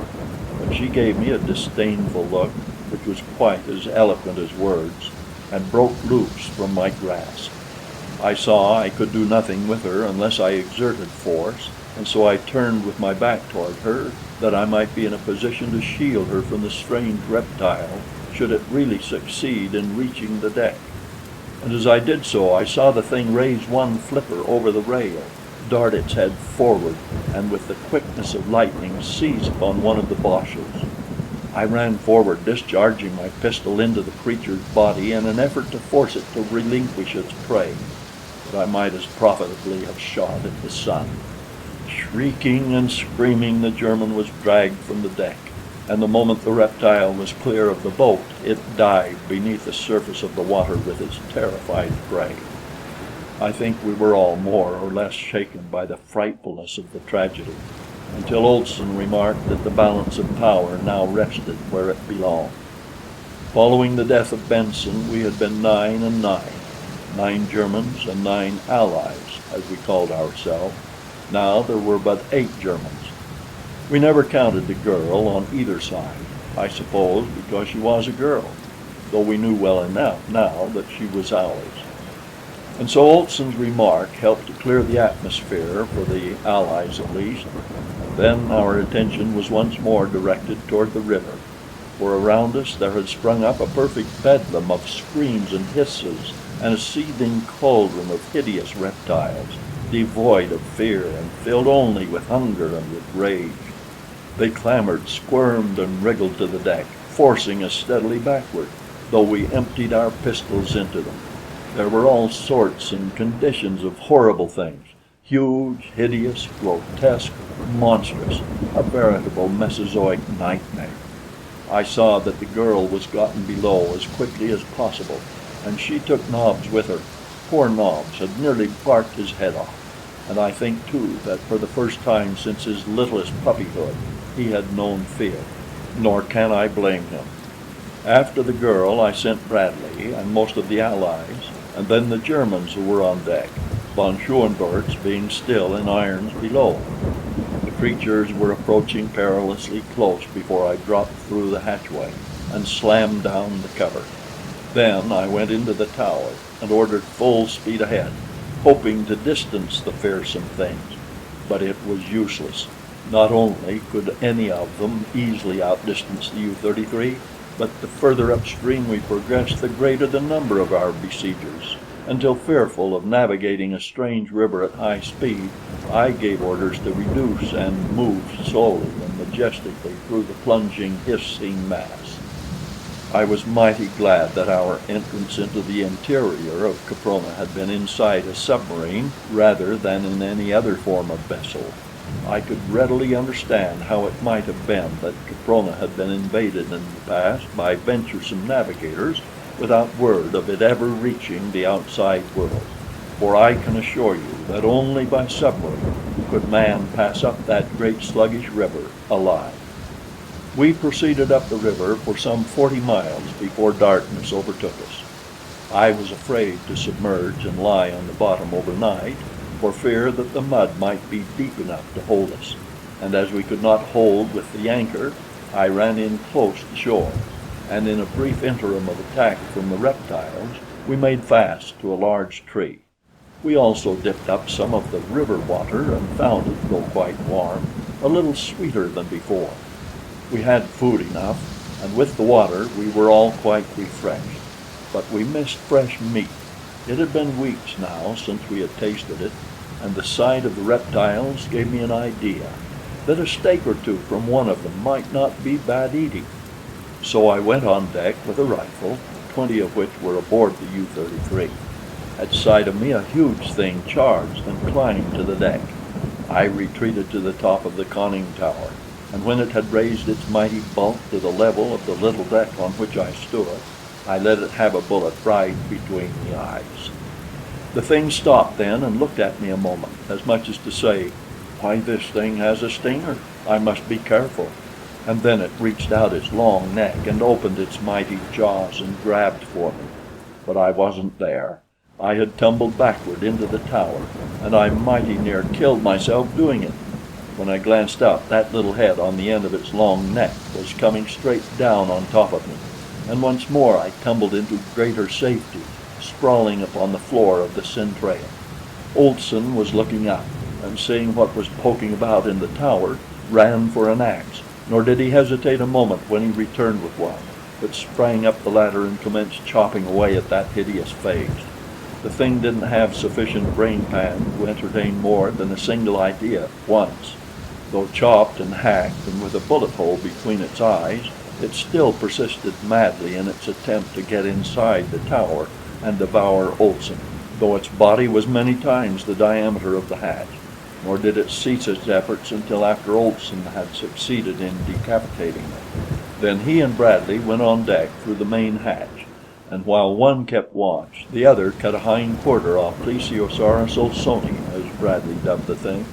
but she gave me a disdainful look, which was quite as eloquent as words, and broke loose from my grasp. I saw I could do nothing with her unless I exerted force, and so I turned with my back toward her, that I might be in a position to shield her from the strange reptile, should it really succeed in reaching the deck. And as I did so, I saw the thing raise one flipper over the rail, dart its head forward, and with the quickness of lightning seize upon one of the Boches. I ran forward, discharging my pistol into the creature's body in an effort to force it to relinquish its prey, but I might as profitably have shot at the sun. Shrieking and screaming, the German was dragged from the deck, and the moment the reptile was clear of the boat, it dived beneath the surface of the water with its terrified prey. I think we were all more or less shaken by the frightfulness of the tragedy, until Olson remarked that the balance of power now rested where it belonged. Following the death of Benson, we had been 9 and 9, 9 Germans and 9 Allies, as we called ourselves. Now there were but 8 Germans. We never counted the girl on either side, I suppose because she was a girl, though we knew well enough now that she was ours. And so Olson's remark helped to clear the atmosphere, for the Allies at least, and then our attention was once more directed toward the river, for around us there had sprung up a perfect bedlam of screams and hisses, and a seething cauldron of hideous reptiles, devoid of fear and filled only with hunger and with rage. They clamored, squirmed, and wriggled to the deck, forcing us steadily backward, though we emptied our pistols into them. There were all sorts and conditions of horrible things, huge, hideous, grotesque, monstrous, a veritable Mesozoic nightmare. I saw that the girl was gotten below as quickly as possible, and she took Nobs with her. Poor Nobs had nearly barked his head off, and I think too that for the first time since his littlest puppyhood he had known fear, nor can I blame him. After the girl I sent Bradley and most of the Allies, and then the Germans who were on deck, von Schoenvorts being still in irons below. The creatures were approaching perilously close before I dropped through the hatchway and slammed down the cover. Then I went into the tower and ordered full speed ahead, hoping to distance the fearsome things. But it was useless. Not only could any of them easily outdistance the U-33, but the further upstream we progressed, the greater the number of our besiegers, until, fearful of navigating a strange river at high speed, I gave orders to reduce and move slowly and majestically through the plunging, hissing mass. I was mighty glad that our entrance into the interior of Caprona had been inside a submarine rather than in any other form of vessel. I could readily understand how it might have been that Caprona had been invaded in the past by venturesome navigators without word of it ever reaching the outside world, for I can assure you that only by submarine could man pass up that great sluggish river alive. We proceeded up the river for some 40 miles before darkness overtook us. I was afraid to submerge and lie on the bottom overnight, for fear that the mud might be deep enough to hold us, and as we could not hold with the anchor, I ran in close to shore, and in a brief interim of attack from the reptiles, we made fast to a large tree. We also dipped up some of the river water and found it, though quite warm, a little sweeter than before. We had food enough, and with the water we were all quite refreshed, but we missed fresh meat. It had been weeks now since we had tasted it, and the sight of the reptiles gave me an idea that a steak or two from one of them might not be bad eating. So I went on deck with a rifle, 20 of which were aboard the U-33. At sight of me, a huge thing charged and climbed to the deck. I retreated to the top of the conning tower, and when it had raised its mighty bulk to the level of the little deck on which I stood, I let it have a bullet right between the eyes. The thing stopped then and looked at me a moment, as much as to say, "Why, this thing has a stinger. I must be careful." And then it reached out its long neck and opened its mighty jaws and grabbed for me. But I wasn't there. I had tumbled backward into the tower, and I mighty near killed myself doing it. When I glanced up, that little head on the end of its long neck was coming straight down on top of me, and once more I tumbled into greater safety, sprawling upon the floor of the Centrail. Olson was looking up, and seeing what was poking about in the tower, ran for an axe, nor did he hesitate a moment when he returned with one, but sprang up the ladder and commenced chopping away at that hideous face. The thing didn't have sufficient brain pan to entertain more than a single idea at once. Though chopped and hacked and with a bullet hole between its eyes, it still persisted madly in its attempt to get inside the tower and devour Olson, though its body was many times the diameter of the hatch, nor did it cease its efforts until after Olson had succeeded in decapitating it. Then he and Bradley went on deck through the main hatch, and while one kept watch, the other cut a hind quarter off Plesiosaurus olsoni, as Bradley dubbed the thing.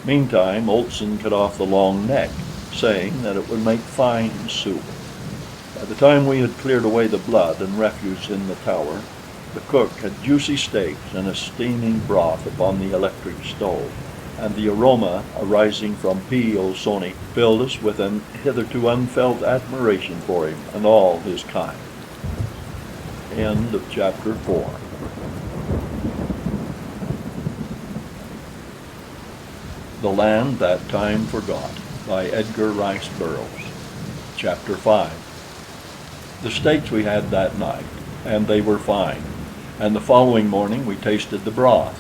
Meantime, Olson cut off the long neck, saying that it would make fine soup. By the time we had cleared away the blood and refuse in the tower, the cook had juicy steaks and a steaming broth upon the electric stove, and the aroma arising from P. olsoni filled us with an hitherto unfelt admiration for him and all his kind. End of chapter 4. The Land That Time Forgot by Edgar Rice Burroughs. Chapter 5. The steaks we had that night, and they were fine, and the following morning we tasted the broth.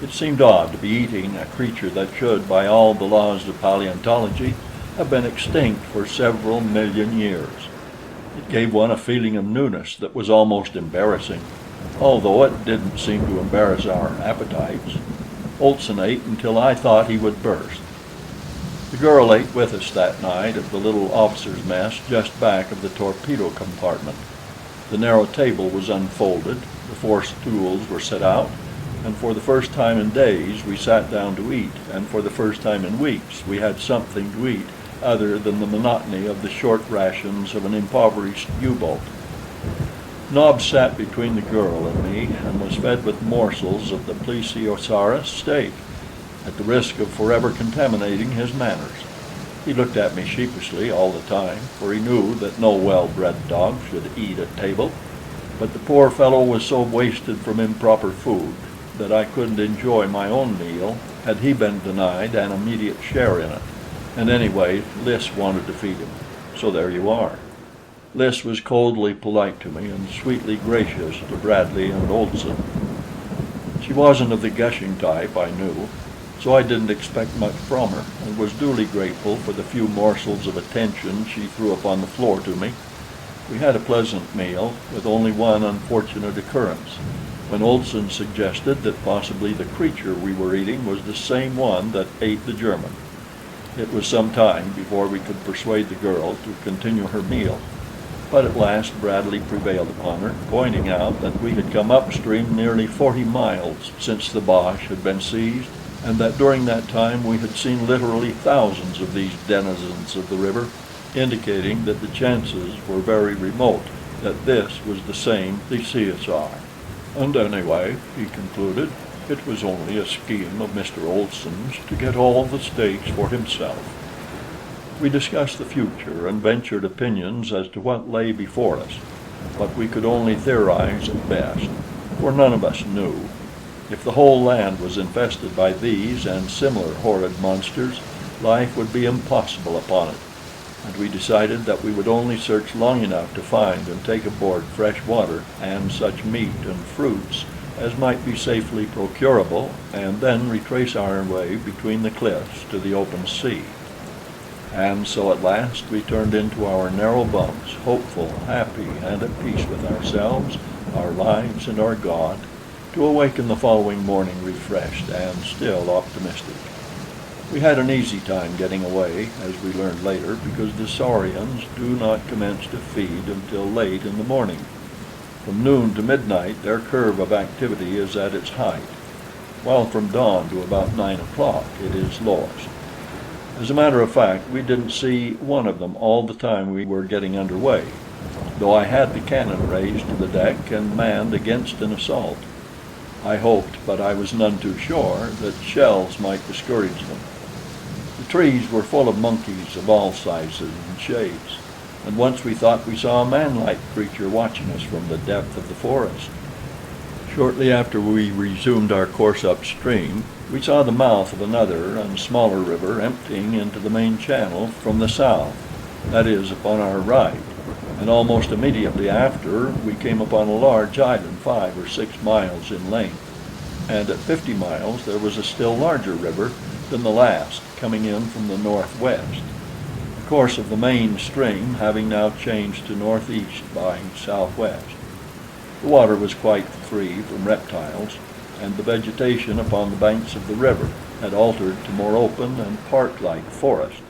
It seemed odd to be eating a creature that should, by all the laws of paleontology, have been extinct for several million years. It gave one a feeling of newness that was almost embarrassing, although it didn't seem to embarrass our appetites. Olson ate until I thought he would burst. The girl ate with us that night at the little officer's mess just back of the torpedo compartment. The narrow table was unfolded, the 4 stools were set out, and for the first time in days we sat down to eat, and for the first time in weeks we had something to eat other than the monotony of the short rations of an impoverished U-boat. Nobs sat between the girl and me and was fed with morsels of the Plesiosaurus steak. at the risk of forever contaminating his manners. He looked at me sheepishly all the time, for he knew that no well-bred dog should eat at table. But the poor fellow was so wasted from improper food that I couldn't enjoy my own meal had he been denied an immediate share in it. And anyway, Lys wanted to feed him. So there you are. Lys was coldly polite to me and sweetly gracious to Bradley and Olson. She wasn't of the gushing type, I knew, so I didn't expect much from her, and was duly grateful for the few morsels of attention she threw upon the floor to me. We had a pleasant meal, with only one unfortunate occurrence, when Olson suggested that possibly the creature we were eating was the same one that ate the German. It was some time before we could persuade the girl to continue her meal, but at last Bradley prevailed upon her, pointing out that we had come upstream nearly 40 miles since the Boche had been seized, and that during that time we had seen literally thousands of these denizens of the river, indicating that the chances were very remote that this was the same Thesiosaur. And anyway, he concluded, it was only a scheme of Mr. Olson's to get all the steaks for himself. We discussed the future and ventured opinions as to what lay before us, but we could only theorize at best, for none of us knew. If the whole land was infested by these and similar horrid monsters, life would be impossible upon it, and we decided that we would only search long enough to find and take aboard fresh water and such meat and fruits as might be safely procurable, and then retrace our way between the cliffs to the open sea. And so at last we turned into our narrow bunks, hopeful, happy, and at peace with ourselves, our lives, and our God, to awaken the following morning refreshed and still optimistic. We had an easy time getting away, as we learned later, because the saurians do not commence to feed until late in the morning. From noon to midnight their curve of activity is at its height, while from dawn to about 9 o'clock it is lowest. As a matter of fact, we didn't see one of them all the time we were getting under way, though I had the cannon raised to the deck and manned against an assault. I hoped, but I was none too sure, that shells might discourage them. The trees were full of monkeys of all sizes and shapes, and once we thought we saw a man-like creature watching us from the depth of the forest. Shortly after we resumed our course upstream, we saw the mouth of another and smaller river emptying into the main channel from the south, that is, upon our right, and almost immediately after we came upon a large island 5 or 6 miles in length, and at 50 miles there was a still larger river than the last, coming in from the northwest, the course of the main stream having now changed to northeast by southwest. The water was quite free from reptiles, and the vegetation upon the banks of the river had altered to more open and park-like forest,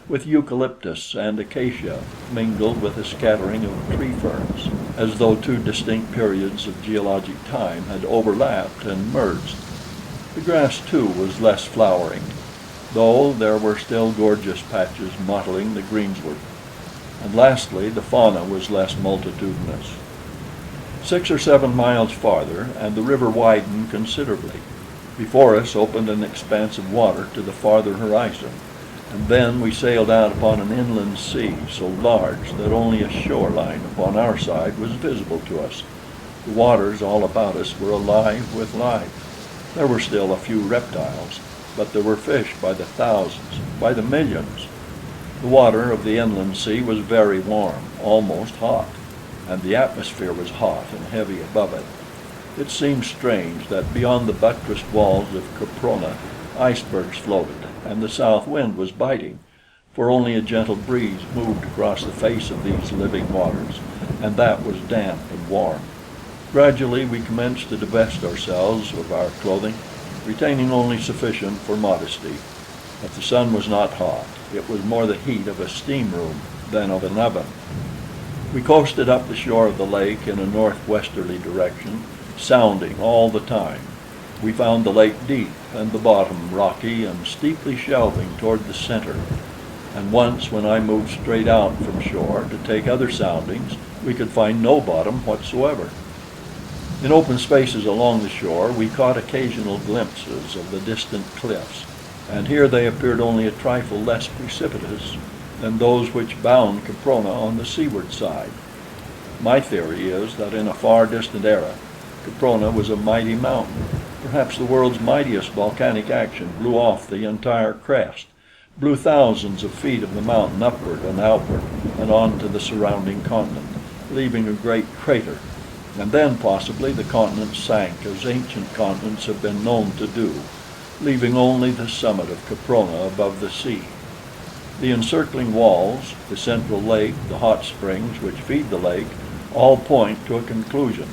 with eucalyptus and acacia mingled with a scattering of tree ferns, as though two distinct periods of geologic time had overlapped and merged. The grass, too, was less flowering, though there were still gorgeous patches mottling the greensward. And lastly, the fauna was less multitudinous. 6 or 7 miles farther, and the river widened considerably. Before us opened an expanse of water to the farther horizon, and then we sailed out upon an inland sea so large that only a shoreline upon our side was visible to us. The waters all about us were alive with life. There were still a few reptiles, but there were fish by the thousands, by the millions. The water of the inland sea was very warm, almost hot, and the atmosphere was hot and heavy above it. It seemed strange that beyond the buttressed walls of Caprona icebergs floated, and the south wind was biting, for only a gentle breeze moved across the face of these living waters, and that was damp and warm. Gradually we commenced to divest ourselves of our clothing, retaining only sufficient for modesty. But the sun was not hot. It was more the heat of a steam room than of an oven. We coasted up the shore of the lake in a northwesterly direction, sounding all the time. We found the lake deep and the bottom rocky and steeply shelving toward the center, and once when I moved straight out from shore to take other soundings, we could find no bottom whatsoever. In open spaces along the shore we caught occasional glimpses of the distant cliffs, and here they appeared only a trifle less precipitous than those which bound Caprona on the seaward side. My theory is that in a far distant era Caprona was a mighty mountain. Perhaps the world's mightiest volcanic action blew off the entire crest, blew thousands of feet of the mountain upward and outward and on to the surrounding continent, leaving a great crater, and then possibly the continent sank as ancient continents have been known to do, leaving only the summit of Caprona above the sea. The encircling walls, the central lake, the hot springs which feed the lake, all point to a conclusion,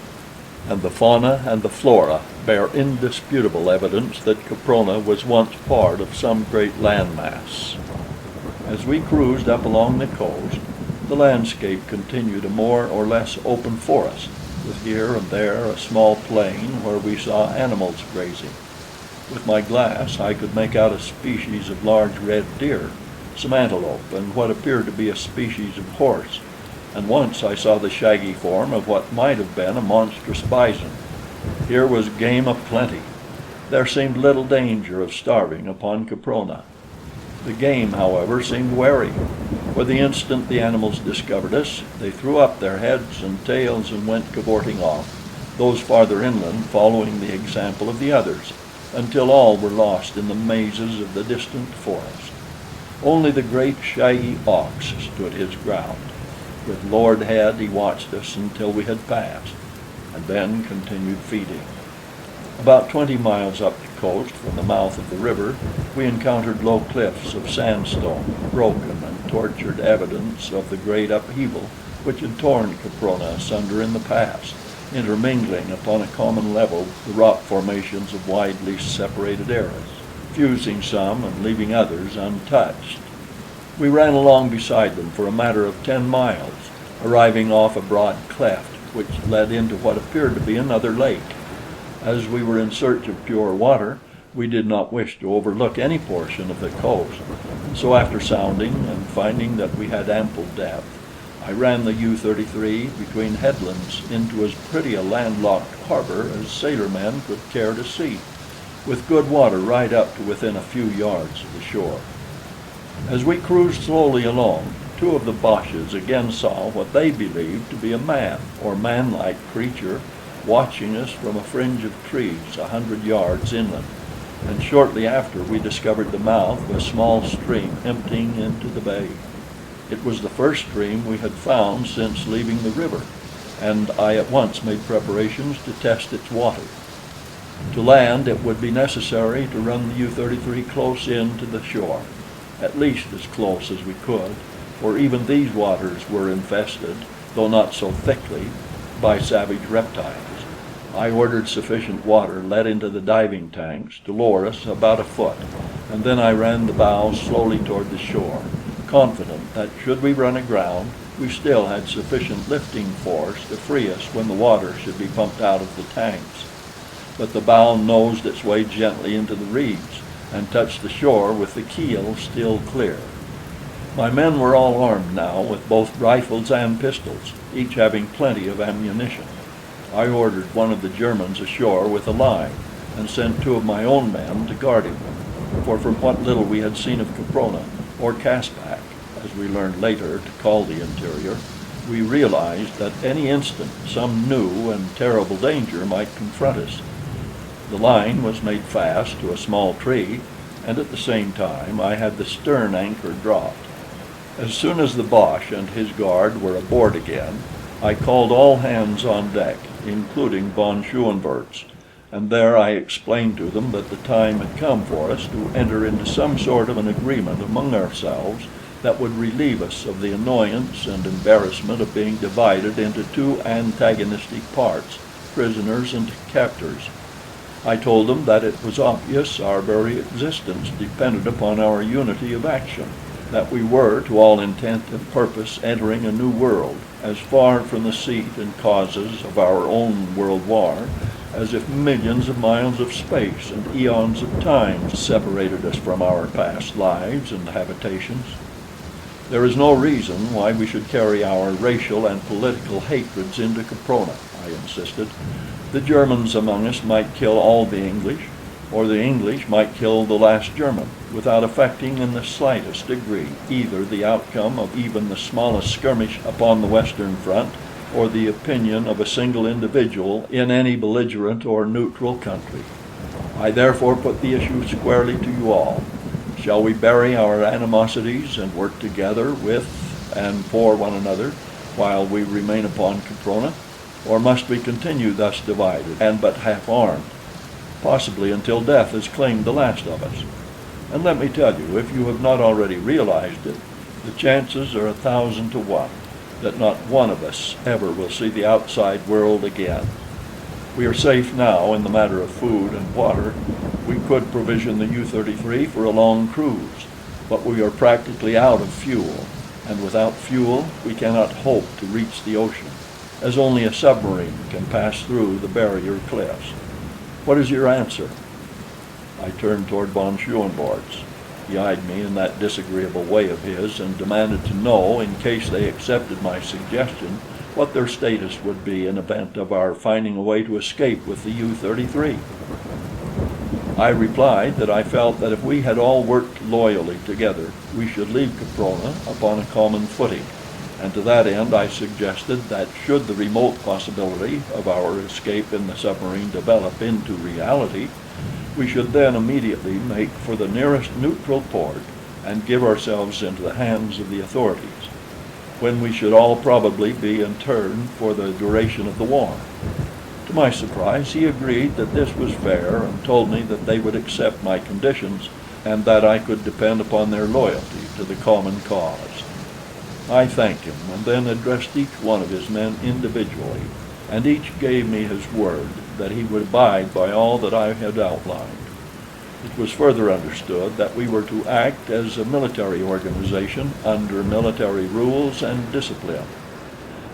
and the fauna and the flora bear indisputable evidence that Caprona was once part of some great landmass. As we cruised up along the coast, the landscape continued a more or less open forest, with here and there a small plain where we saw animals grazing. With my glass I could make out a species of large red deer, some antelope, and what appeared to be a species of horse, and once I saw the shaggy form of what might have been a monstrous bison. Here was game aplenty. There seemed little danger of starving upon Caprona. The game, however, seemed wary, for the instant the animals discovered us, they threw up their heads and tails and went cavorting off, those farther inland following the example of the others, until all were lost in the mazes of the distant forest. Only the great shaggy ox stood his ground. With lowered head he watched us until we had passed, and then continued feeding. About 20 miles up the coast from the mouth of the river, we encountered low cliffs of sandstone, broken and tortured evidence of the great upheaval which had torn Caprona asunder in the past, intermingling upon a common level the rock formations of widely separated eras, fusing some and leaving others untouched. We ran along beside them for a matter of 10 miles, arriving off a broad cleft which led into what appeared to be another lake. As we were in search of pure water, we did not wish to overlook any portion of the coast, and so after sounding and finding that we had ample depth, I ran the U-33 between headlands into as pretty a landlocked harbor as sailormen could care to see, with good water right up to within a few yards of the shore. As we cruised slowly along, two of the Boches again saw what they believed to be a man or man-like creature watching us from a fringe of trees 100 yards inland, and shortly after we discovered the mouth of a small stream emptying into the bay. It was the first stream we had found since leaving the river, and I at once made preparations to test its water. To land, it would be necessary to run the U-33 close in to the shore, at least as close as we could, for even these waters were infested, though not so thickly, by savage reptiles. I ordered sufficient water let into the diving tanks to lower us about a foot, and then I ran the bow slowly toward the shore, confident that should we run aground, we still had sufficient lifting force to free us when the water should be pumped out of the tanks. But the bow nosed its way gently into the reeds, and touched the shore with the keel still clear. My men were all armed now with both rifles and pistols, each having plenty of ammunition. I ordered one of the Germans ashore with a line, and sent two of my own men to guard him, for from what little we had seen of Caprona, or Caspak, as we learned later to call the interior, we realized that any instant some new and terrible danger might confront us. The line was made fast to a small tree, and at the same time I had the stern anchor dropped. As soon as the Boche and his guard were aboard again, I called all hands on deck, including von Schoenvorts, and there I explained to them that the time had come for us to enter into some sort of an agreement among ourselves that would relieve us of the annoyance and embarrassment of being divided into two antagonistic parts, prisoners and captors. I told them that it was obvious our very existence depended upon our unity of action, that we were, to all intent and purpose, entering a new world, as far from the seat and causes of our own world war as if millions of miles of space and eons of time separated us from our past lives and habitations. There is no reason why we should carry our racial and political hatreds into Caprona, I insisted. The Germans among us might kill all the English, or the English might kill the last German, without affecting in the slightest degree either the outcome of even the smallest skirmish upon the Western Front, or the opinion of a single individual in any belligerent or neutral country. I therefore put the issue squarely to you all. Shall we bury our animosities and work together with and for one another while we remain upon Caprona? Or must we continue thus divided and but half-armed, possibly until death has claimed the last of us? And let me tell you, if you have not already realized it, the chances are 1,000 to 1 that not one of us ever will see the outside world again. We are safe now in the matter of food and water. We could provision the U-33 for a long cruise, but we are practically out of fuel, and without fuel we cannot hope to reach the ocean, as only a submarine can pass through the barrier cliffs. What is your answer?" I turned toward von Schoenvorts. He eyed me in that disagreeable way of his and demanded to know, in case they accepted my suggestion, what their status would be in event of our finding a way to escape with the U-33. I replied that I felt that if we had all worked loyally together, we should leave Caprona upon a common footing, and to that end I suggested that should the remote possibility of our escape in the submarine develop into reality, we should then immediately make for the nearest neutral port and give ourselves into the hands of the authorities, when we should all probably be interned for the duration of the war. To my surprise, he agreed that this was fair and told me that they would accept my conditions and that I could depend upon their loyalty to the common cause. I thanked him and then addressed each one of his men individually, and each gave me his word that he would abide by all that I had outlined. It was further understood that we were to act as a military organization under military rules and discipline.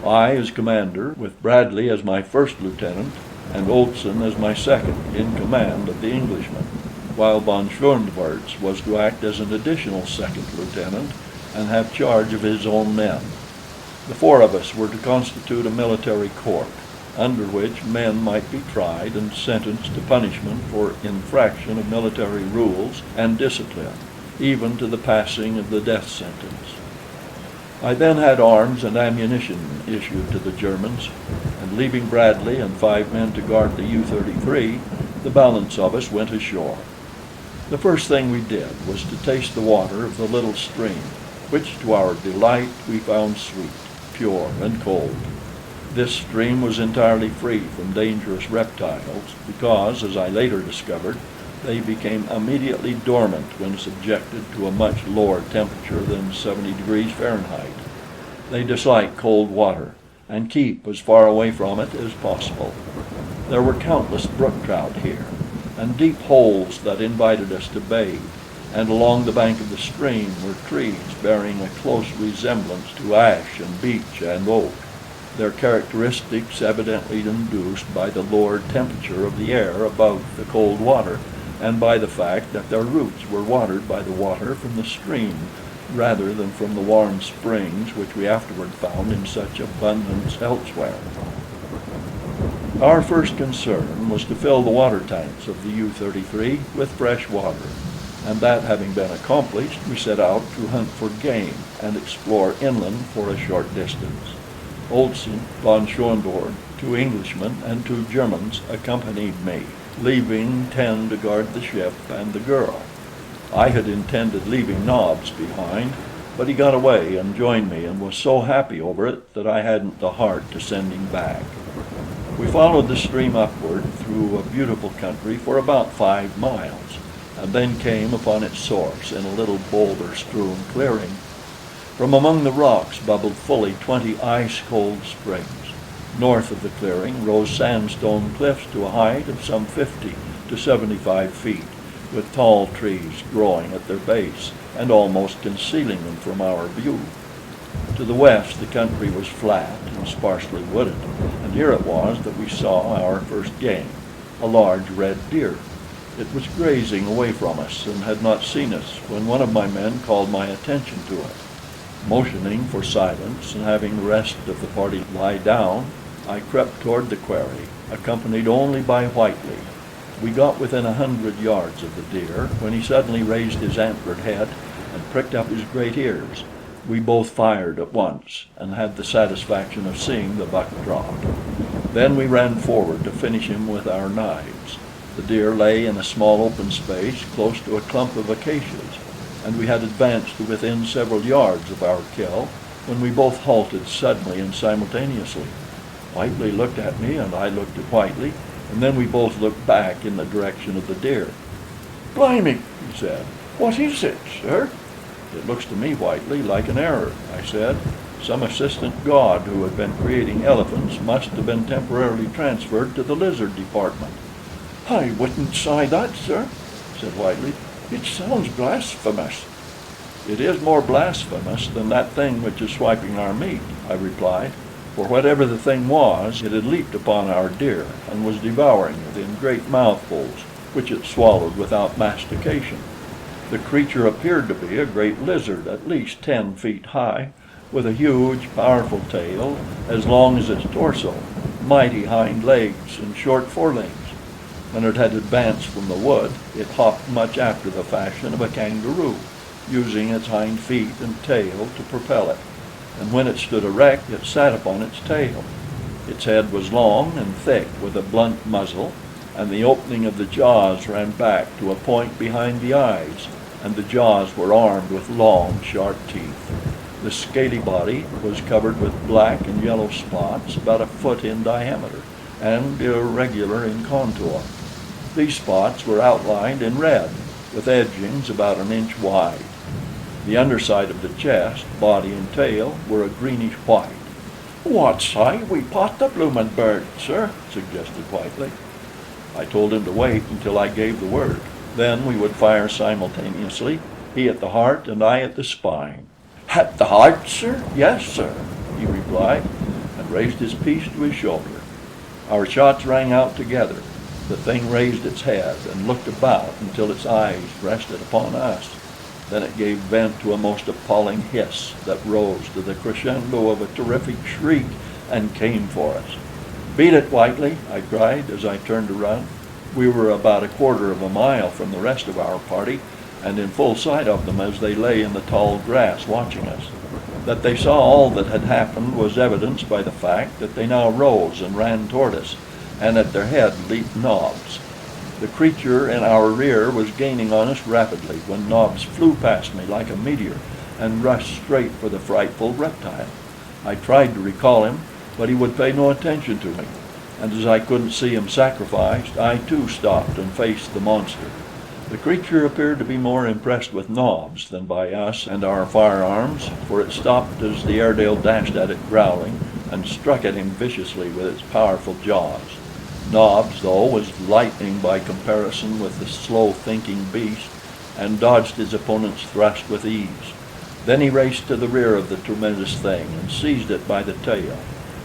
I as commander, with Bradley as my first lieutenant, and Olson as my second, in command of the Englishmen, while von Schoenvorts was to act as an additional second lieutenant and have charge of his own men. The four of us were to constitute a military court, under which men might be tried and sentenced to punishment for infraction of military rules and discipline, even to the passing of the death sentence. I then had arms and ammunition issued to the Germans, and leaving Bradley and 5 men to guard the U-33, the balance of us went ashore. The first thing we did was to taste the water of the little stream, which to our delight we found sweet, pure, and cold. This stream was entirely free from dangerous reptiles, because, as I later discovered, they became immediately dormant when subjected to a much lower temperature than 70 degrees Fahrenheit. They dislike cold water, and keep as far away from it as possible. There were countless brook trout here, and deep holes that invited us to bathe, and along the bank of the stream were trees bearing a close resemblance to ash and beech and oak, their characteristics evidently induced by the lower temperature of the air above the cold water, and by the fact that their roots were watered by the water from the stream rather than from the warm springs which we afterward found in such abundance elsewhere. Our first concern was to fill the water tanks of the U-33 with fresh water, and that having been accomplished, we set out to hunt for game and explore inland for a short distance. Olson, von Schoenvorts, 2 Englishmen, and 2 Germans accompanied me, leaving 10 to guard the ship and the girl. I had intended leaving Nobbs behind, but he got away and joined me, and was so happy over it that I hadn't the heart to send him back. We followed the stream upward through a beautiful country for about 5 miles, and then came upon its source in a little boulder-strewn clearing. From among the rocks bubbled fully 20 ice-cold springs. North of the clearing rose sandstone cliffs to a height of some 50 to 75 feet, with tall trees growing at their base and almost concealing them from our view. To the west the country was flat and sparsely wooded, and here it was that we saw our first game, a large red deer. It was grazing away from us and had not seen us when one of my men called my attention to it. Motioning for silence and having the rest of the party lie down, I crept toward the quarry, accompanied only by Whitely. We got within 100 yards of the deer, when he suddenly raised his antlered head and pricked up his great ears. We both fired at once, and had the satisfaction of seeing the buck drop. Then we ran forward to finish him with our knives. The deer lay in a small open space close to a clump of acacias, and we had advanced to within several yards of our kill when we both halted suddenly and simultaneously. Whitely looked at me, and I looked at Whitely, and then we both looked back in the direction of the deer. "Blimey!" he said. "What is it, sir?" "It looks to me, Whitely, like an error," I said. "Some assistant god who had been creating elephants must have been temporarily transferred to the lizard department." "I wouldn't say that, sir," said Whitely. "It sounds blasphemous." "It is more blasphemous than that thing which is swiping our meat," I replied, for whatever the thing was, it had leaped upon our deer and was devouring it in great mouthfuls, which it swallowed without mastication. The creature appeared to be a great lizard, at least 10 feet high, with a huge, powerful tail as long as its torso, mighty hind legs, and short forelegs. When it had advanced from the wood, it hopped much after the fashion of a kangaroo, using its hind feet and tail to propel it, and when it stood erect, it sat upon its tail. Its head was long and thick, with a blunt muzzle, and the opening of the jaws ran back to a point behind the eyes, and the jaws were armed with long, sharp teeth. The scaly body was covered with black and yellow spots about a foot in diameter, and irregular in contour. These spots were outlined in red, with edgings about an inch wide. The underside of the chest, body, and tail were a greenish white. "What say we pot the bloomin' bird, sir?" suggested Whitely. I told him to wait until I gave the word. Then we would fire simultaneously, he at the heart and I at the spine. "At the heart, sir? Yes, sir," he replied, and raised his piece to his shoulder. Our shots rang out together. The thing raised its head and looked about until its eyes rested upon us. Then it gave vent to a most appalling hiss that rose to the crescendo of a terrific shriek and came for us. "Beat it, Whitely!" I cried as I turned to run. We were about a quarter of a mile from the rest of our party, and in full sight of them as they lay in the tall grass watching us. That they saw all that had happened was evidenced by the fact that they now rose and ran toward us, and at their head leaped Nobs. The creature in our rear was gaining on us rapidly when Nobs flew past me like a meteor and rushed straight for the frightful reptile. I tried to recall him, but he would pay no attention to me, and as I couldn't see him sacrificed, I too stopped and faced the monster. The creature appeared to be more impressed with Nobs than by us and our firearms, for it stopped as the Airedale dashed at it growling and struck at him viciously with its powerful jaws. Nobs, though, was lightning by comparison with the slow-thinking beast, and dodged his opponent's thrust with ease. Then he raced to the rear of the tremendous thing and seized it by the tail.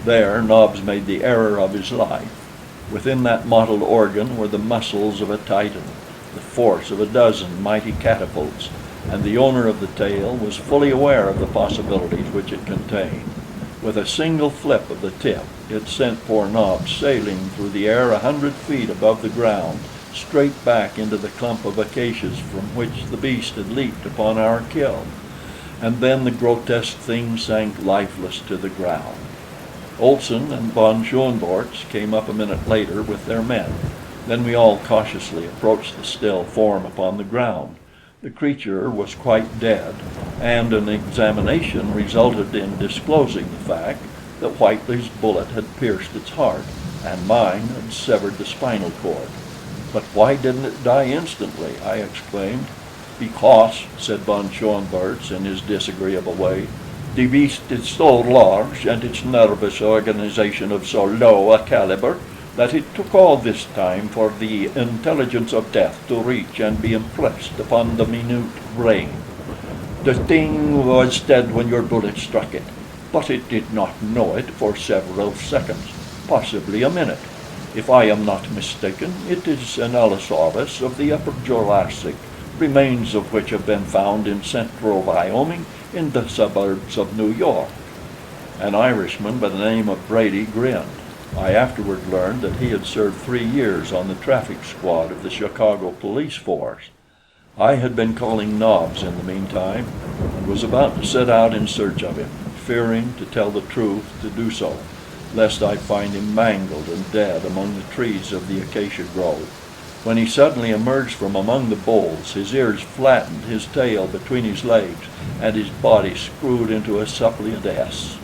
There Nobs made the error of his life. Within that mottled organ were the muscles of a Titan, the force of a dozen mighty catapults, and the owner of the tail was fully aware of the possibilities which it contained. With a single flip of the tip, it sent poor Nobs sailing through the air 100 feet above the ground, straight back into the clump of acacias from which the beast had leaped upon our kill. And then the grotesque thing sank lifeless to the ground. Olson and von Schoenvorts came up a minute later with their men. Then we all cautiously approached the still form upon the ground. The creature was quite dead, and an examination resulted in disclosing the fact that Whitely's bullet had pierced its heart, and mine had severed the spinal cord. "But why didn't it die instantly?" I exclaimed. "Because," said von Schoenvorts in his disagreeable way, "the beast is so large and its nervous organization of so low a caliber that it took all this time for the intelligence of death to reach and be impressed upon the minute brain. The thing was dead when your bullet struck it, but it did not know it for several seconds, possibly a minute. If I am not mistaken, it is an Allosaurus of the Upper Jurassic, remains of which have been found in central Wyoming in the suburbs of New York." An Irishman by the name of Brady grinned. I afterward learned that he had served 3 years on the traffic squad of the Chicago police force. I had been calling Nobs in the meantime, and was about to set out in search of him, fearing, to tell the truth, to do so, lest I find him mangled and dead among the trees of the acacia grove, when he suddenly emerged from among the boles, his ears flattened, his tail between his legs, and his body screwed into a suppliant S.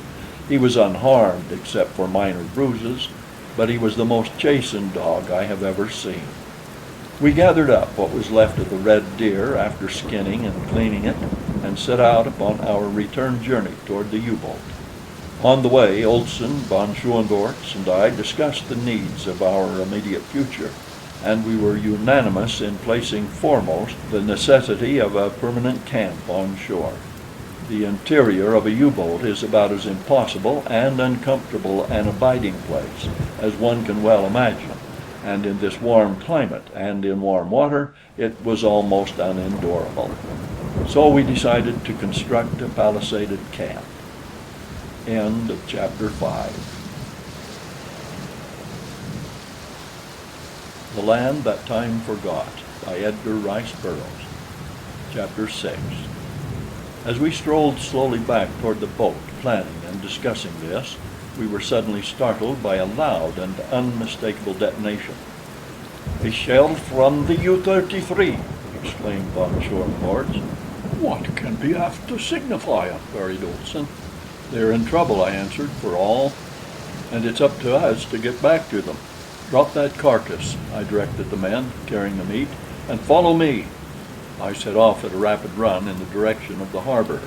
He was unharmed except for minor bruises, but he was the most chastened dog I have ever seen. We gathered up what was left of the red deer after skinning and cleaning it, and set out upon our return journey toward the U-boat. On the way, Olson, von Schoenvorts, and I discussed the needs of our immediate future, and we were unanimous in placing foremost the necessity of a permanent camp on shore. The interior of a U-boat is about as impossible and uncomfortable an abiding place as one can well imagine, and in this warm climate and in warm water it was almost unendurable. So we decided to construct a palisaded camp. End of chapter 5. The Land That Time Forgot by Edgar Rice Burroughs. Chapter 6. As we strolled slowly back toward the boat, planning and discussing this, we were suddenly startled by a loud and unmistakable detonation. "A shell from the U-33!" exclaimed von Schoenvorts. "What can be aft to signify?" queried Olson. "They're in trouble," I answered, "for all, and it's up to us to get back to them. Drop that carcass," I directed the men carrying the meat, "and follow me." I set off at a rapid run in the direction of the harbor.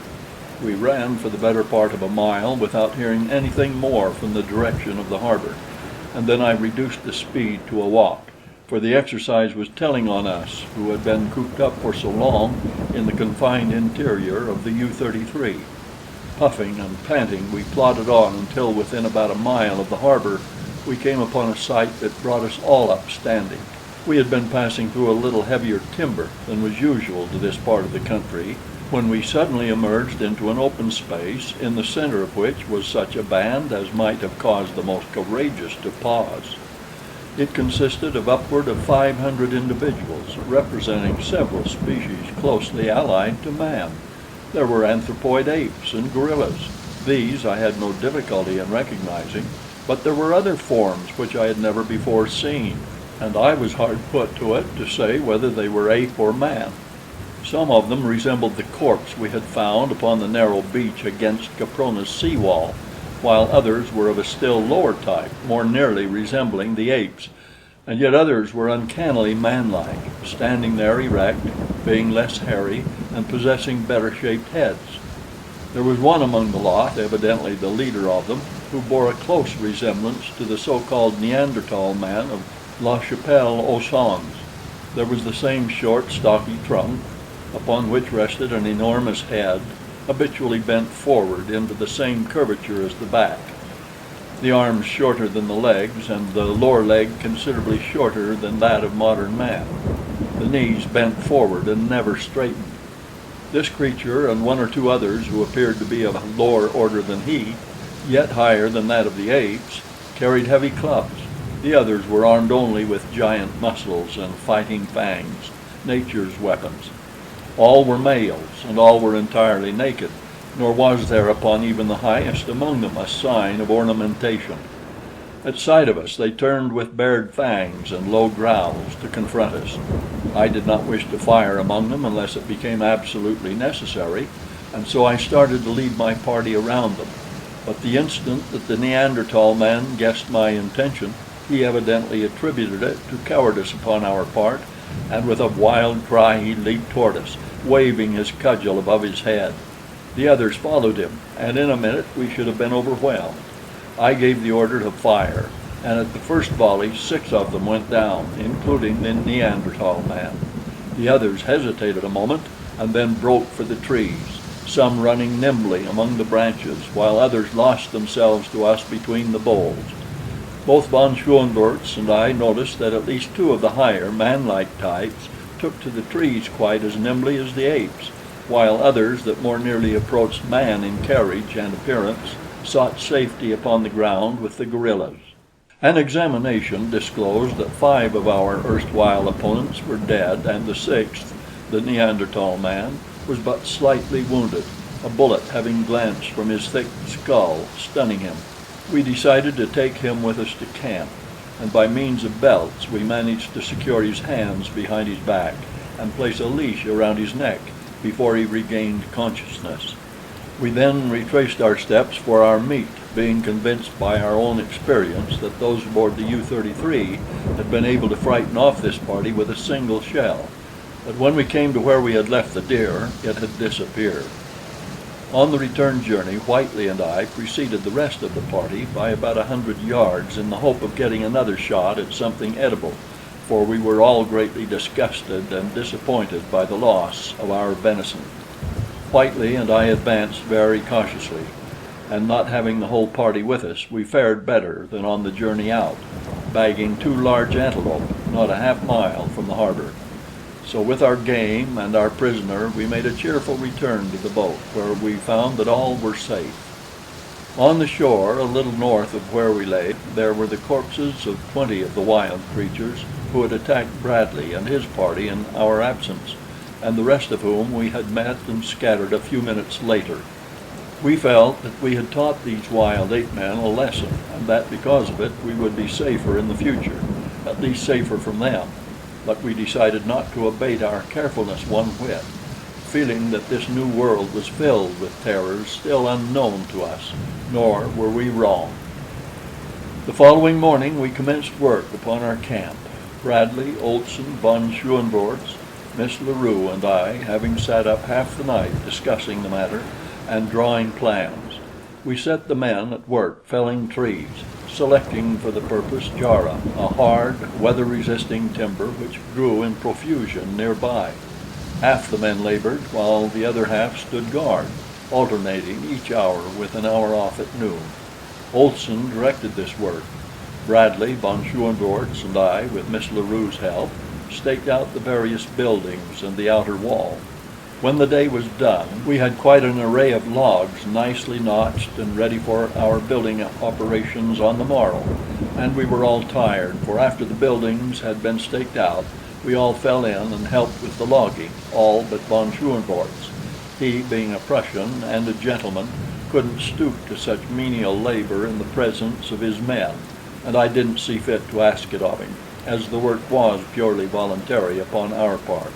We ran for the better part of a mile without hearing anything more from the direction of the harbor, and then I reduced the speed to a walk, for the exercise was telling on us who had been cooped up for so long in the confined interior of the U-33. Puffing and panting, we plodded on until within about a mile of the harbor we came upon a sight that brought us all up standing. We had been passing through a little heavier timber than was usual to this part of the country, when we suddenly emerged into an open space, in the center of which was such a band as might have caused the most courageous to pause. It consisted of upward of 500 individuals, representing several species closely allied to man. There were anthropoid apes and gorillas. These I had no difficulty in recognizing, but there were other forms which I had never before seen, and I was hard put to it to say whether they were ape or man. Some of them resembled the corpse we had found upon the narrow beach against Caprona's sea-wall, while others were of a still lower type, more nearly resembling the apes, and yet others were uncannily manlike, standing there erect, being less hairy, and possessing better-shaped heads. There was one among the lot, evidently the leader of them, who bore a close resemblance to the so-called Neanderthal man of La Chapelle aux Champs. There was the same short, stocky trunk, upon which rested an enormous head, habitually bent forward into the same curvature as the back, the arms shorter than the legs, and the lower leg considerably shorter than that of modern man, the knees bent forward and never straightened. This creature, and one or two others who appeared to be of a lower order than he, yet higher than that of the apes, carried heavy clubs. The others were armed only with giant muscles and fighting fangs, nature's weapons. All were males, and all were entirely naked, nor was there upon even the highest among them a sign of ornamentation. At sight of us they turned with bared fangs and low growls to confront us. I did not wish to fire among them unless it became absolutely necessary, and so I started to lead my party around them. But the instant that the Neanderthal man guessed my intention, he evidently attributed it to cowardice upon our part, and with a wild cry he leaped toward us, waving his cudgel above his head. The others followed him, and in a minute we should have been overwhelmed. I gave the order to fire, and at the first volley 6 of them went down, including the Neanderthal man. The others hesitated a moment, and then broke for the trees, some running nimbly among the branches, while others lost themselves to us between the boles. Both von Schoenvorts and I noticed that at least 2 of the higher, man-like types took to the trees quite as nimbly as the apes, while others that more nearly approached man in carriage and appearance sought safety upon the ground with the gorillas. An examination disclosed that 5 of our erstwhile opponents were dead, and the 6th, the Neanderthal man, was but slightly wounded, a bullet having glanced from his thick skull, stunning him. We decided to take him with us to camp, and by means of belts we managed to secure his hands behind his back and place a leash around his neck before he regained consciousness. We then retraced our steps for our meat, being convinced by our own experience that those aboard the U-33 had been able to frighten off this party with a single shell. But when we came to where we had left the deer, it had disappeared. On the return journey, Whitely and I preceded the rest of the party by about 100 yards in the hope of getting another shot at something edible, for we were all greatly disgusted and disappointed by the loss of our venison. Whitely and I advanced very cautiously, and not having the whole party with us, we fared better than on the journey out, bagging 2 large antelope not a half-mile from the harbor. So with our game and our prisoner, we made a cheerful return to the boat, where we found that all were safe. On the shore, a little north of where we lay, there were the corpses of 20 of the wild creatures who had attacked Bradley and his party in our absence, and the rest of whom we had met and scattered a few minutes later. We felt that we had taught these wild ape-men a lesson, and that because of it we would be safer in the future, at least safer from them. But we decided not to abate our carefulness one whit, feeling that this new world was filled with terrors still unknown to us, nor were we wrong. The following morning we commenced work upon our camp, Bradley, Olson, von Schoenvorts, Miss La Rue, and I having sat up half the night discussing the matter and drawing plans. We set the men at work felling trees, selecting for the purpose jarrah, a hard, weather-resisting timber which grew in profusion nearby. Half the men labored, while the other half stood guard, alternating each hour with an hour off at noon. Olson directed this work. Bradley, von Schoenvorts, and I, with Miss La Rue's help, staked out the various buildings and the outer wall. When the day was done, we had quite an array of logs nicely notched and ready for our building operations on the morrow, and we were all tired, for after the buildings had been staked out, we all fell in and helped with the logging, all but von Schoenvorts. He, being a Prussian and a gentleman, couldn't stoop to such menial labor in the presence of his men, and I didn't see fit to ask it of him, as the work was purely voluntary upon our part.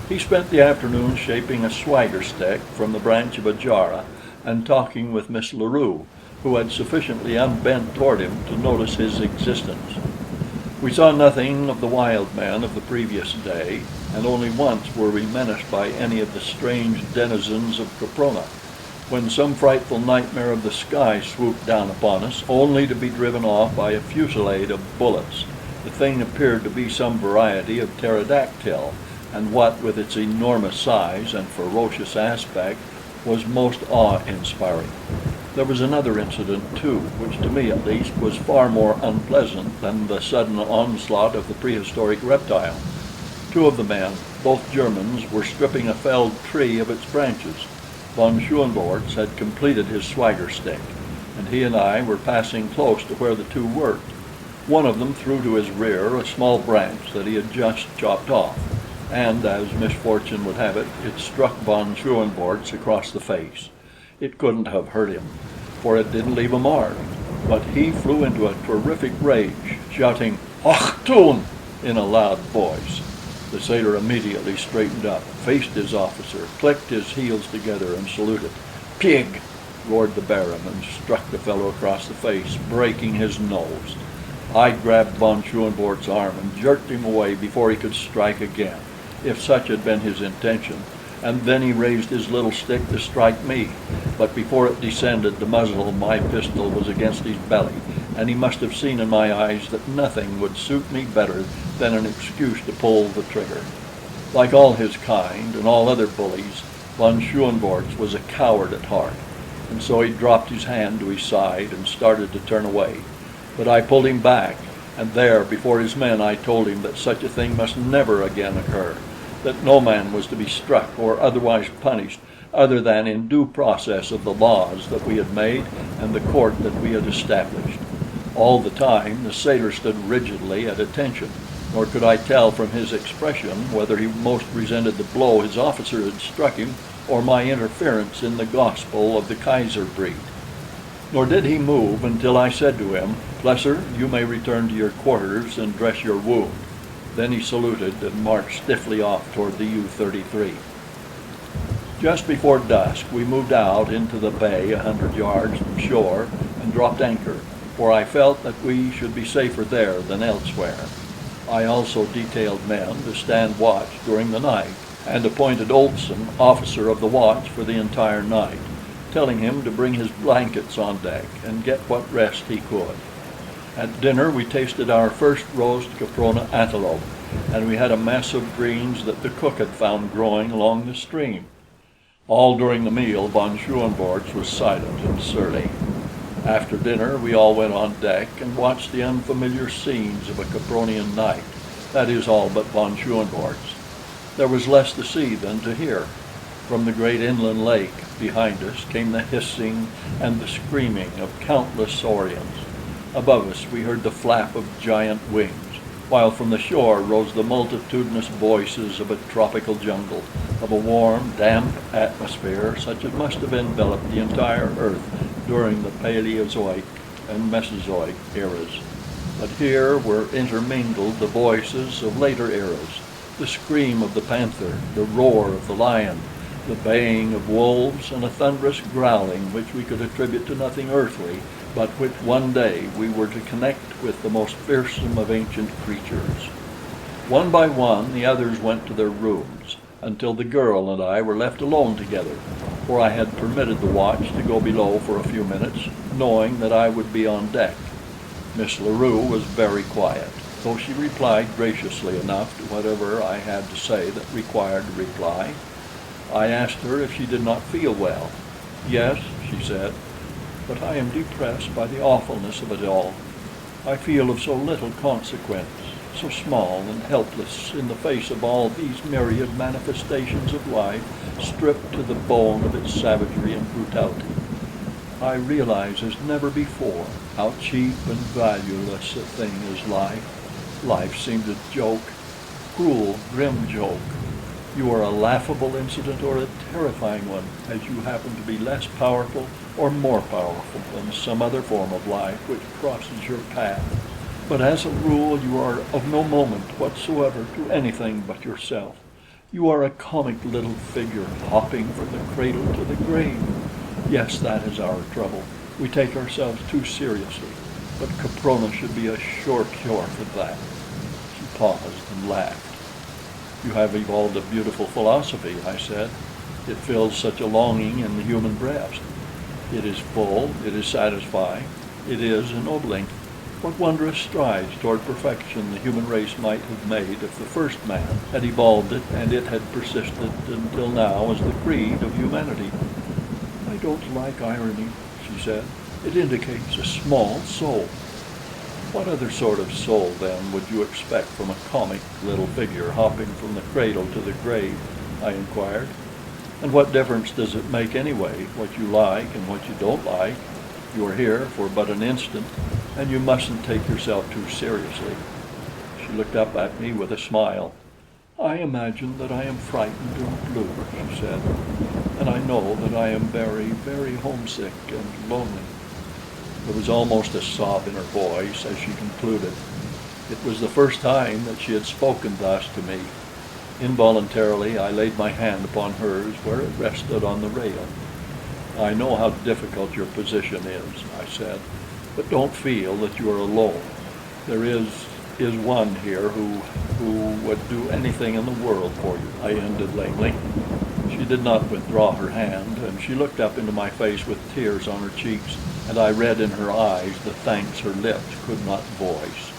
He spent the afternoon shaping a swagger stick from the branch of a jarrah and talking with Miss La Rue, who had sufficiently unbent toward him to notice his existence. We saw nothing of the wild men of the previous day, and only once were we menaced by any of the strange denizens of Caprona, when some frightful nightmare of the sky swooped down upon us, only to be driven off by a fusillade of bullets. The thing appeared to be some variety of pterodactyl, and what, with its enormous size and ferocious aspect, was most awe-inspiring. There was another incident, too, which to me at least was far more unpleasant than the sudden onslaught of the prehistoric reptile. 2 of the men, both Germans, were stripping a felled tree of its branches. Von Schoenvorts had completed his swagger stick, and he and I were passing close to where the 2 worked. One of them threw to his rear a small branch that he had just chopped off, and as misfortune would have it, it struck von Schoenvorts across the face. It couldn't have hurt him, for it didn't leave a mark, but he flew into a terrific rage, shouting "Achtung!" in a loud voice. The sailor immediately straightened up, faced his officer, clicked his heels together, and saluted. "Pig!" roared the Baron, and struck the fellow across the face, breaking his nose. I grabbed von Schoenvorts' arm and jerked him away before he could strike again, if such had been his intention, and then he raised his little stick to strike me, but before it descended, the muzzle of my pistol was against his belly, and he must have seen in my eyes that nothing would suit me better than an excuse to pull the trigger. Like all his kind and all other bullies, von Schoenvorts was a coward at heart, and so he dropped his hand to his side and started to turn away. But I pulled him back, and there, before his men, I told him that such a thing must never again occur, that no man was to be struck or otherwise punished other than in due process of the laws that we had made and the court that we had established. All the time the sailor stood rigidly at attention, nor could I tell from his expression whether he most resented the blow his officer had struck him, or my interference in the gospel of the Kaiser breed. Nor did he move until I said to him, "Plesser, you may return to your quarters and dress your wound." Then he saluted and marched stiffly off toward the U-33. Just before dusk we moved out into the bay 100 yards from shore and dropped anchor, for I felt that we should be safer there than elsewhere. I also detailed men to stand watch during the night, and appointed Olson officer of the watch for the entire night, telling him to bring his blankets on deck and get what rest he could. At dinner we tasted our first roast Caprona antelope, and we had a mess of greens that the cook had found growing along the stream. All during the meal von Schoenvorts was silent and surly. After dinner we all went on deck and watched the unfamiliar scenes of a Capronian night, that is, all but von Schoenvorts. There was less to see than to hear. From the great inland lake behind us came the hissing and the screaming of countless saurians. Above us we heard the flap of giant wings, while from the shore rose the multitudinous voices of a tropical jungle, of a warm, damp atmosphere such as must have enveloped the entire earth during the Paleozoic and Mesozoic eras. But here were intermingled the voices of later eras, the scream of the panther, the roar of the lion, the baying of wolves, and a thunderous growling which we could attribute to nothing earthly, but which one day we were to connect with the most fearsome of ancient creatures. One by one the others went to their rooms, until the girl and I were left alone together, for I had permitted the watch to go below for a few minutes, knowing that I would be on deck. Miss La Rue was very quiet, though she replied graciously enough to whatever I had to say that required a reply. I asked her if she did not feel well. "Yes," she said, "but I am depressed by the awfulness of it all. I feel of so little consequence, so small and helpless in the face of all these myriad manifestations of life, stripped to the bone of its savagery and brutality. I realize as never before how cheap and valueless a thing is life. Life seems a joke, cruel, grim joke. You are a laughable incident or a terrifying one, as you happen to be less powerful or more powerful than some other form of life which crosses your path. But as a rule you are of no moment whatsoever to anything but yourself. You are a comic little figure hopping from the cradle to the grave. Yes, that is our trouble. We take ourselves too seriously, but Caprona should be a sure cure for that." She paused and laughed. "You have evolved a beautiful philosophy," I said. "It fills such a longing in the human breast. It is full, it is satisfying, it is ennobling. What wondrous strides toward perfection the human race might have made if the first man had evolved it and it had persisted until now as the creed of humanity." "I don't like irony," she said. "It indicates a small soul." "What other sort of soul, then, would you expect from a comic little figure hopping from the cradle to the grave?" I inquired. "And what difference does it make anyway, what you like and what you don't like? You are here for but an instant, and you mustn't take yourself too seriously." She looked up at me with a smile. "I imagine that I am frightened and blue," she said, "and I know that I am very, very homesick and lonely." There was almost a sob in her voice as she concluded. It was the first time that she had spoken thus to me. Involuntarily I laid my hand upon hers where it rested on the rail. "I know how difficult your position is," I said, "but don't feel that you are alone. There is one here who would do anything in the world for you," I ended lamely. She did not withdraw her hand, and she looked up into my face with tears on her cheeks, and I read in her eyes the thanks her lips could not voice.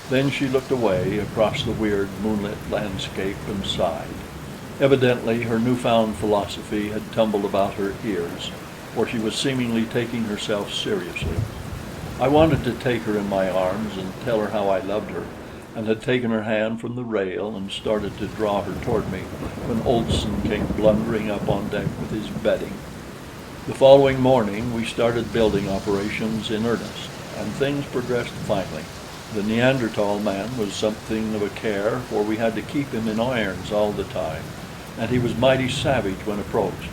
Then she looked away across the weird moonlit landscape and sighed. Evidently her newfound philosophy had tumbled about her ears, for she was seemingly taking herself seriously. I wanted to take her in my arms and tell her how I loved her, and had taken her hand from the rail and started to draw her toward me, when Olson came blundering up on deck with his bedding. The following morning we started building operations in earnest, and things progressed finely. The Neanderthal man was something of a care, for we had to keep him in irons all the time, and he was mighty savage when approached.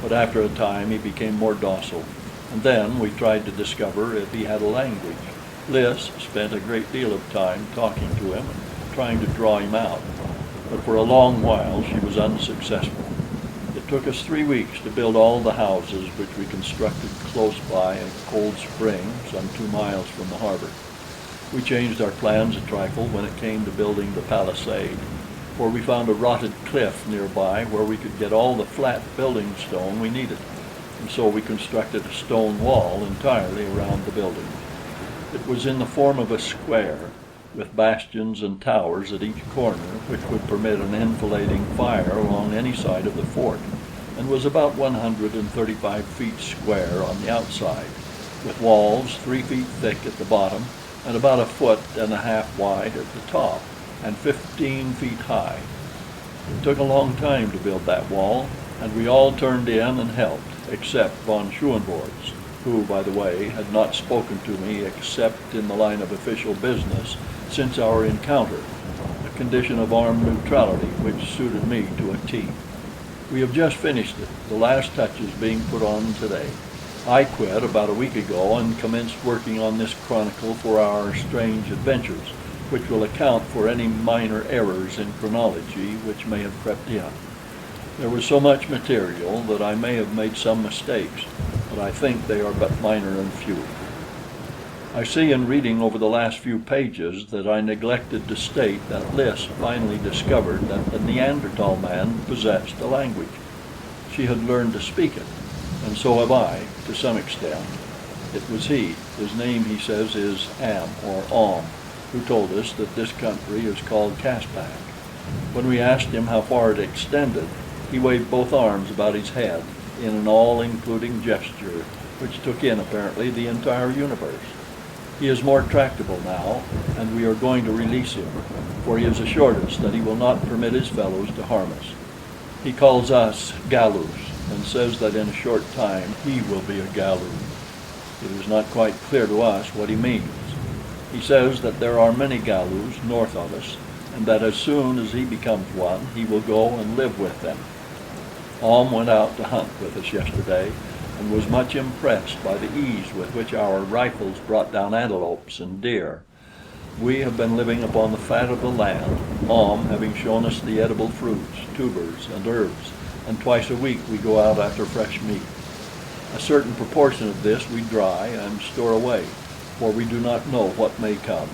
But after a time he became more docile, and then we tried to discover if he had a language. Lys spent a great deal of time talking to him and trying to draw him out, but for a long while she was unsuccessful. It took us 3 weeks to build all the houses which we constructed close by a cold spring some 2 miles from the harbor. We changed our plans a trifle when it came to building the palisade, for we found a rotted cliff nearby where we could get all the flat building stone we needed, and so we constructed a stone wall entirely around the building. It was in the form of a square, with bastions and towers at each corner, which would permit an enfilading fire along any side of the fort, and was about 135 feet square on the outside, with walls 3 feet thick at the bottom and about 1.5 feet wide at the top, and 15 feet high. It took a long time to build that wall, and we all turned in and helped, except von Schoenvorts, who, by the way, had not spoken to me except in the line of official business since our encounter, a condition of armed neutrality which suited me to a T. We have just finished it, the last touches being put on today. I quit about a week ago and commenced working on this chronicle for our strange adventures, which will account for any minor errors in chronology which may have crept in. There was so much material that I may have made some mistakes, but I think they are but minor and few. I see in reading over the last few pages that I neglected to state that Lys finally discovered that the Neanderthal man possessed a language. She had learned to speak it, and so have I, to some extent. It was he, his name he says is Am, or Om, who told us that this country is called Caspak. When we asked him how far it extended, he waved both arms about his head in an all-including gesture which took in apparently the entire universe. He is more tractable now, and we are going to release him, for he has assured us that he will not permit his fellows to harm us. He calls us Galus, and says that in a short time he will be a Galu. It is not quite clear to us what he means. He says that there are many Galus north of us, and that as soon as he becomes one, he will go and live with them. Om went out to hunt with us yesterday, and was much impressed by the ease with which our rifles brought down antelopes and deer. We have been living upon the fat of the land, Om having shown us the edible fruits, tubers, and herbs, and twice a week we go out after fresh meat. A certain proportion of this we dry and store away, for we do not know what may come.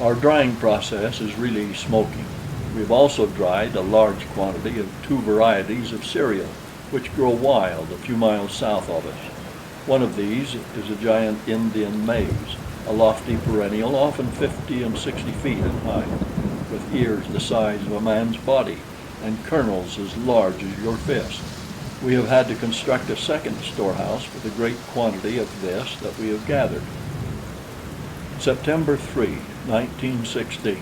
Our drying process is really smoking. We have also dried a large quantity of 2 varieties of cereal, which grow wild a few miles south of us. One of these is a giant Indian maize, a lofty perennial often 50 and 60 feet in height, with ears the size of a man's body and kernels as large as your fist. We have had to construct a second storehouse for the great quantity of this that we have gathered. September 3, 1916.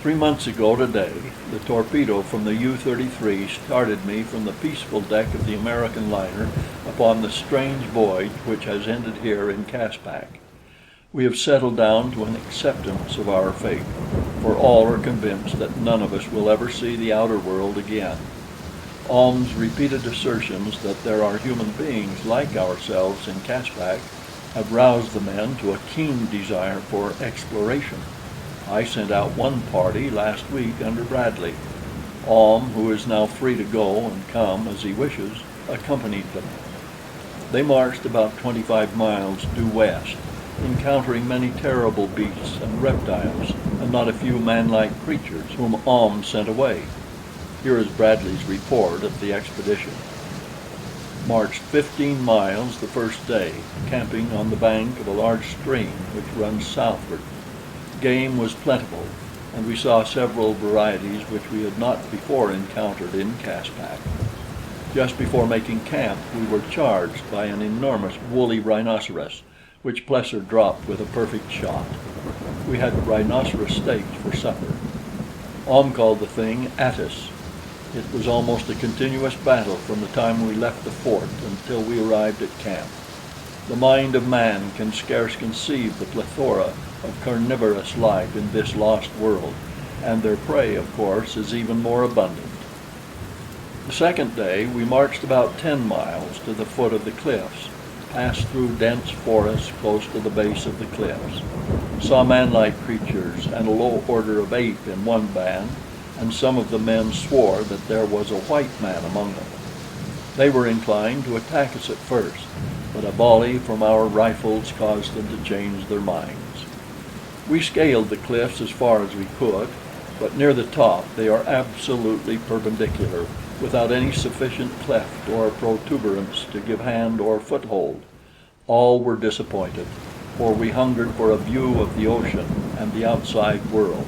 3 months ago today, the torpedo from the U-33 started me from the peaceful deck of the American liner upon the strange voyage which has ended here in Caspak. We have settled down to an acceptance of our fate, for all are convinced that none of us will ever see the outer world again. Om's repeated assertions that there are human beings like ourselves in Caspak have roused the men to a keen desire for exploration. I sent out one party last week under Bradley. Om, who is now free to go and come as he wishes, accompanied them. They marched about 25 miles due west, encountering many terrible beasts and reptiles, and not a few man-like creatures whom Om sent away. Here is Bradley's report of the expedition. Marched 15 miles the first day, camping on the bank of a large stream which runs southward. Game was plentiful, and we saw several varieties which we had not before encountered in Caspak. Just before making camp, we were charged by an enormous woolly rhinoceros, which Plesser dropped with a perfect shot. We had rhinoceros steaks for supper. Om called the thing Attis. It was almost a continuous battle from the time we left the fort until we arrived at camp. The mind of man can scarce conceive the plethora of carnivorous life in this lost world, and their prey, of course, is even more abundant. The second day we marched about 10 miles to the foot of the cliffs, passed through dense forests close to the base of the cliffs, saw man-like creatures and a low order of ape in one band, and some of the men swore that there was a white man among them. They were inclined to attack us at first, but a volley from our rifles caused them to change their minds. We scaled the cliffs as far as we could, but near the top they are absolutely perpendicular, without any sufficient cleft or protuberance to give hand or foothold. All were disappointed, for we hungered for a view of the ocean and the outside world.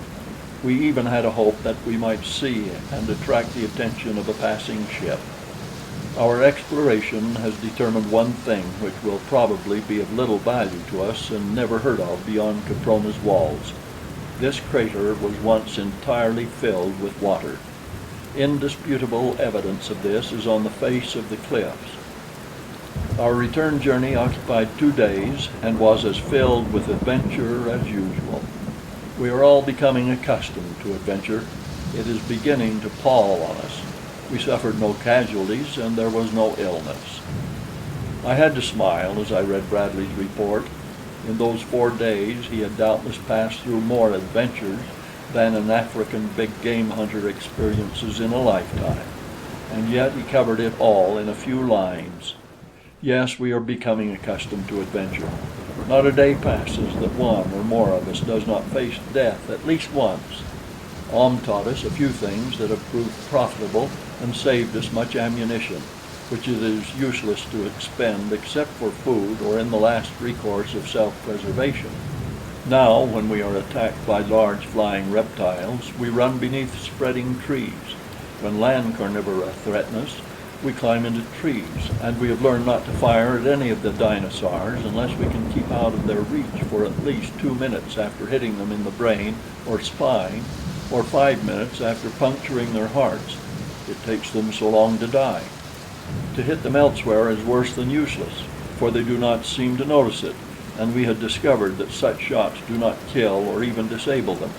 We even had a hope that we might see and attract the attention of a passing ship. Our exploration has determined one thing which will probably be of little value to us and never heard of beyond Caprona's walls. This crater was once entirely filled with water. Indisputable evidence of this is on the face of the cliffs. Our return journey occupied 2 days and was as filled with adventure as usual. We are all becoming accustomed to adventure. It is beginning to pall on us. We suffered no casualties and there was no illness. I had to smile as I read Bradley's report. In those 4 days he had doubtless passed through more adventures than an African big game hunter experiences in a lifetime, and yet he covered it all in a few lines. Yes, we are becoming accustomed to adventure. Not a day passes that one or more of us does not face death at least once. Ahm taught us a few things that have proved profitable and saved us much ammunition, which it is useless to expend except for food or in the last recourse of self-preservation. Now, when we are attacked by large flying reptiles, we run beneath spreading trees. When land carnivora threaten us, we climb into trees, and we have learned not to fire at any of the dinosaurs unless we can keep out of their reach for at least 2 minutes after hitting them in the brain or spine, or 5 minutes after puncturing their hearts. It takes them so long to die. To hit them elsewhere is worse than useless, for they do not seem to notice it, and we had discovered that such shots do not kill or even disable them.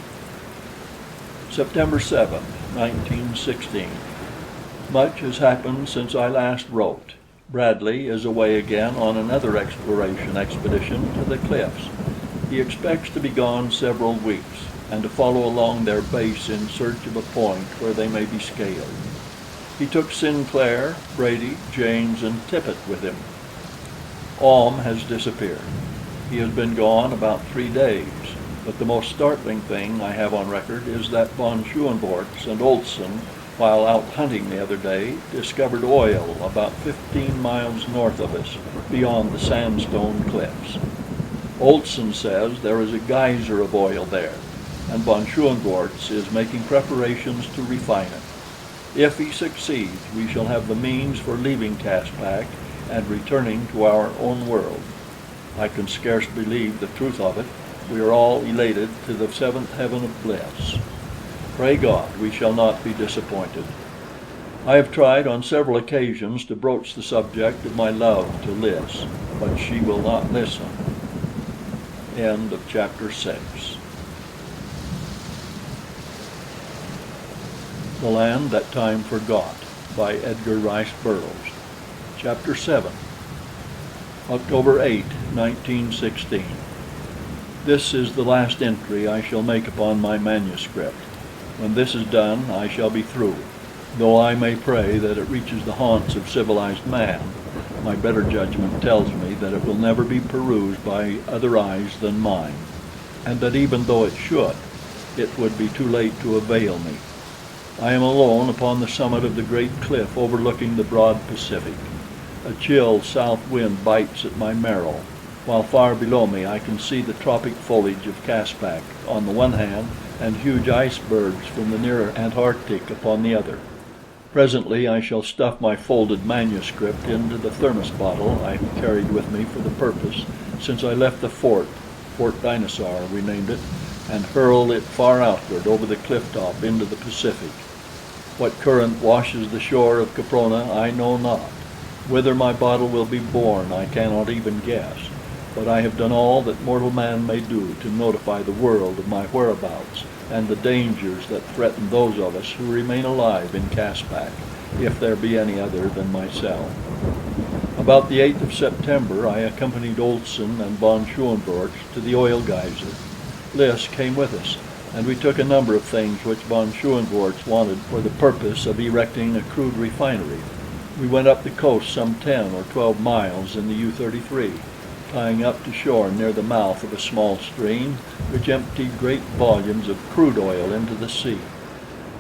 September 7, 1916. Much has happened since I last wrote. Bradley is away again on another exploration expedition to the cliffs. He expects to be gone several weeks, and to follow along their base in search of a point where they may be scaled. He took Sinclair, Brady, James, and Tippet with him. Ahm has disappeared. He has been gone about 3 days, but the most startling thing I have on record is that von Schoenvorts and Olson, while out hunting the other day, discovered oil about 15 miles north of us, beyond the sandstone cliffs. Olson says there is a geyser of oil there, and von Schoenvorts is making preparations to refine it. If he succeeds, we shall have the means for leaving Caspak and returning to our own world. I can scarce believe the truth of it. We are all elated to the 7th heaven of bliss. Pray God we shall not be disappointed. I have tried on several occasions to broach the subject of my love to Lys, but she will not listen. End of chapter 6. The Land That Time Forgot by Edgar Rice Burroughs. Chapter 7. October 8, 1916. This is the last entry I shall make upon my manuscript. When this is done, I shall be through. Though I may pray that it reaches the haunts of civilized man, my better judgment tells me that it will never be perused by other eyes than mine, and that even though it should, it would be too late to avail me. I am alone upon the summit of the great cliff overlooking the broad Pacific. A chill south wind bites at my marrow, while far below me I can see the tropic foliage of Caspak on the one hand, and huge icebergs from the nearer Antarctic upon the other. Presently I shall stuff my folded manuscript into the thermos bottle I carried with me for the purpose since I left the fort, Fort Dinosaur we named it, and hurl it far outward over the cliff top into the Pacific. What current washes the shore of Caprona I know not, Whither my bottle will be borne I cannot even guess, but I have done all that mortal man may do to notify the world of my whereabouts and the dangers that threaten those of us who remain alive in Caspak, if there be any other than myself. About the 8th of September I accompanied Olson and von Schoenvorts to the oil geyser. Lys came with us, and we took a number of things which von Schoenvorts wanted for the purpose of erecting a crude refinery. We went up the coast some 10 or 12 miles in the U-33, tying up to shore near the mouth of a small stream which emptied great volumes of crude oil into the sea.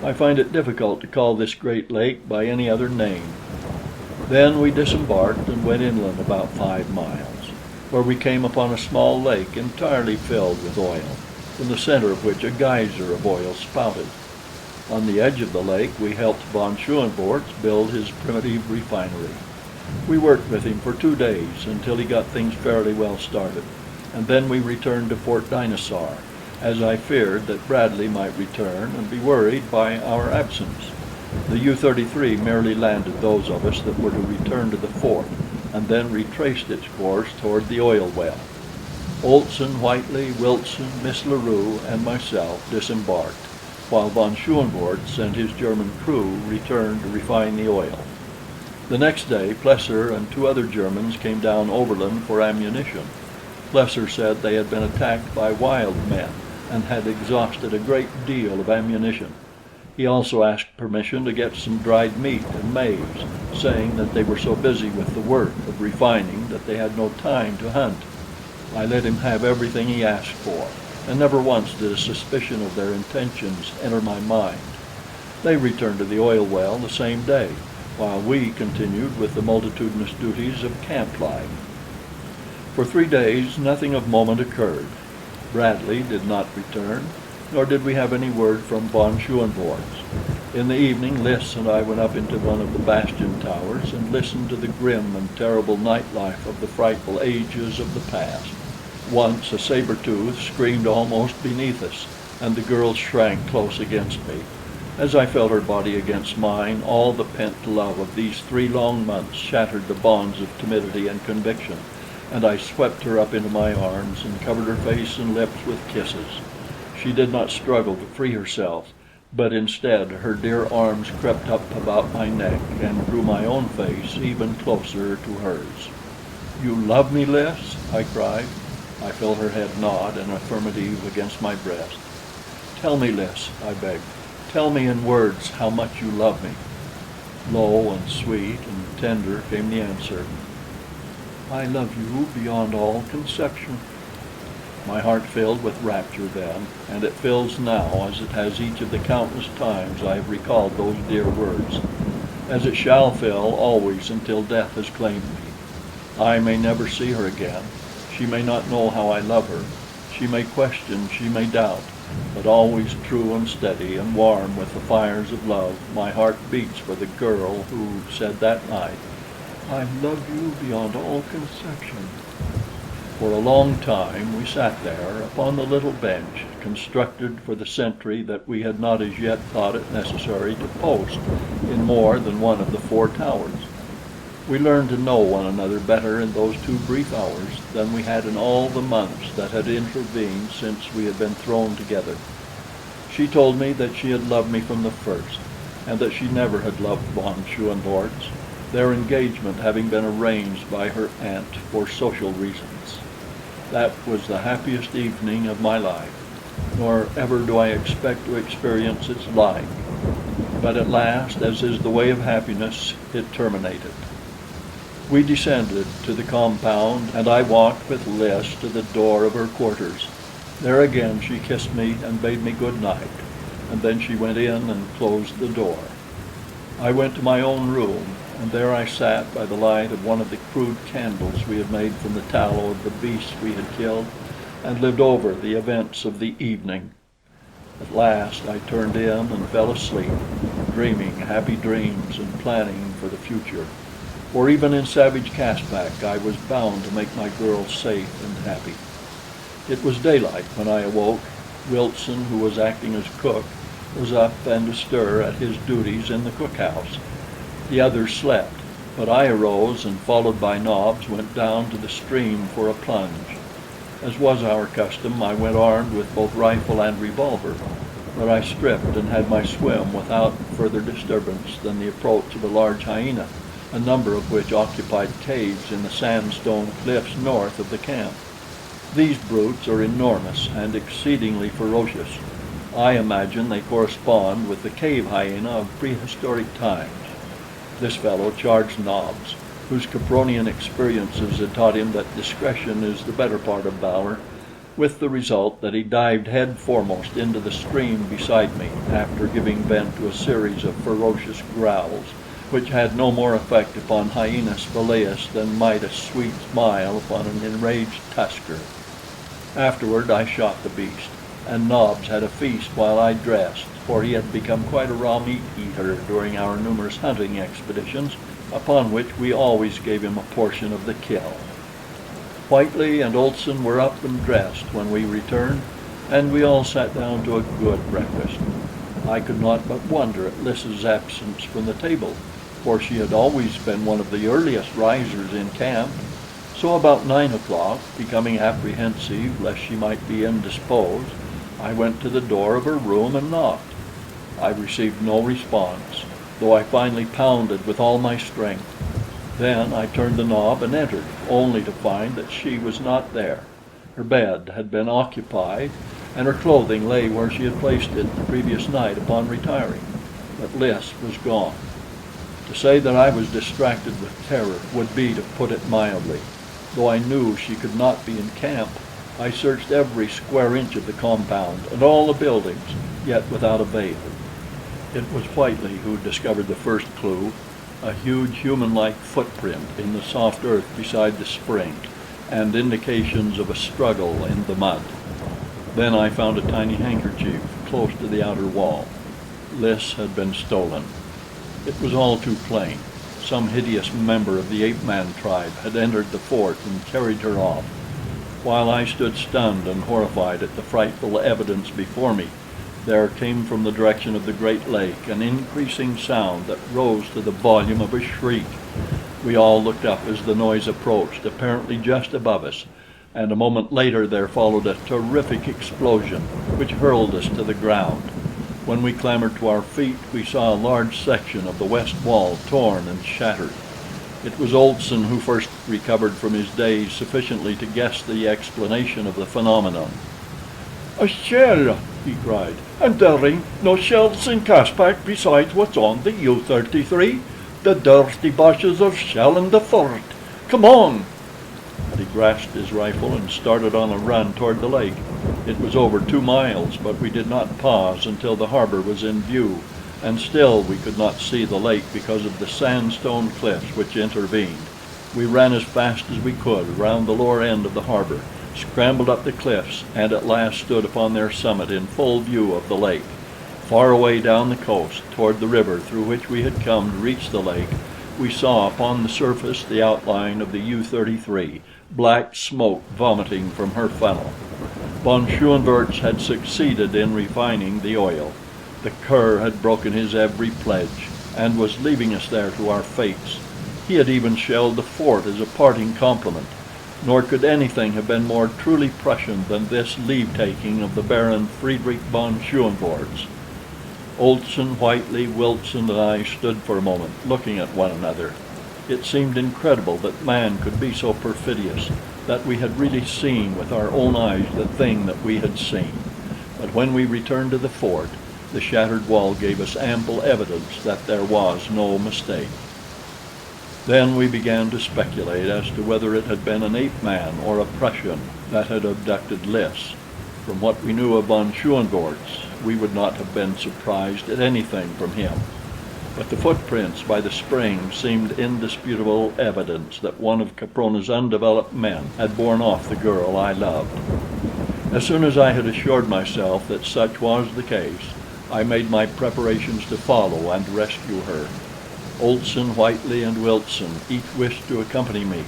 I find it difficult to call this great lake by any other name. Then we disembarked and went inland about 5 miles, where we came upon a small lake entirely filled with oil, from the center of which a geyser of oil spouted. On the edge of the lake we helped von Schoenvorts build his primitive refinery. We worked with him for 2 days until he got things fairly well started, and then we returned to Fort Dinosaur, as I feared that Bradley might return and be worried by our absence. The U-33 merely landed those of us that were to return to the fort, and then retraced its course toward the oil well. Olson, Whiteley, Wilson, Miss LaRue, and myself disembarked, while von Schoenvorts and his German crew returned to refine the oil. The next day Plesser and 2 other Germans came down overland for ammunition. Plesser said they had been attacked by wild men and had exhausted a great deal of ammunition. He also asked permission to get some dried meat and maize, saying that they were so busy with the work of refining that they had no time to hunt. I let him have everything he asked for, and never once did a suspicion of their intentions enter my mind. They returned to the oil well the same day, while we continued with the multitudinous duties of camp life. For 3 days nothing of moment occurred. Bradley did not return, nor did we have any word from von Schoenvorts. In the evening Lys and I went up into one of the bastion towers and listened to the grim and terrible nightlife of the frightful ages of the past. Once a saber-tooth screamed almost beneath us, and the girl shrank close against me. As I felt her body against mine, all the pent love of these 3 long months shattered the bonds of timidity and conviction, and I swept her up into my arms and covered her face and lips with kisses. She did not struggle to free herself, but instead her dear arms crept up about my neck and drew my own face even closer to hers. "You love me, Lys?" I cried. I felt her head nod an affirmative against my breast. "Tell me, Lys," I begged. "Tell me in words how much you love me." Low and sweet and tender came the answer. "I love you beyond all conception." My heart filled with rapture then, and it fills now as it has each of the countless times I have recalled those dear words, as it shall fill always until death has claimed me. I may never see her again. She may not know how I love her. She may question, she may doubt, but always true and steady and warm with the fires of love, my heart beats for the girl who said that night, "I love you beyond all conception." For a long time we sat there upon the little bench constructed for the sentry that we had not as yet thought it necessary to post in more than one of the 4 towers. We learned to know one another better in those 2 brief hours than we had in all the months that had intervened since we had been thrown together. She told me that she had loved me from the first, and that she never had loved von Schoenvorts, their engagement having been arranged by her aunt for social reasons. That was the happiest evening of my life, nor ever do I expect to experience its like. But at last, as is the way of happiness, it terminated. We descended to the compound, and I walked with Lys to the door of her quarters. There again she kissed me and bade me good night, and then she went in and closed the door. I went to my own room, and there I sat by the light of one of the crude candles we had made from the tallow of the beasts we had killed, and lived over the events of the evening. At last I turned in and fell asleep, dreaming happy dreams and planning for the future. For even in savage Caspak I was bound to make my girl safe and happy. It was daylight when I awoke. Wilson, who was acting as cook, was up and astir at his duties in the cookhouse. The others slept, But I arose and, followed by Nobs, went down to the stream for a plunge. As was our custom, I went armed with both rifle and revolver, but I stripped and had my swim without further disturbance than the approach of a large hyena, a number of which occupied caves in the sandstone cliffs north of the camp. These brutes are enormous and exceedingly ferocious. I imagine they correspond with the cave hyena of prehistoric times. This fellow charged Nobs, whose Capronian experiences had taught him that discretion is the better part of valor, with the result that he dived head foremost into the stream beside me, after giving vent to a series of ferocious growls, which had no more effect upon Hyena spelaeus than might a sweet smile upon an enraged tusker. Afterward I shot the beast, and Nobs had a feast while I dressed, for he had become quite a raw meat eater during our numerous hunting expeditions, upon which we always gave him a portion of the kill. Whitely and Olson were up and dressed when we returned, and we all sat down to a good breakfast. I could not but wonder at Liss's absence from the table, for she had always been one of the earliest risers in camp. So about 9 o'clock, becoming apprehensive lest she might be indisposed, I went to the door of her room and knocked. I received no response, though I finally pounded with all my strength. Then I turned the knob and entered, only to find that she was not there. Her bed had been occupied, and her clothing lay where she had placed it the previous night upon retiring, but Liss was gone. To say that I was distracted with terror would be to put it mildly. Though I knew she could not be in camp, I searched every square inch of the compound and all the buildings, yet without avail. It was Whitely who discovered the first clue, a huge human-like footprint in the soft earth beside the spring, and indications of a struggle in the mud. Then I found a tiny handkerchief close to the outer wall. Liss had been stolen. It was all too plain. Some hideous member of the ape-man tribe had entered the fort and carried her off. While I stood stunned and horrified at the frightful evidence before me, there came from the direction of the great lake an increasing sound that rose to the volume of a shriek. We all looked up as the noise approached, apparently just above us, and a moment later there followed a terrific explosion which hurled us to the ground. When we clambered to our feet, we saw a large section of the west wall torn and shattered. It was Olson who first recovered from his daze sufficiently to guess the explanation of the phenomenon. "A shell!" he cried. "And there ain't no shells in Caspak besides what's on the U-33. The dirty Boches are shelling the fort. Come on!" And he grasped his rifle and started on a run toward the lake. It was over 2 miles, but we did not pause until the harbor was in view, and still we could not see the lake because of the sandstone cliffs which intervened. We ran as fast as we could around the lower end of the harbor, scrambled up the cliffs, and at last stood upon their summit in full view of the lake. Far away down the coast, toward the river through which we had come to reach the lake, we saw upon the surface the outline of the U-33, black smoke vomiting from her funnel. Von Schoenvorts had succeeded in refining the oil. The cur had broken his every pledge, and was leaving us there to our fates. He had even shelled the fort as a parting compliment. Nor could anything have been more truly Prussian than this leave-taking of the Baron Friedrich von Schoenvorts. Olson, Whitely, Wilson, and I stood for a moment, looking at one another. It seemed incredible that man could be so perfidious, that we had really seen with our own eyes the thing that we had seen. But when we returned to the fort, the shattered wall gave us ample evidence that there was no mistake. Then we began to speculate as to whether it had been an ape-man or a Prussian that had abducted Liss. From what we knew of von Schoenvorts, we would not have been surprised at anything from him. But the footprints by the spring seemed indisputable evidence that one of Caprona's undeveloped men had borne off the girl I loved. As soon as I had assured myself that such was the case, I made my preparations to follow and rescue her. Olson, Whitely, and Wilson each wished to accompany me,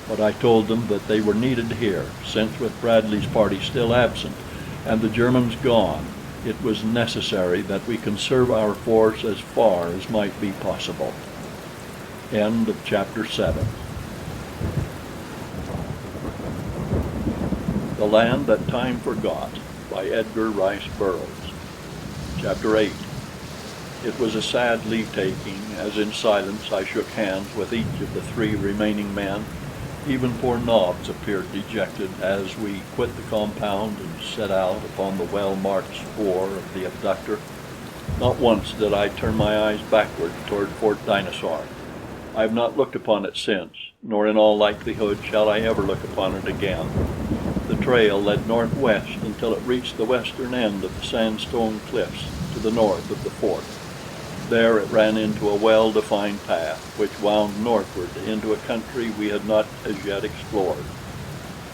but I told them that they were needed here, since with Bradley's party still absent, and the Germans gone, it was necessary that we conserve our force as far as might be possible. End of chapter 7. The Land That Time Forgot by Edgar Rice Burroughs. Chapter 8. It was a sad leave-taking, as in silence I shook hands with each of the 3 remaining men. Even poor Nobbs appeared dejected as we quit the compound and set out upon the well-marked spoor of the abductor. Not once did I turn my eyes backward toward Fort Dinosaur. I have not looked upon it since, nor in all likelihood shall I ever look upon it again. The trail led northwest until it reached the western end of the sandstone cliffs to the north of the fort. There it ran into a well-defined path which wound northward into a country we had not as yet explored.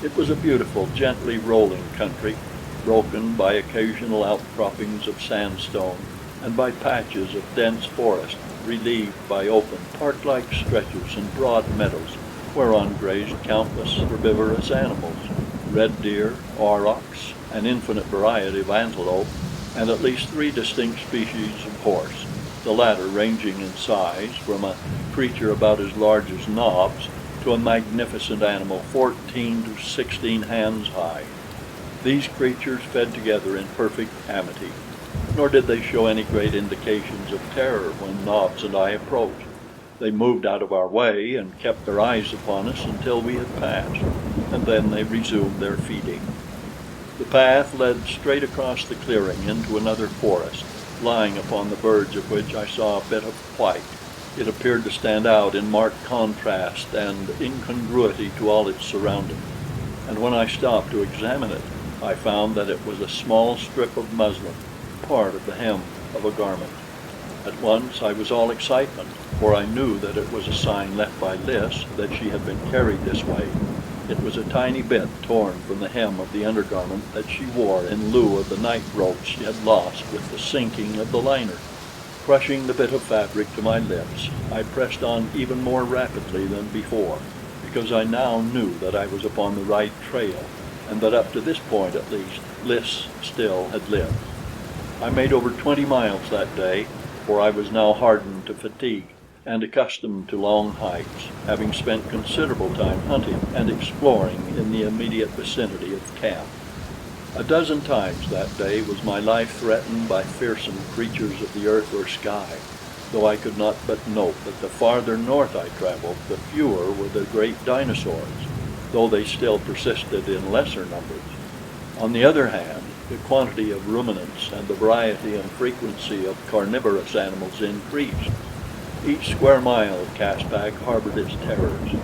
It was a beautiful, gently rolling country, broken by occasional outcroppings of sandstone and by patches of dense forest, relieved by open, park-like stretches and broad meadows whereon grazed countless herbivorous animals: red deer, aurochs, an infinite variety of antelope, and at least 3 distinct species of horse, the latter ranging in size from a creature about as large as Nobbs to a magnificent animal 14 to 16 hands high. These creatures fed together in perfect amity, nor did they show any great indications of terror when Nobbs and I approached. They moved out of our way and kept their eyes upon us until we had passed, and then they resumed their feeding. The path led straight across the clearing into another forest, lying upon the verge of which I saw a bit of white. It appeared to stand out in marked contrast and incongruity to all its surroundings, and when I stopped to examine it, I found that it was a small strip of muslin, part of the hem of a garment. At once I was all excitement, for I knew that it was a sign left by Lys that she had been carried this way. It was a tiny bit torn from the hem of the undergarment that she wore in lieu of the night robe she had lost with the sinking of the liner. Crushing the bit of fabric to my lips, I pressed on even more rapidly than before, because I now knew that I was upon the right trail, and that up to this point at least, Lys still had lived. I made over 20 miles that day, for I was now hardened to fatigue and accustomed to long hikes, having spent considerable time hunting and exploring in the immediate vicinity of camp. A dozen times that day was my life threatened by fearsome creatures of the earth or sky, though I could not but note that the farther north I traveled, the fewer were the great dinosaurs, though they still persisted in lesser numbers. On the other hand, the quantity of ruminants and the variety and frequency of carnivorous animals increased. Each square mile of Caspak harbored its terrors.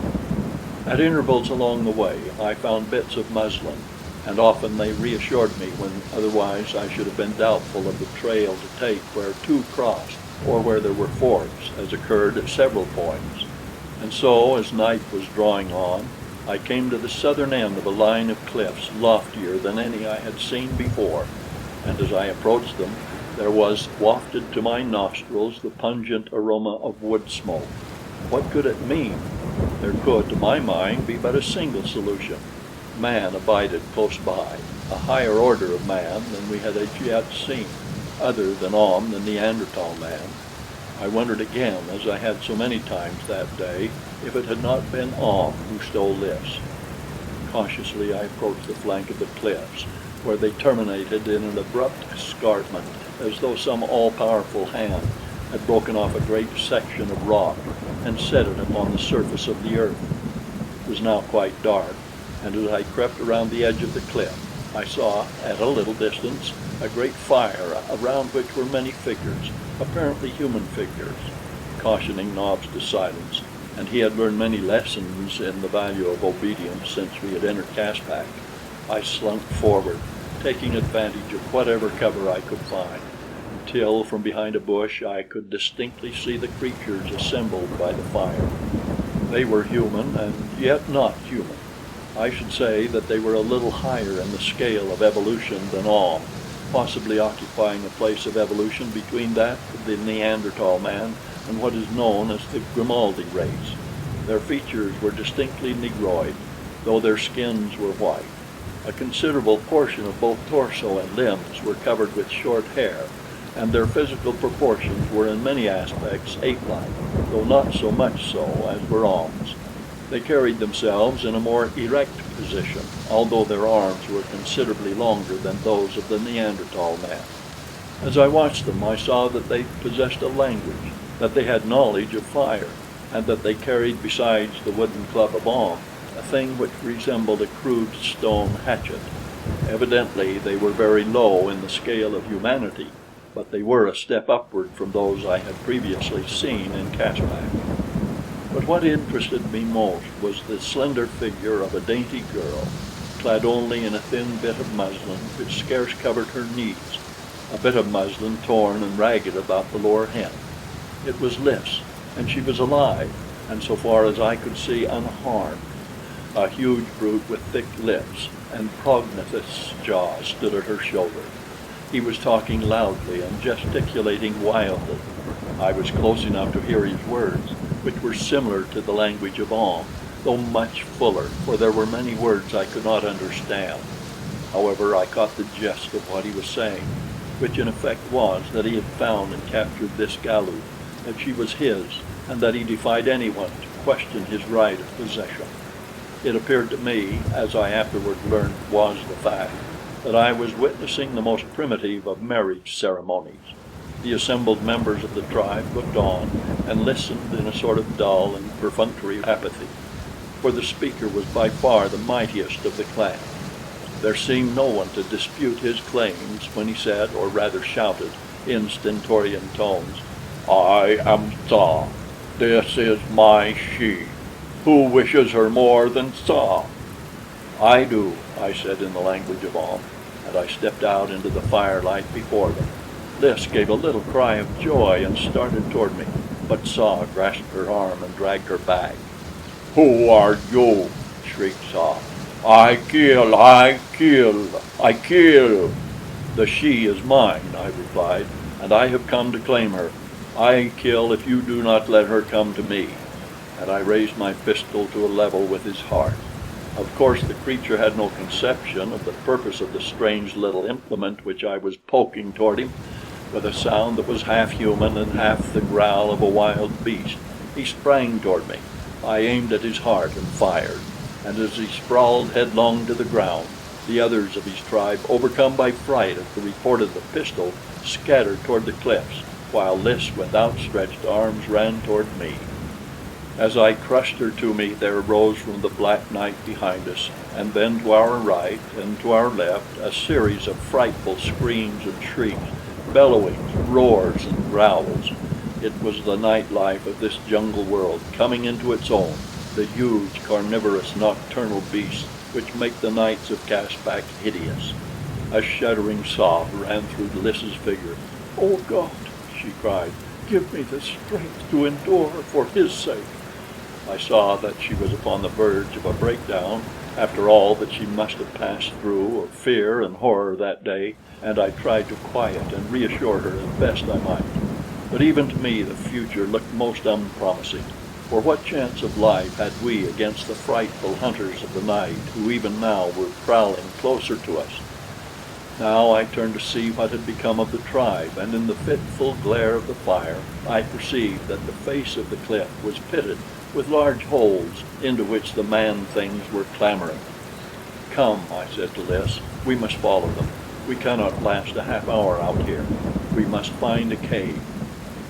At intervals along the way, I found bits of muslin, and often they reassured me when otherwise I should have been doubtful of the trail to take where 2 crossed, or where there were forks, as occurred at several points. And so, as night was drawing on, I came to the southern end of a line of cliffs loftier than any I had seen before, and as I approached them, there was wafted to my nostrils the pungent aroma of wood smoke. What could it mean? There could, to my mind, be but a single solution. Man abided close by, a higher order of man than we had as yet seen, other than Ahm, the Neanderthal man. I wondered again, as I had so many times that day, if it had not been Ahm who stole Lys. Cautiously I approached the flank of the cliffs, where they terminated in an abrupt escarpment, as though some all-powerful hand had broken off a great section of rock and set it upon the surface of the earth. It was now quite dark, and as I crept around the edge of the cliff, I saw, at a little distance, a great fire around which were many figures, apparently human figures. Cautioning Nobbs to silence, and he had learned many lessons in the value of obedience since we had entered Caspak, I slunk forward, taking advantage of whatever cover I could find, until from behind a bush I could distinctly see the creatures assembled by the fire. They were human, and yet not human. I should say that they were a little higher in the scale of evolution than Ahm, possibly occupying a place of evolution between that of the Neanderthal man and what is known as the Grimaldi race. Their features were distinctly negroid, though their skins were white. A considerable portion of both torso and limbs were covered with short hair, and their physical proportions were in many aspects ape-like, though not so much so as were Ahm's. They carried themselves in a more erect position, although their arms were considerably longer than those of the Neanderthal man. As I watched them, I saw that they possessed a language, that they had knowledge of fire, and that they carried besides the wooden club of Ahm a thing which resembled a crude stone hatchet. Evidently they were very low in the scale of humanity, but they were a step upward from those I had previously seen in Caspak. But what interested me most was the slender figure of a dainty girl, clad only in a thin bit of muslin which scarce covered her knees, a bit of muslin torn and ragged about the lower hem. It was Lys, and she was alive, and so far as I could see, unharmed. A huge brute with thick lips and prognathous jaws stood at her shoulder. He was talking loudly and gesticulating wildly. I was close enough to hear his words, which were similar to the language of Ahm, though much fuller, for there were many words I could not understand. However, I caught the gist of what he was saying, which in effect was that he had found and captured this Galu, that she was his, and that he defied anyone to question his right of possession. It appeared to me, as I afterward learned was the fact, that I was witnessing the most primitive of marriage ceremonies. The assembled members of the tribe looked on and listened in a sort of dull and perfunctory apathy, for the speaker was by far the mightiest of the clan. There seemed no one to dispute his claims when he said, or rather shouted, in stentorian tones, "I am Tsa. This is my she. Who wishes her more than Tsa?" "I do," I said in the language of Ahm, and I stepped out into the firelight before them. Lys gave a little cry of joy and started toward me, but Tsa grasped her arm and dragged her back. "Who are you?" shrieked Tsa. "I kill, I kill, I kill!" "The she is mine," I replied, "and I have come to claim her. I kill if you do not let her come to me." And I raised my pistol to a level with his heart. Of course the creature had no conception of the purpose of the strange little implement which I was poking toward him. With a sound that was half human and half the growl of a wild beast, he sprang toward me. I aimed at his heart and fired, and as he sprawled headlong to the ground, the others of his tribe, overcome by fright at the report of the pistol, scattered toward the cliffs, while Lys with outstretched arms ran toward me. As I crushed her to me, there rose from the black night behind us, and then to our right and to our left, a series of frightful screams and shrieks, bellowings, roars, and growls. It was the night life of this jungle world coming into its own, the huge carnivorous nocturnal beasts which make the nights of Caspak hideous. A shuddering sob ran through Lys's figure. "Oh God," she cried, "give me the strength to endure for his sake." I saw that she was upon the verge of a breakdown after all that she must have passed through of fear and horror that day, and I tried to quiet and reassure her as best I might. But even to me the future looked most unpromising, for what chance of life had we against the frightful hunters of the night who even now were prowling closer to us? Now I turned to see what had become of the tribe, and in the fitful glare of the fire I perceived that the face of the cliff was pitted with large holes into which the man-things were clambering. "Come," I said to Lys, "we must follow them. We cannot last a half hour out here. We must find a cave."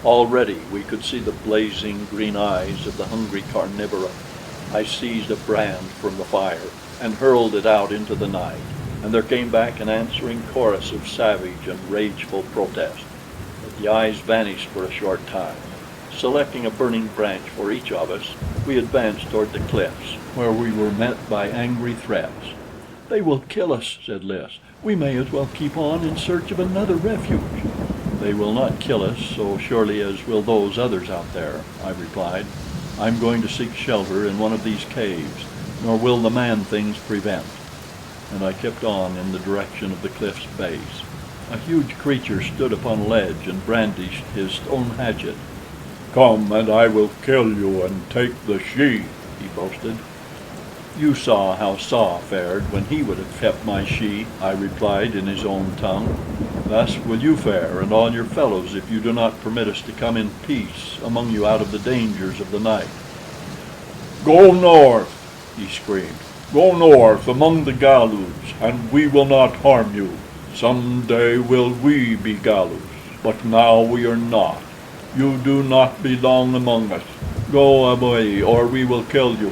Already we could see the blazing green eyes of the hungry carnivora. I seized a brand from the fire and hurled it out into the night, and there came back an answering chorus of savage and rageful protest. But the eyes vanished for a short time. Selecting a burning branch for each of us, we advanced toward the cliffs, where we were met by angry threats. "They will kill us," said Lys. "We may as well keep on in search of another refuge." "They will not kill us so surely as will those others out there," I replied. "I'm going to seek shelter in one of these caves, nor will the man-things prevent." And I kept on in the direction of the cliff's base. A huge creature stood upon a ledge and brandished his stone hatchet. "Come, and I will kill you and take the she," he boasted. "You saw how Tsa fared when he would have kept my she," I replied in his own tongue. Thus will you fare, and all your fellows, if you do not permit us to come in peace among you out of the dangers of the night." "Go north!" he screamed. "Go north among the Galus, and we will not harm you. Some day will we be Galus, but now we are not. You do not belong among us. Go away, or we will kill you.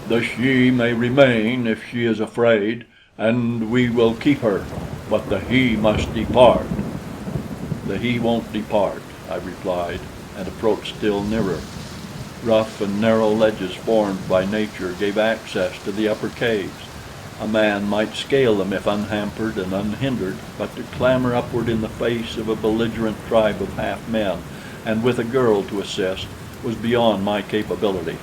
The she may remain if she is afraid, and we will keep her, but the he must depart." "The he won't depart," I replied, and approached still nearer. Rough and narrow ledges formed by nature gave access to the upper caves. A man might scale them if unhampered and unhindered, but to clamber upward in the face of a belligerent tribe of half-men, and with a girl to assist, was beyond my capability.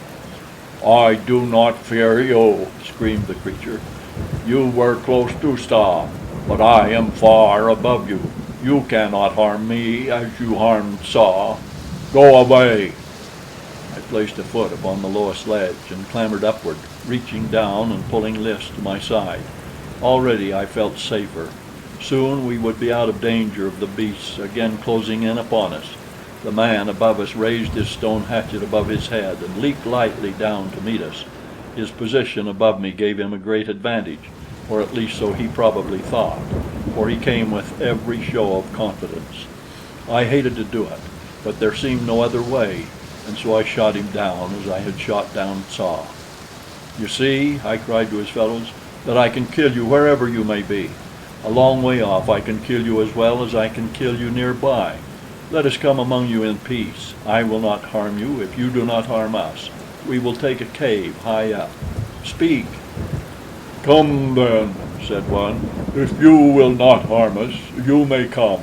"I do not fear you," screamed the creature. "You were close to Sta, but I am far above you. You cannot harm me as you harmed Sa. Go away!" I placed a foot upon the lowest ledge and clambered upward, reaching down and pulling Lys to my side. Already I felt safer. Soon we would be out of danger of the beasts again closing in upon us. The man above us raised his stone hatchet above his head and leaped lightly down to meet us. His position above me gave him a great advantage, or at least so he probably thought, for he came with every show of confidence. I hated to do it, but there seemed no other way, and so I shot him down as I had shot down Sa. "You see," I cried to his fellows, "that I can kill you wherever you may be. A long way off I can kill you as well as I can kill you nearby. Let us come among you in peace. I will not harm you if you do not harm us. We will take a cave high up. Speak!" "Come then," said one. "If you will not harm us, you may come.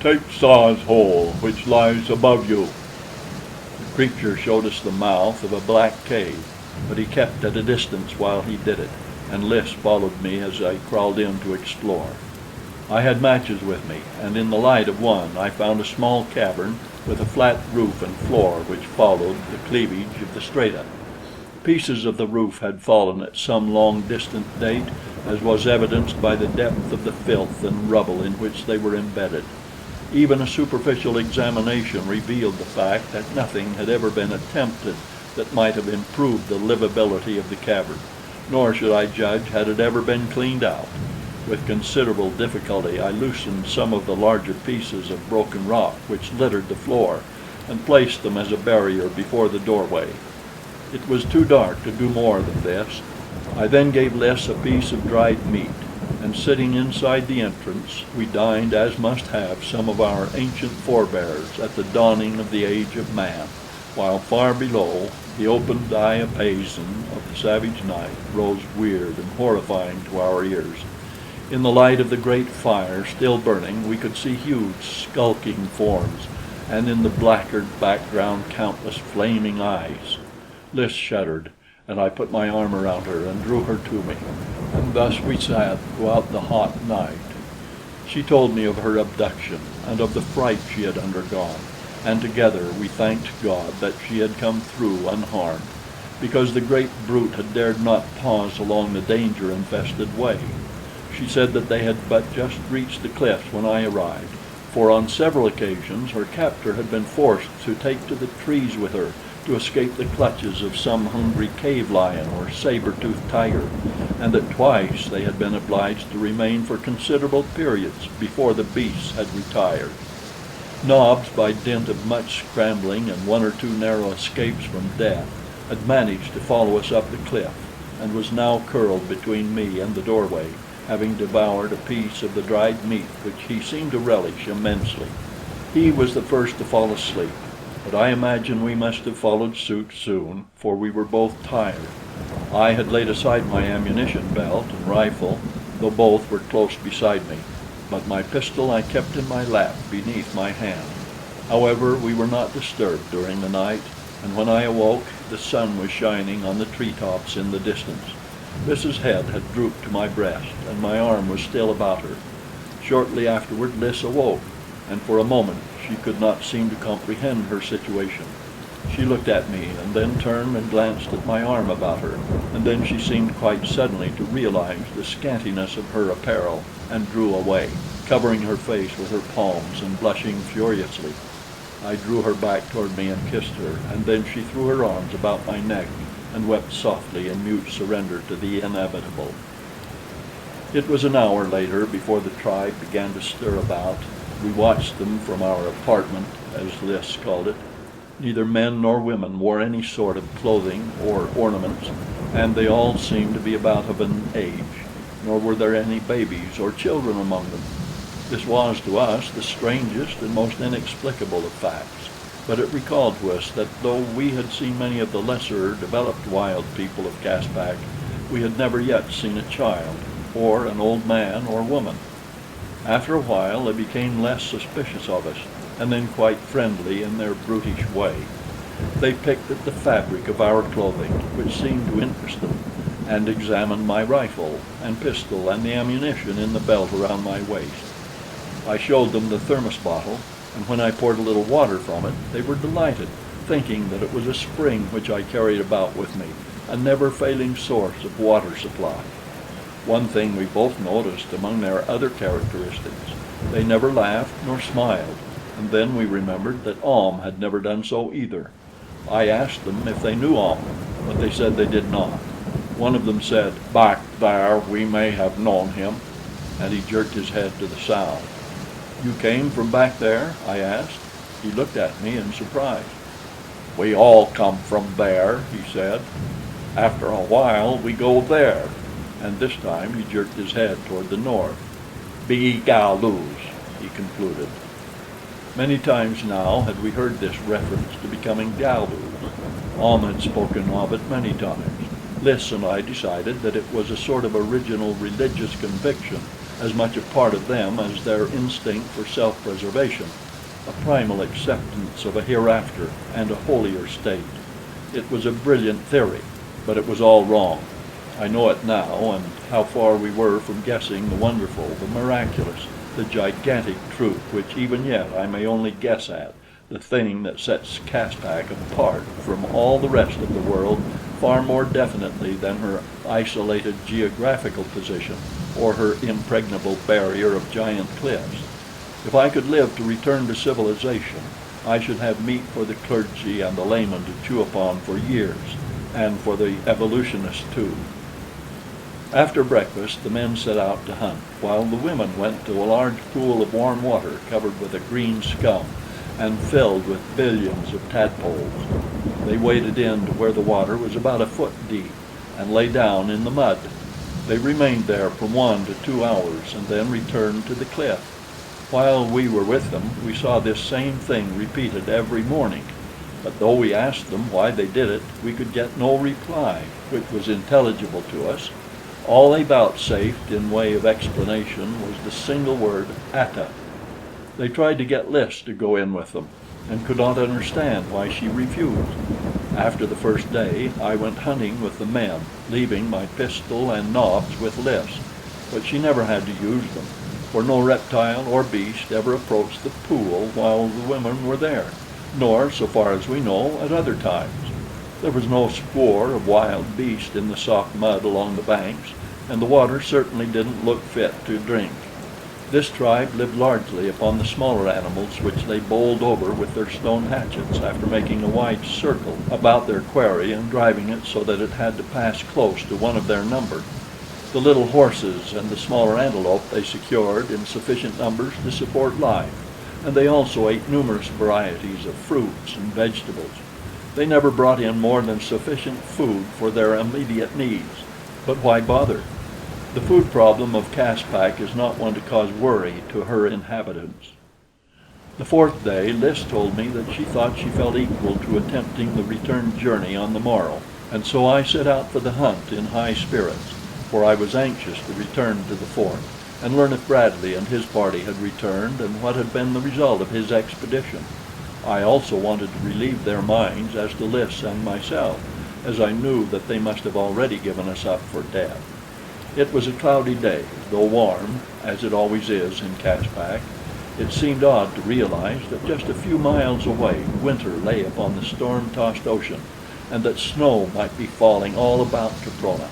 Take Sa's hole, which lies above you." The creature showed us the mouth of a black cave, but he kept at a distance while he did it, and Lys followed me as I crawled in to explore. I had matches with me, and in the light of one I found a small cavern with a flat roof and floor which followed the cleavage of the strata. Pieces of the roof had fallen at some long distant date, as was evidenced by the depth of the filth and rubble in which they were embedded. Even a superficial examination revealed the fact that nothing had ever been attempted that might have improved the livability of the cavern, nor should I judge had it ever been cleaned out. With considerable difficulty I loosened some of the larger pieces of broken rock which littered the floor, and placed them as a barrier before the doorway. It was too dark to do more than this. I then gave Lys a piece of dried meat, and sitting inside the entrance, we dined as must have some of our ancient forebears at the dawning of the age of man, while far below, the open diapason of the savage night rose weird and horrifying to our ears. In the light of the great fire still burning, we could see huge, skulking forms, and in the blackered background countless flaming eyes. Lys shuddered, and I put my arm around her and drew her to me, and thus we sat throughout the hot night. She told me of her abduction and of the fright she had undergone, and together we thanked God that she had come through unharmed, because the great brute had dared not pause along the danger-infested way. She said that they had but just reached the cliffs when I arrived, for on several occasions her captor had been forced to take to the trees with her to escape the clutches of some hungry cave lion or saber-toothed tiger, and that twice they had been obliged to remain for considerable periods before the beasts had retired. Nobs, by dint of much scrambling and one or two narrow escapes from death, had managed to follow us up the cliff, and was now curled between me and the doorway, having devoured a piece of the dried meat which he seemed to relish immensely. He was the first to fall asleep, but I imagine we must have followed suit soon, for we were both tired. I had laid aside my ammunition belt and rifle, though both were close beside me, but my pistol I kept in my lap beneath my hand. However, we were not disturbed during the night, and when I awoke, the sun was shining on the tree-tops in the distance. Lys's head had drooped to my breast, and my arm was still about her. Shortly afterward Lys awoke, and for a moment she could not seem to comprehend her situation. She looked at me and then turned and glanced at my arm about her, and then she seemed quite suddenly to realize the scantiness of her apparel and drew away, covering her face with her palms and blushing furiously. I drew her back toward me and kissed her, and then she threw her arms about my neck and wept softly in mute surrender to the inevitable. It was an hour later before the tribe began to stir about. We watched them from our apartment, as Lys called it. Neither men nor women wore any sort of clothing or ornaments, and they all seemed to be about of an age, nor were there any babies or children among them. This was to us the strangest and most inexplicable of facts, but it recalled to us that though we had seen many of the lesser developed wild people of Caspak, we had never yet seen a child, or an old man or woman. After a while they became less suspicious of us, and then quite friendly in their brutish way. They picked at the fabric of our clothing, which seemed to interest them, and examined my rifle and pistol and the ammunition in the belt around my waist. I showed them the thermos bottle, and when I poured a little water from it, they were delighted, thinking that it was a spring which I carried about with me, a never-failing source of water supply. One thing we both noticed among their other characteristics: they never laughed nor smiled, and then we remembered that Ahm had never done so either. I asked them if they knew Ahm, but they said they did not. One of them said, "Back there we may have known him," and he jerked his head to the south. "You came from back there?" I asked. He looked at me in surprise. "We all come from there," he said. "After a while we go there," and this time he jerked his head toward the north. "Be Galus," he concluded. Many times now had we heard this reference to becoming Galus. Ahm had spoken of it many times. Lys and I decided that it was a sort of original religious conviction, as much a part of them as their instinct for self-preservation, a primal acceptance of a hereafter and a holier state. It was a brilliant theory, but it was all wrong. I know it now, and how far we were from guessing the wonderful, the miraculous, the gigantic truth which even yet I may only guess at, the thing that sets Caspak apart from all the rest of the world far more definitely than her isolated geographical position or her impregnable barrier of giant cliffs. If I could live to return to civilization, I should have meat for the clergy and the laymen to chew upon for years, and for the evolutionists too. After breakfast the men set out to hunt, while the women went to a large pool of warm water covered with a green scum and filled with billions of tadpoles. They waded in to where the water was about a foot deep and lay down in the mud. They remained there from 1 to 2 hours and then returned to the cliff. While we were with them, we saw this same thing repeated every morning, but though we asked them why they did it, we could get no reply which was intelligible to us. All they vouchsafed in way of explanation was the single word "Ata." They tried to get Lys to go in with them, and could not understand why she refused. After the first day, I went hunting with the men, leaving my pistol and knobs with Lys, but she never had to use them, for no reptile or beast ever approached the pool while the women were there, nor, so far as we know, at other times. There was no spoor of wild beast in the soft mud along the banks, and the water certainly didn't look fit to drink. This tribe lived largely upon the smaller animals which they bowled over with their stone hatchets after making a wide circle about their quarry and driving it so that it had to pass close to one of their number. The little horses and the smaller antelope they secured in sufficient numbers to support life, and they also ate numerous varieties of fruits and vegetables. They never brought in more than sufficient food for their immediate needs, but why bother? The food problem of Caspak is not one to cause worry to her inhabitants. The fourth day, Lys told me that she thought she felt equal to attempting the return journey on the morrow, and so I set out for the hunt in high spirits, for I was anxious to return to the fort and learn if Bradley and his party had returned and what had been the result of his expedition. I also wanted to relieve their minds as to Lys and myself, as I knew that they must have already given us up for dead. It was a cloudy day, though warm, as it always is in Caspak, It seemed odd to realize that just a few miles away winter lay upon the storm-tossed ocean, and that snow might be falling all about Caprona,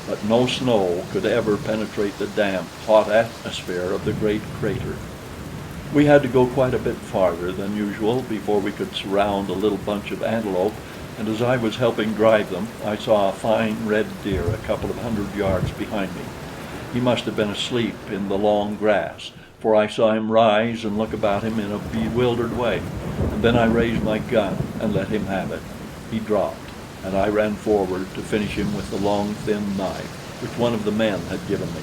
but no snow could ever penetrate the damp, hot atmosphere of the great crater. We had to go quite a bit farther than usual before we could surround a little bunch of antelope, and as I was helping drive them, I saw a fine red deer a couple of hundred yards behind me. He must have been asleep in the long grass, for I saw him rise and look about him in a bewildered way, and then I raised my gun and let him have it. He dropped, and I ran forward to finish him with the long, thin knife which one of the men had given me.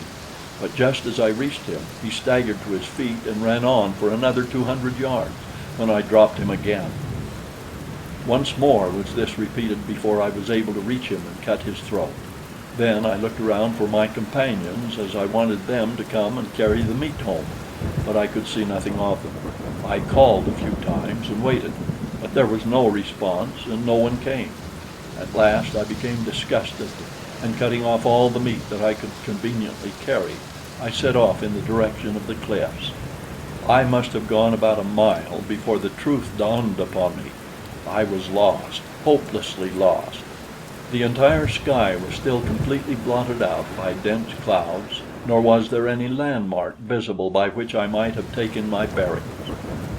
But just as I reached him, he staggered to his feet and ran on for another 200 yards, when I dropped him again. Once more was this repeated before I was able to reach him and cut his throat. Then I looked around for my companions, as I wanted them to come and carry the meat home, but I could see nothing of them. I called a few times and waited, but there was no response and no one came. At last I became disgusted, and cutting off all the meat that I could conveniently carry, I set off in the direction of the cliffs. I must have gone about a mile before the truth dawned upon me. I was lost, hopelessly lost. The entire sky was still completely blotted out by dense clouds, nor was there any landmark visible by which I might have taken my bearings.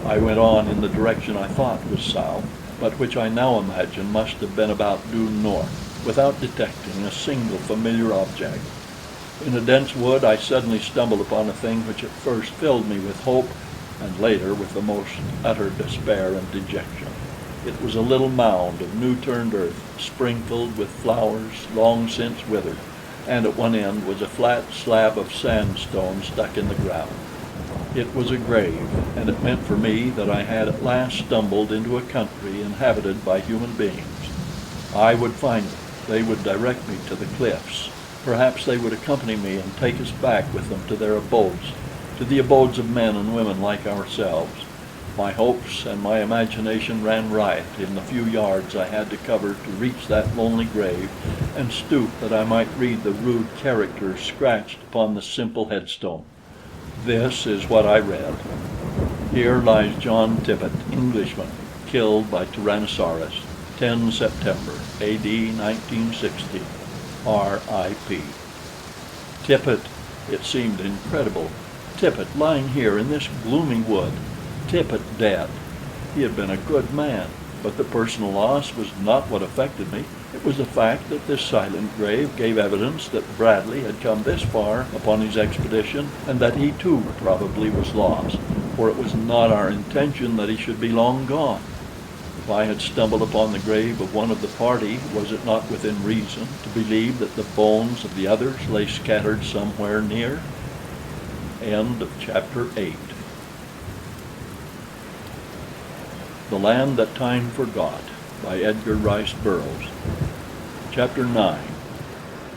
I went on in the direction I thought was south, but which I now imagine must have been about due north, without detecting a single familiar object. In a dense wood I suddenly stumbled upon a thing which at first filled me with hope, and later with the most utter despair and dejection. It was a little mound of new-turned earth, sprinkled with flowers long since withered, and at one end was a flat slab of sandstone stuck in the ground. It was a grave, and it meant for me that I had at last stumbled into a country inhabited by human beings. I would find them. They would direct me to the cliffs. Perhaps they would accompany me and take us back with them to their abodes, to the abodes of men and women like ourselves. My hopes and my imagination ran riot in the few yards I had to cover to reach that lonely grave and stoop that I might read the rude characters scratched upon the simple headstone. This is what I read: "Here lies John Tippet, Englishman, killed by Tyrannosaurus, 10 September, A.D. 1960. R.I.P." Tippet! It seemed incredible. Tippet lying here in this gloomy wood. Tippet dead. He had been a good man, but the personal loss was not what affected me. It was the fact that this silent grave gave evidence that Bradley had come this far upon his expedition, and that he too probably was lost, for it was not our intention that he should be long gone. If I had stumbled upon the grave of one of the party, was it not within reason to believe that the bones of the others lay scattered somewhere near? End of chapter 8. The Land That Time Forgot, by Edgar Rice Burroughs. Chapter 9.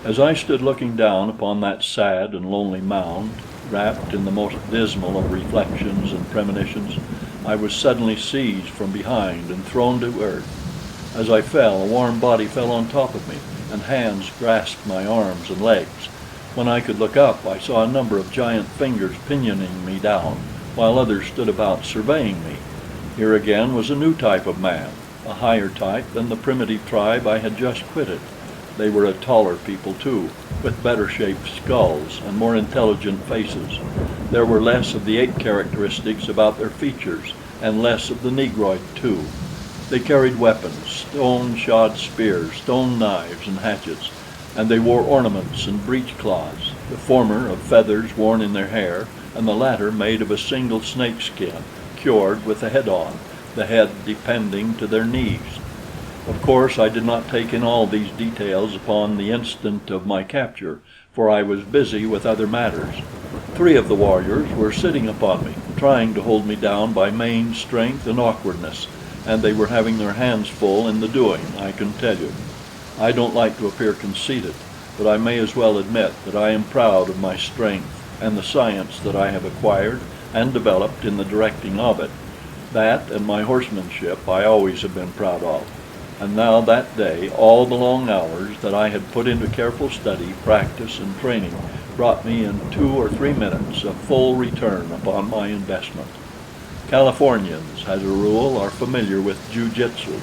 As I stood looking down upon that sad and lonely mound, wrapped in the most dismal of reflections and premonitions, I was suddenly seized from behind and thrown to earth. As I fell, a warm body fell on top of me, and hands grasped my arms and legs. When I could look up, I saw a number of giant fingers pinioning me down, while others stood about surveying me. Here again was a new type of man, a higher type than the primitive tribe I had just quitted. They were a taller people too, with better-shaped skulls and more intelligent faces. There were less of the ape characteristics about their features, and less of the negroid too. They carried weapons, stone-shod spears, stone knives, and hatchets, and they wore ornaments and breech-cloths, the former of feathers worn in their hair, and the latter made of a single snakeskin, cured with the head on, the head depending to their knees. Of course I did not take in all these details upon the instant of my capture, for I was busy with other matters. 3 of the warriors were sitting upon me, trying to hold me down by main strength and awkwardness, and they were having their hands full in the doing, I can tell you. I don't like to appear conceited, but I may as well admit that I am proud of my strength and the science that I have acquired and developed in the directing of it. That and my horsemanship I always have been proud of. And now that day, all the long hours that I had put into careful study, practice, and training brought me in 2 or 3 minutes a full return upon my investment. Californians, as a rule, are familiar with jiu-jitsu,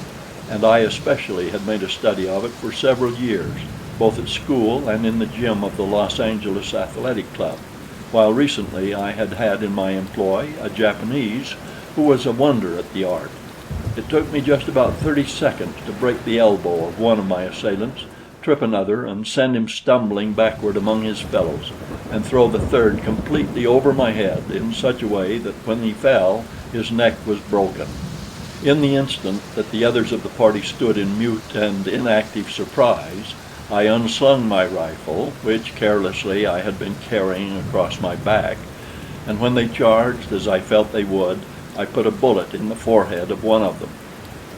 and I especially had made a study of it for several years, both at school and in the gym of the Los Angeles Athletic Club, while recently I had had in my employ a Japanese who was a wonder at the art. It took me just about 30 seconds to break the elbow of one of my assailants, trip another, and send him stumbling backward among his fellows, and throw the third completely over my head in such a way that when he fell, his neck was broken. In the instant that the others of the party stood in mute and inactive surprise, I unslung my rifle, which carelessly I had been carrying across my back, and when they charged, as I felt they would, I put a bullet in the forehead of one of them.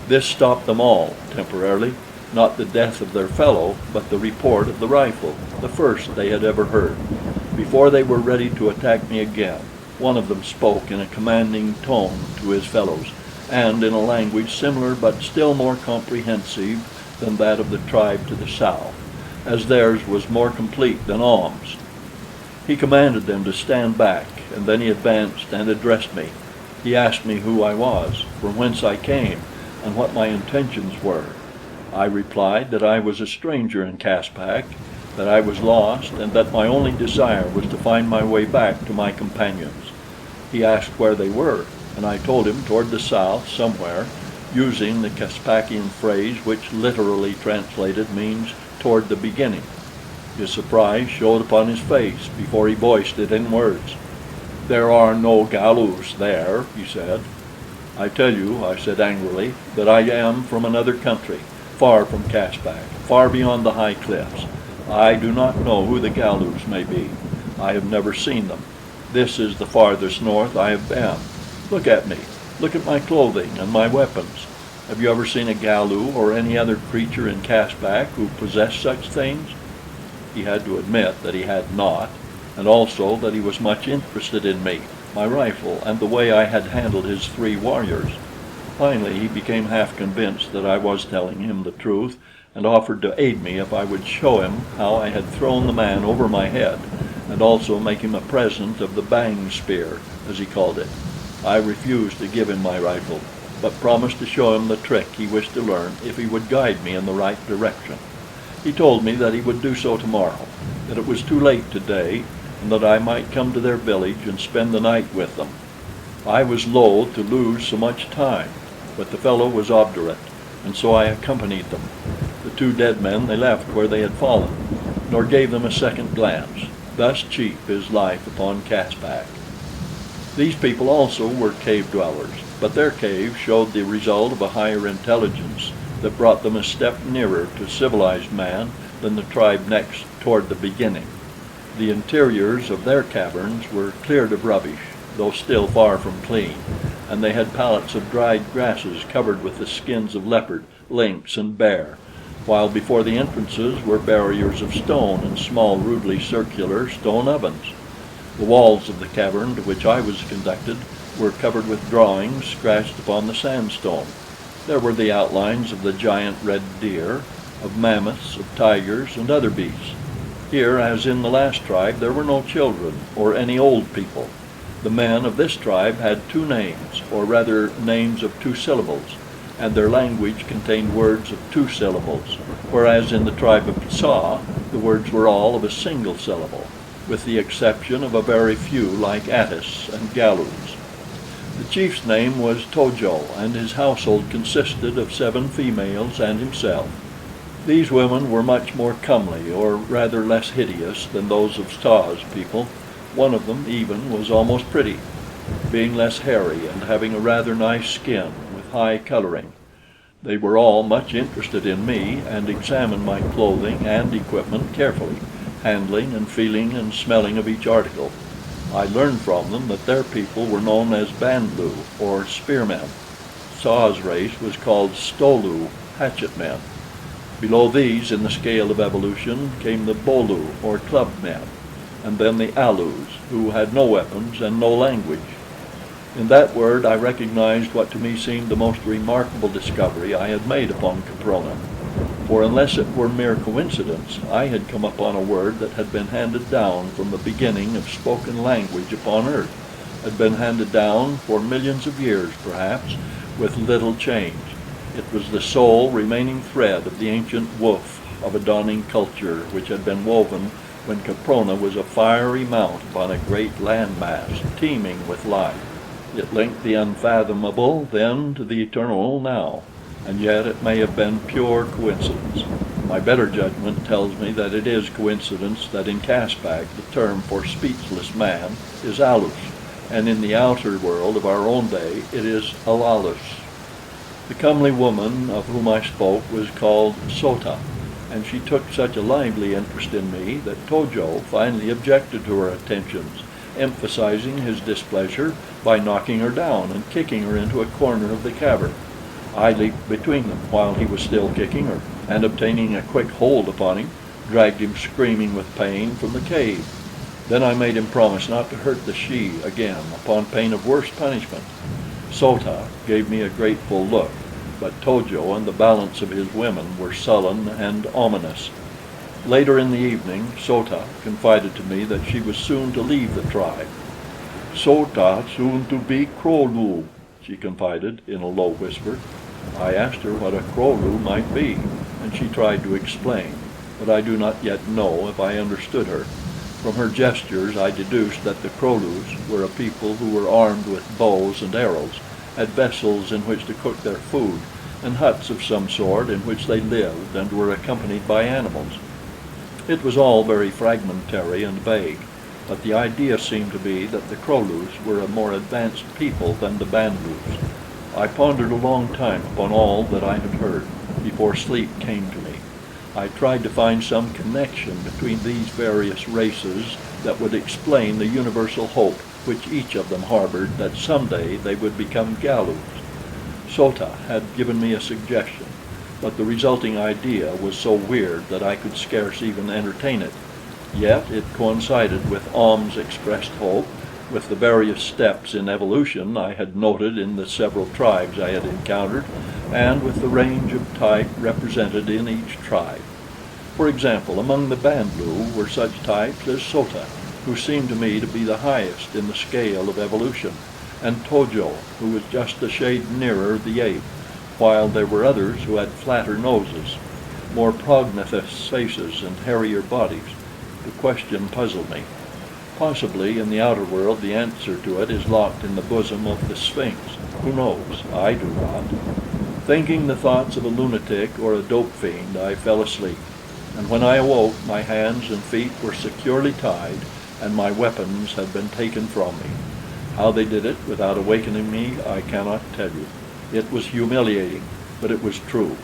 This stopped them all, temporarily, not the death of their fellow, but the report of the rifle, the first they had ever heard. Before they were ready to attack me again, one of them spoke in a commanding tone to his fellows, and in a language similar but still more comprehensive than that of the tribe to the south, as theirs was more complete than Ahm's. He commanded them to stand back, and then he advanced and addressed me. He asked me who I was, from whence I came, and what my intentions were. I replied that I was a stranger in Caspak, that I was lost, and that my only desire was to find my way back to my companions. He asked where they were, and I told him toward the south somewhere, using the Caspakian phrase which literally translated means toward the beginning. His surprise showed upon his face before he voiced it in words. "There are no Galus there," he said. "I tell you," I said angrily, "that I am from another country, far from Caspak, far beyond the high cliffs. I do not know who the Galus may be. I have never seen them. This is the farthest north I have been. Look at me. Look at my clothing and my weapons. Have you ever seen a Galu or any other creature in Caspak who possessed such things?" He had to admit that he had not, and also that he was much interested in me, my rifle, and the way I had handled his 3 warriors. Finally, he became half convinced that I was telling him the truth, and offered to aid me if I would show him how I had thrown the man over my head, and also make him a present of the bang spear, as he called it. I refused to give him my rifle, but promised to show him the trick he wished to learn if he would guide me in the right direction. He told me that he would do so tomorrow, that it was too late today, and that I might come to their village and spend the night with them. I was loath to lose so much time, but the fellow was obdurate, and so I accompanied them. The 2 dead men they left where they had fallen, nor gave them a second glance. Thus cheap is life upon Caspak. These people also were cave dwellers, but their cave showed the result of a higher intelligence that brought them a step nearer to civilized man than the tribe next toward the beginning. The interiors of their caverns were cleared of rubbish, though still far from clean, and they had pallets of dried grasses covered with the skins of leopard, lynx, and bear, while before the entrances were barriers of stone and small rudely circular stone ovens. The walls of the cavern to which I was conducted were covered with drawings scratched upon the sandstone. There were the outlines of the giant red deer, of mammoths, of tigers, and other beasts. Here, as in the last tribe, there were no children or any old people. The men of this tribe had 2 names, or rather names of 2 syllables, and their language contained words of 2 syllables, whereas in the tribe of Psa the words were all of a single syllable, with the exception of a very few like Attis and Galus. The chief's name was Tojo, and his household consisted of 7 females and himself. These women were much more comely, or rather less hideous, than those of Sta's people. One of them, even, was almost pretty, being less hairy and having a rather nice skin, with high coloring. They were all much interested in me, and examined my clothing and equipment carefully, handling and feeling and smelling of each article. I learned from them that their people were known as Bandlu, or spearmen. Sta's race was called Stolu, hatchet men. Below these in the scale of evolution came the Bolu, or club men, and then the Alus, who had no weapons and no language. In that word I recognized what to me seemed the most remarkable discovery I had made upon Caprona, for unless it were mere coincidence, I had come upon a word that had been handed down from the beginning of spoken language upon earth, had been handed down for millions of years, perhaps, with little change. It was the sole remaining thread of the ancient woof of a dawning culture which had been woven when Caprona was a fiery mount upon a great land mass teeming with life. It linked the unfathomable then to the eternal now, and yet it may have been pure coincidence. My better judgment tells me that it is coincidence that in Caspak the term for speechless man is Alus, and in the outer world of our own day it is Alalus. The comely woman of whom I spoke was called Sota, and she took such a lively interest in me that Tojo finally objected to her attentions, emphasizing his displeasure by knocking her down and kicking her into a corner of the cavern. I leaped between them while he was still kicking her, and obtaining a quick hold upon him, dragged him screaming with pain from the cave. Then I made him promise not to hurt the she again, upon pain of worse punishment. Sota gave me a grateful look, but Tojo and the balance of his women were sullen and ominous. Later in the evening, Sota confided to me that she was soon to leave the tribe. "Sota soon to be Kro-Lu," she confided in a low whisper. I asked her what a Kro-Lu might be, and she tried to explain, but I do not yet know if I understood her. From her gestures I deduced that the Kro-Lus were a people who were armed with bows and arrows, had vessels in which to cook their food, and huts of some sort in which they lived, and were accompanied by animals. It was all very fragmentary and vague, but the idea seemed to be that the Kro-Lus were a more advanced people than the Band-Lus. I pondered a long time upon all that I had heard, before sleep came to me. I tried to find some connection between these various races that would explain the universal hope which each of them harbored that someday they would become Galus. Sota had given me a suggestion, but the resulting idea was so weird that I could scarce even entertain it. Yet it coincided with Ahm's expressed hope, with the various steps in evolution I had noted in the several tribes I had encountered, and with the range of type represented in each tribe. For example, among the Band-Lu were such types as Sota, who seemed to me to be the highest in the scale of evolution, and Tojo, who was just a shade nearer the ape, while there were others who had flatter noses, more prognathous faces, and hairier bodies. The question puzzled me. Possibly in the outer world the answer to it is locked in the bosom of the Sphinx. Who knows? I do not. Thinking the thoughts of a lunatic or a dope fiend, I fell asleep, and when I awoke my hands and feet were securely tied, and my weapons had been taken from me. How they did it without awakening me I cannot tell you. It was humiliating, but it was true.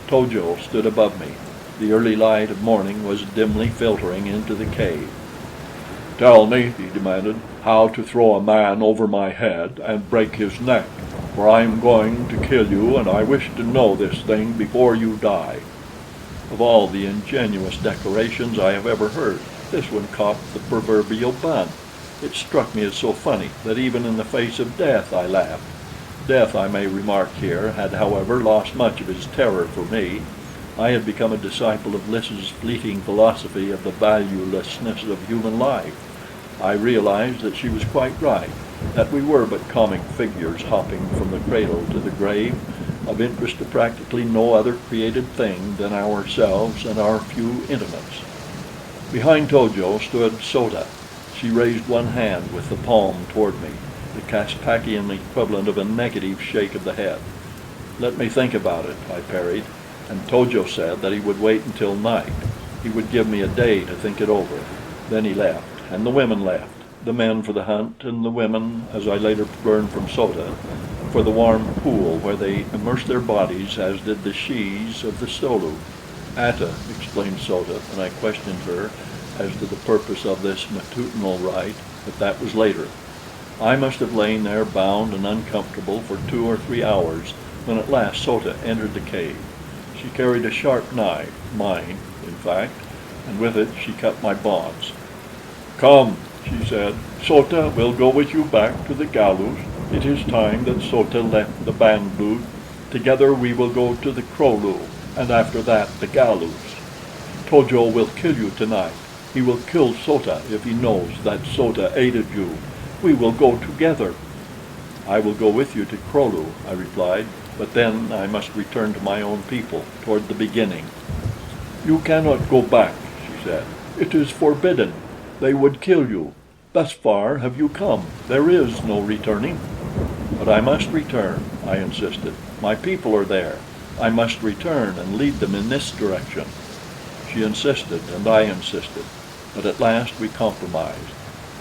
Tojo stood above me. The early light of morning was dimly filtering into the cave. "Tell me," he demanded, "how to throw a man over my head and break his neck, for I am going to kill you, and I wish to know this thing before you die." Of all the ingenuous declarations I have ever heard, this one caught the proverbial bun. It struck me as so funny that even in the face of death I laughed. Death, I may remark here, had however lost much of his terror for me. I had become a disciple of Lys's fleeting philosophy of the valuelessness of human life. I realized that she was quite right, that we were but comic figures hopping from the cradle to the grave, of interest to practically no other created thing than ourselves and our few intimates. Behind Tojo stood Sota. She raised one hand with the palm toward me, the Caspakian equivalent of a negative shake of the head. "Let me think about it," I parried, and Tojo said that he would wait until night. He would give me a day to think it over. Then he left, and the women left, the men for the hunt, and the women, as I later learned from Sota, for the warm pool where they immersed their bodies as did the shes of the Sto lu. "Ata," explained Sota, and I questioned her as to the purpose of this matutinal rite, but that was later. I must have lain there bound and uncomfortable for 2 or 3 hours, when at last Sota entered the cave. She carried a sharp knife, mine, in fact, and with it she cut my bonds. "Come," she said, "Sota will go with you back to the Galus. It is time that Sota left the Band-Lu. Together we will go to the Kro-Lu, and after that the Galus. Tojo will kill you tonight. He will kill Sota if he knows that Sota aided you. We will go together." "I will go with you to Kro-Lu," I replied, "but then I must return to my own people, toward the beginning." "You cannot go back," she said. "It is forbidden. They would kill you. Thus far have you come. There is no returning." "But I must return," I insisted. "My people are there. I must return and lead them in this direction." She insisted, and I insisted, but at last we compromised.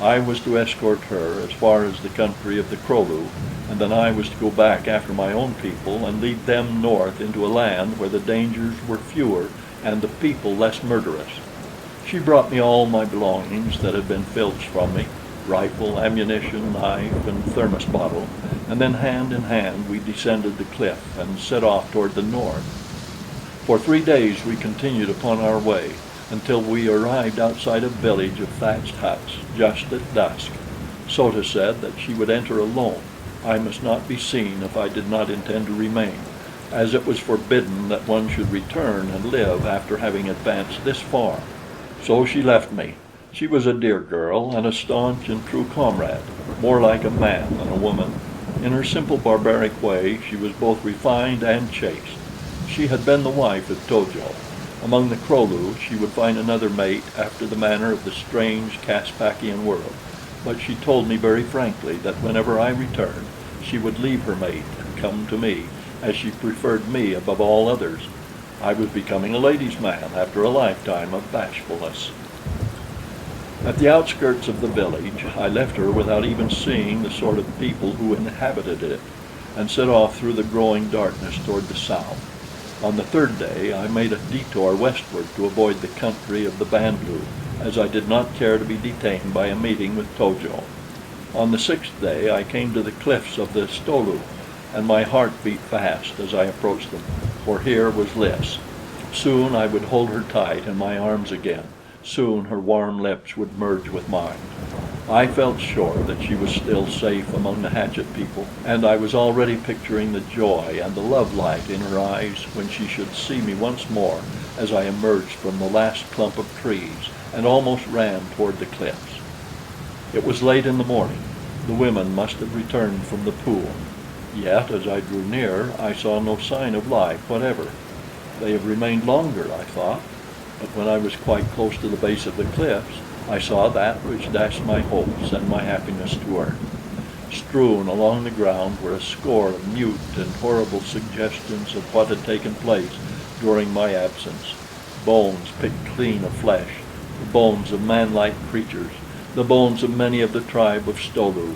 I was to escort her as far as the country of the Kro-Lu, and then I was to go back after my own people and lead them north into a land where the dangers were fewer and the people less murderous. She brought me all my belongings that had been filched from me: rifle, ammunition, knife, and thermos bottle, and then hand in hand we descended the cliff and set off toward the north. For 3 days we continued upon our way, until we arrived outside a village of thatched huts just at dusk. Sota said that she would enter alone. I must not be seen if I did not intend to remain, as it was forbidden that one should return and live after having advanced this far. So she left me. She was a dear girl and a staunch and true comrade, more like a man than a woman. In her simple barbaric way she was both refined and chaste. She had been the wife of To-jo. Among the Kro-Lu she would find another mate after the manner of the strange Caspakian world, but she told me very frankly that whenever I returned she would leave her mate and come to me, as she preferred me above all others. I was becoming a ladies' man after a lifetime of bashfulness. At the outskirts of the village I left her without even seeing the sort of people who inhabited it, and set off through the growing darkness toward the south. On the 3rd day I made a detour westward to avoid the country of the Band lu, as I did not care to be detained by a meeting with To-jo. On the 6th day I came to the cliffs of the Sto-lu, and my heart beat fast as I approached them, for here was Lys. Soon I would hold her tight in my arms again. Soon her warm lips would merge with mine. I felt sure that she was still safe among the Hatchet people, and I was already picturing the joy and the love light in her eyes when she should see me once more as I emerged from the last clump of trees and almost ran toward the cliffs. It was late in the morning. The women must have returned from the pool. Yet as I drew near I saw no sign of life whatever. They have remained longer, I thought, but when I was quite close to the base of the cliffs I saw that which dashed my hopes and my happiness to earth. Strewn along the ground were a score of mute and horrible suggestions of what had taken place during my absence: bones picked clean of flesh, the bones of man-like creatures, the bones of many of the tribe of Sto-lu.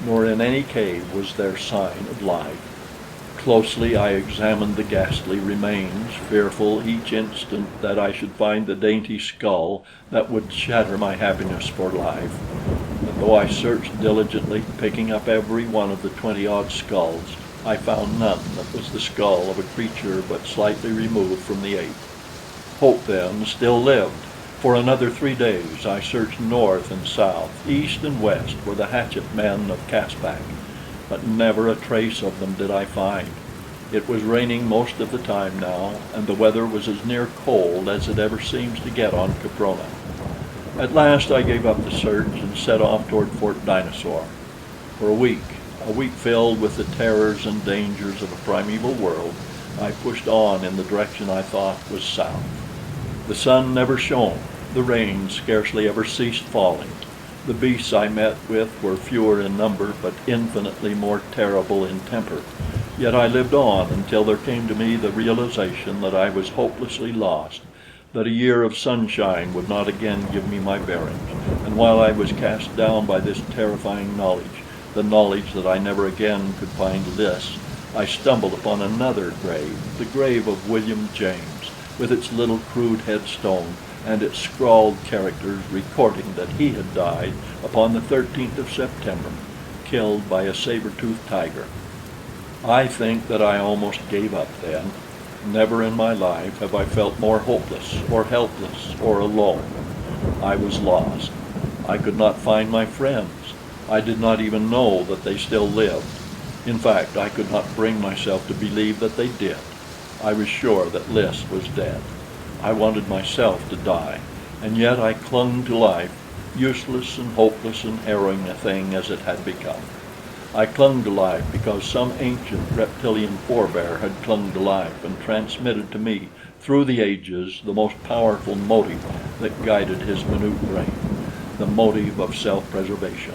Nor in any cave was there sign of life. Closely I examined the ghastly remains, fearful each instant that I should find the dainty skull that would shatter my happiness for life. But though I searched diligently, picking up every one of the 20-odd skulls, I found none that was the skull of a creature but slightly removed from the ape. Hope, then, still lived. For another 3 days I searched north and south, east and west for the Hatchet men of Caspak, but never a trace of them did I find. It was raining most of the time now, and the weather was as near cold as it ever seems to get on Caprona. At last I gave up the search and set off toward Fort Dinosaur. For a week filled with the terrors and dangers of a primeval world, I pushed on in the direction I thought was south. The sun never shone, the rain scarcely ever ceased falling. The beasts I met with were fewer in number, but infinitely more terrible in temper. Yet I lived on until there came to me the realization that I was hopelessly lost, that a year of sunshine would not again give me my bearings, and while I was cast down by this terrifying knowledge, the knowledge that I never again could find Lys, I stumbled upon another grave, the grave of William James, with its little crude headstone and its scrawled characters recording that he had died upon the 13th of September, killed by a saber-toothed tiger. I think that I almost gave up then. Never in my life have I felt more hopeless or helpless or alone. I was lost. I could not find my friends. I did not even know that they still lived. In fact, I could not bring myself to believe that they did. I was sure that Lys was dead. I wanted myself to die, and yet I clung to life. useless and hopeless and harrowing a thing as it had become. I clung to life because some ancient reptilian forebear had clung to life and transmitted to me through the ages the most powerful motive that guided his minute brain, the motive of self-preservation.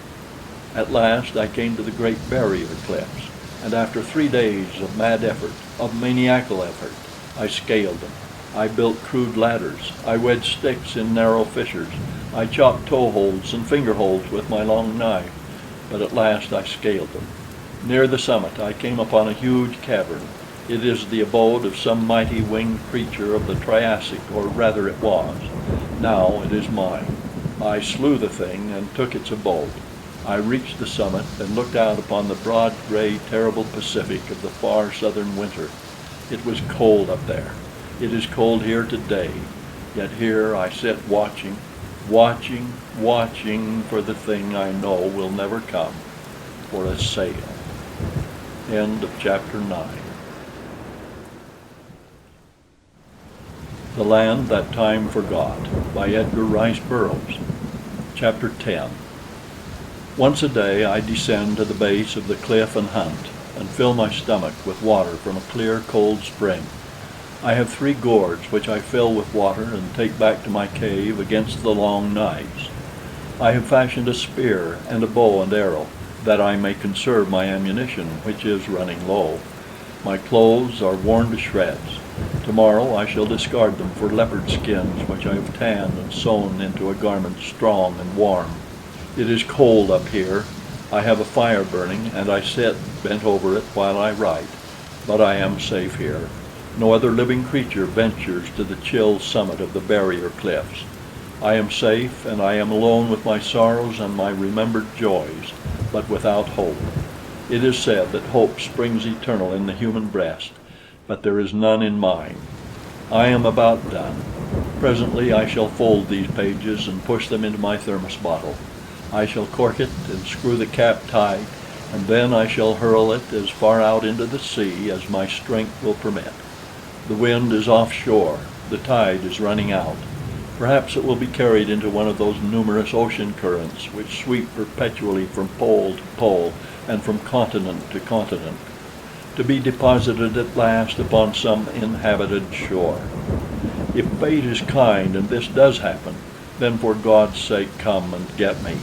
At last I came to the Great Barrier Cliffs, and after 3 days of mad effort, of maniacal effort, I scaled them. I built crude ladders, I wedged sticks in narrow fissures, I chopped toe holds and finger holds with my long knife, but at last I scaled them. Near the summit I came upon a huge cavern. It is the abode of some mighty winged creature of the Triassic, or rather it was. Now it is mine. I slew the thing and took its abode. I reached the summit and looked out upon the broad, gray, terrible Pacific of the far southern winter. It was cold up there. It is cold here today. Yet here I sit watching, watching, watching for the thing I know will never come, for a sail. End of chapter 9. The Land That Time Forgot by Edgar Rice Burroughs. Chapter 10. Once a day I descend to the base of the cliff and hunt, and fill my stomach with water from a clear, cold spring. I have 3 gourds which I fill with water and take back to my cave against the long nights. I have fashioned a spear and a bow and arrow, that I may conserve my ammunition, which is running low. My clothes are worn to shreds. Tomorrow I shall discard them for leopard skins which I have tanned and sewn into a garment strong and warm. It is cold up here. I have a fire burning, and I sit bent over it while I write, but I am safe here. No other living creature ventures to the chill summit of the barrier cliffs. I am safe, and I am alone with my sorrows and my remembered joys, but without hope. It is said that hope springs eternal in the human breast, but there is none in mine. I am about done. Presently I shall fold these pages and push them into my thermos bottle. I shall cork it and screw the cap tight, and then I shall hurl it as far out into the sea as my strength will permit. The wind is offshore, the tide is running out. Perhaps it will be carried into one of those numerous ocean currents which sweep perpetually from pole to pole and from continent to continent, to be deposited at last upon some inhabited shore. If fate is kind and this does happen, then for God's sake come and get me.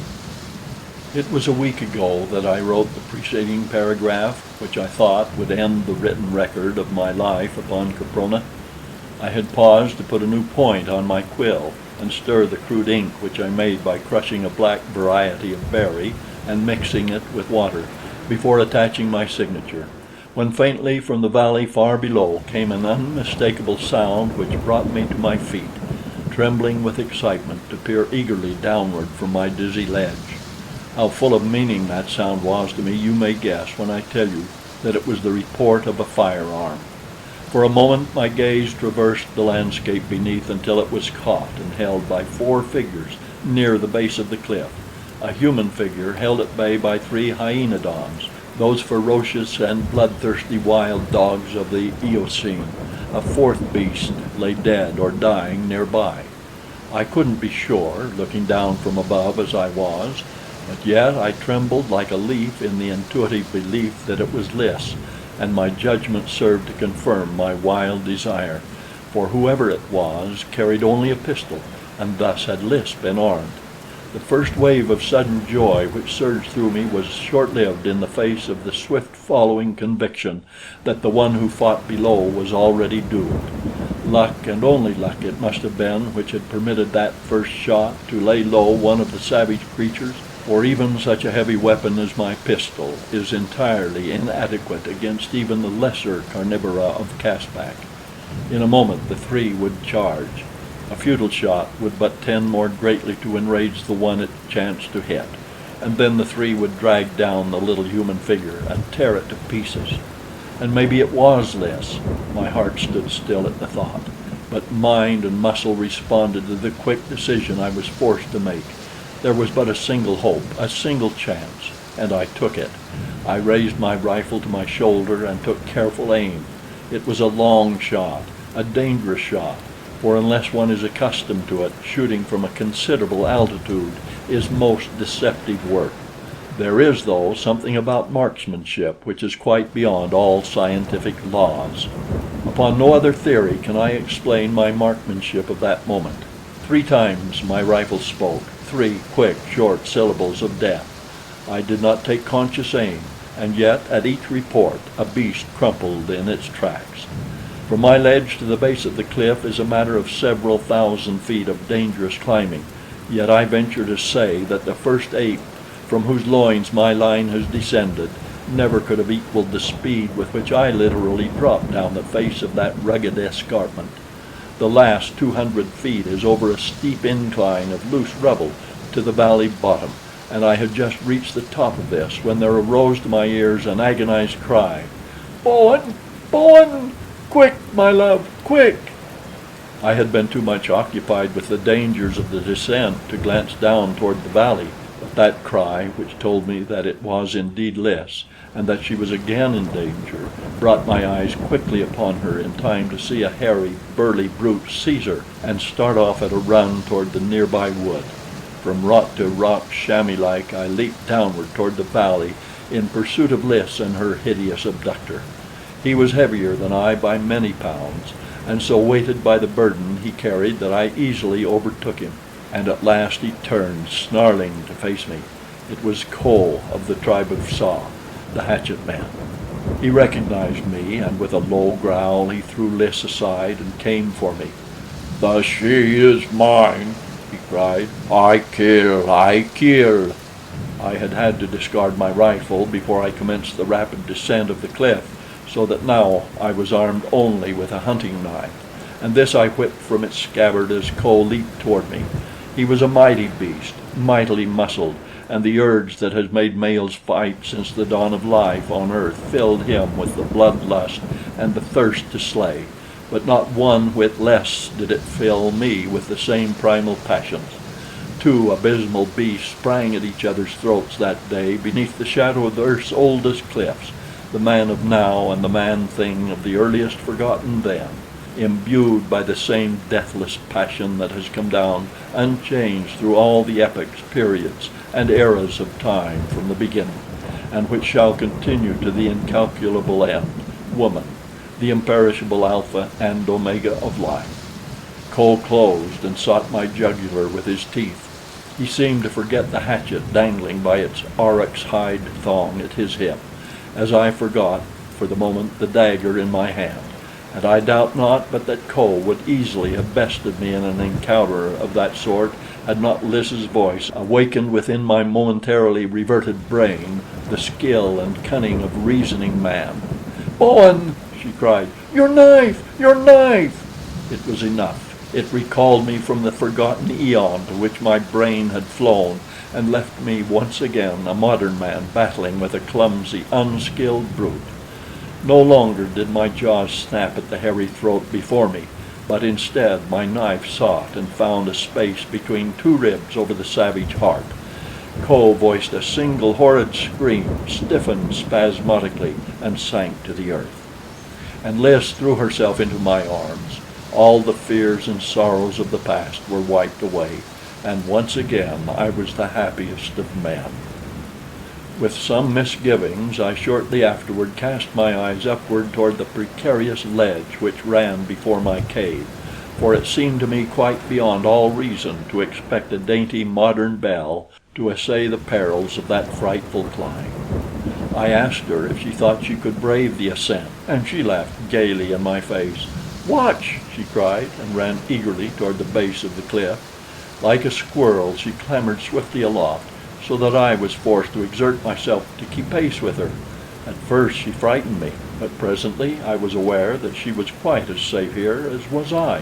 It was a week ago that I wrote the preceding paragraph, which I thought would end the written record of my life upon Caprona. I had paused to put a new point on my quill and stir the crude ink which I made by crushing a black variety of berry and mixing it with water, before attaching my signature, when faintly from the valley far below came an unmistakable sound which brought me to my feet, trembling with excitement, to peer eagerly downward from my dizzy ledge. How full of meaning that sound was to me you may guess when I tell you that it was the report of a firearm. For a moment my gaze traversed the landscape beneath until it was caught and held by 4 figures near the base of the cliff. A human figure held at bay by 3 hyenodons, those ferocious and bloodthirsty wild dogs of the Eocene. A 4th beast lay dead or dying nearby. I couldn't be sure, looking down from above as I was, but yet I trembled like a leaf in the intuitive belief that it was Lys, and my judgment served to confirm my wild desire, for whoever it was carried only a pistol, and thus had Lys been armed. The first wave of sudden joy which surged through me was short-lived in the face of the swift following conviction that the one who fought below was already doomed. Luck, and only luck it must have been, which had permitted that first shot to lay low one of the savage creatures, for even such a heavy weapon as my pistol is entirely inadequate against even the lesser carnivora of Caspak. In a moment the 3 would charge. A futile shot would but tend more greatly to enrage the one it chanced to hit, and then the 3 would drag down the little human figure and tear it to pieces. And maybe it was Lys. My heart stood still at the thought, but mind and muscle responded to the quick decision I was forced to make. There was but a single hope, a single chance, and I took it. I raised my rifle to my shoulder and took careful aim. It was a long shot, a dangerous shot, for unless one is accustomed to it, shooting from a considerable altitude is most deceptive work. There is, though, something about marksmanship which is quite beyond all scientific laws. Upon no other theory can I explain my marksmanship of that moment. 3 times my rifle spoke, 3 quick, short syllables of death. I did not take conscious aim, and yet at each report a beast crumpled in its tracks. From my ledge to the base of the cliff is a matter of several thousand feet of dangerous climbing, yet I venture to say that the first ape from whose loins my line has descended never could have equaled the speed with which I literally dropped down the face of that rugged escarpment. The last 200 feet is over a steep incline of loose rubble to the valley bottom, and I had just reached the top of this when there arose to my ears an agonized cry. "Bowen! Bowen! Quick, my love, quick!" I had been too much occupied with the dangers of the descent to glance down toward the valley, but that cry, which told me that it was indeed Lys, and that she was again in danger, brought my eyes quickly upon her in time to see a hairy, burly brute seize her and start off at a run toward the nearby wood. From rock to rock, chamois-like, I leaped downward toward the valley in pursuit of Lys and her hideous abductor. He was heavier than I by many pounds, and so weighted by the burden he carried that I easily overtook him, and at last he turned, snarling, to face me. It was Ko of the tribe of Sa, the hatchet man. He recognized me, and with a low growl he threw Lys aside and came for me. "The she is mine!" he cried. "I kill! I kill!" I had had to discard my rifle before I commenced the rapid descent of the cliff, so that now I was armed only with a hunting knife, and this I whipped from its scabbard as Ko leaped toward me. He was a mighty beast, mightily muscled, and the urge that has made males fight since the dawn of life on earth filled him with the bloodlust and the thirst to slay, but not one whit less did it fill me with the same primal passions. 2 abysmal beasts sprang at each other's throats that day beneath the shadow of earth's oldest cliffs, the man of now and the man-thing of the earliest forgotten then, imbued by the same deathless passion that has come down unchanged through all the epochs, periods, and eras of time from the beginning, and which shall continue to the incalculable end, woman, the imperishable alpha and omega of life. Ko closed and sought my jugular with his teeth. He seemed to forget the hatchet dangling by its aurochs hide thong at his hip, as I forgot, for the moment, the dagger in my hand, and I doubt not but that Ko would easily have bested me in an encounter of that sort had not Lys's voice awakened within my momentarily reverted brain the skill and cunning of reasoning man. "Bowen!" she cried. "Your knife! Your knife!" It was enough. It recalled me from the forgotten eon to which my brain had flown, and left me once again a modern man battling with a clumsy, unskilled brute. No longer did my jaws snap at the hairy throat before me, but instead my knife sought and found a space between 2 ribs over the savage heart. Ko voiced a single horrid scream, stiffened spasmodically, and sank to the earth. And Lys threw herself into my arms. All the fears and sorrows of the past were wiped away, and once again I was the happiest of men. With some misgivings, I shortly afterward cast my eyes upward toward the precarious ledge which ran before my cave, for it seemed to me quite beyond all reason to expect a dainty modern belle to essay the perils of that frightful climb. I asked her if she thought she could brave the ascent, and she laughed gaily in my face. "Watch!" she cried, and ran eagerly toward the base of the cliff. Like a squirrel she clambered swiftly aloft, so that I was forced to exert myself to keep pace with her. At first she frightened me, but presently I was aware that she was quite as safe here as was I.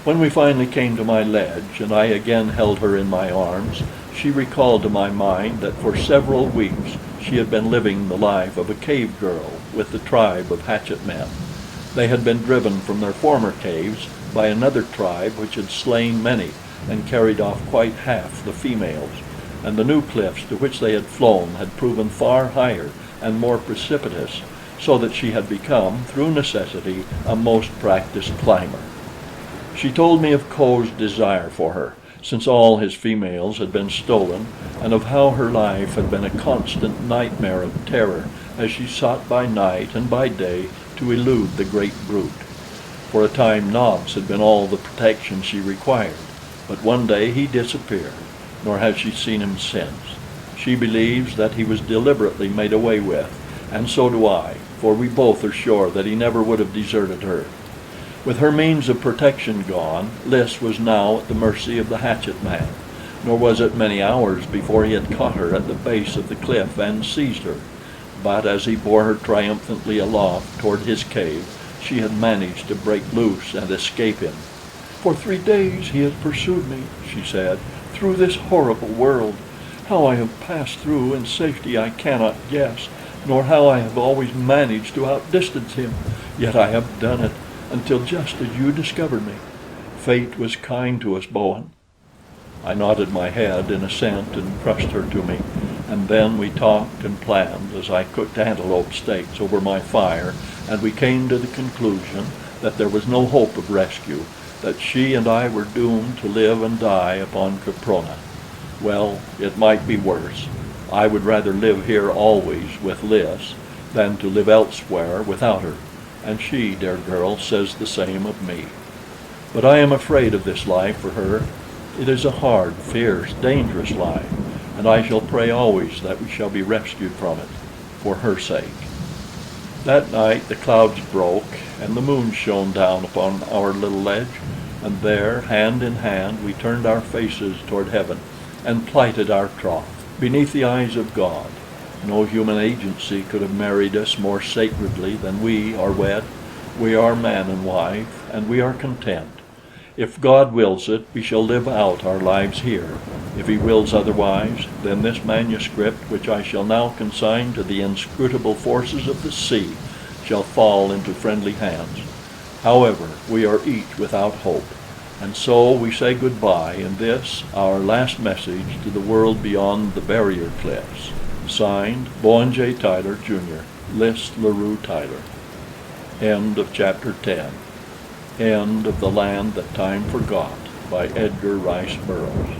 When we finally came to my ledge, and I again held her in my arms, she recalled to my mind that for several weeks she had been living the life of a cave girl with the tribe of hatchet men. They had been driven from their former caves by another tribe which had slain many and carried off quite half the females, and the new cliffs to which they had flown had proven far higher and more precipitous, so that she had become, through necessity, a most practiced climber. She told me of Ko's desire for her, since all his females had been stolen, and of how her life had been a constant nightmare of terror as she sought by night and by day to elude the great brute. For a time Nobs had been all the protection she required, but one day he disappeared, nor has she seen him since. She believes that he was deliberately made away with, and so do I, for we both are sure that he never would have deserted her. With her means of protection gone, Lys was now at the mercy of the hatchet man, nor was it many hours before he had caught her at the base of the cliff and seized her. But as he bore her triumphantly aloft toward his cave, she had managed to break loose and escape him. "For 3 days he has pursued me," she said, "through this horrible world. How I have passed through in safety I cannot guess, nor how I have always managed to outdistance him. Yet I have done it, until just as you discovered me. Fate was kind to us, Bowen." I nodded my head in assent and pressed her to me, and then we talked and planned as I cooked antelope steaks over my fire, and we came to the conclusion that there was no hope of rescue, that she and I were doomed to live and die upon Caprona. Well, it might be worse. I would rather live here always with Lys than to live elsewhere without her, and she, dear girl, says the same of me. But I am afraid of this life for her. It is a hard, fierce, dangerous life, and I shall pray always that we shall be rescued from it, for her sake. That night the clouds broke, and the moon shone down upon our little ledge, and there, hand in hand, we turned our faces toward heaven, and plighted our troth, beneath the eyes of God. No human agency could have married us more sacredly than we are wed. We are man and wife, and we are content. If God wills it, we shall live out our lives here. If he wills otherwise, then this manuscript, which I shall now consign to the inscrutable forces of the sea, shall fall into friendly hands. However, we are each without hope, and so we say goodbye in this, our last message to the world beyond the barrier cliffs. Signed, Bowen J. Tyler, Jr., Lys LaRue Tyler. End of Chapter 10. End of The Land That Time Forgot by Edgar Rice Burroughs.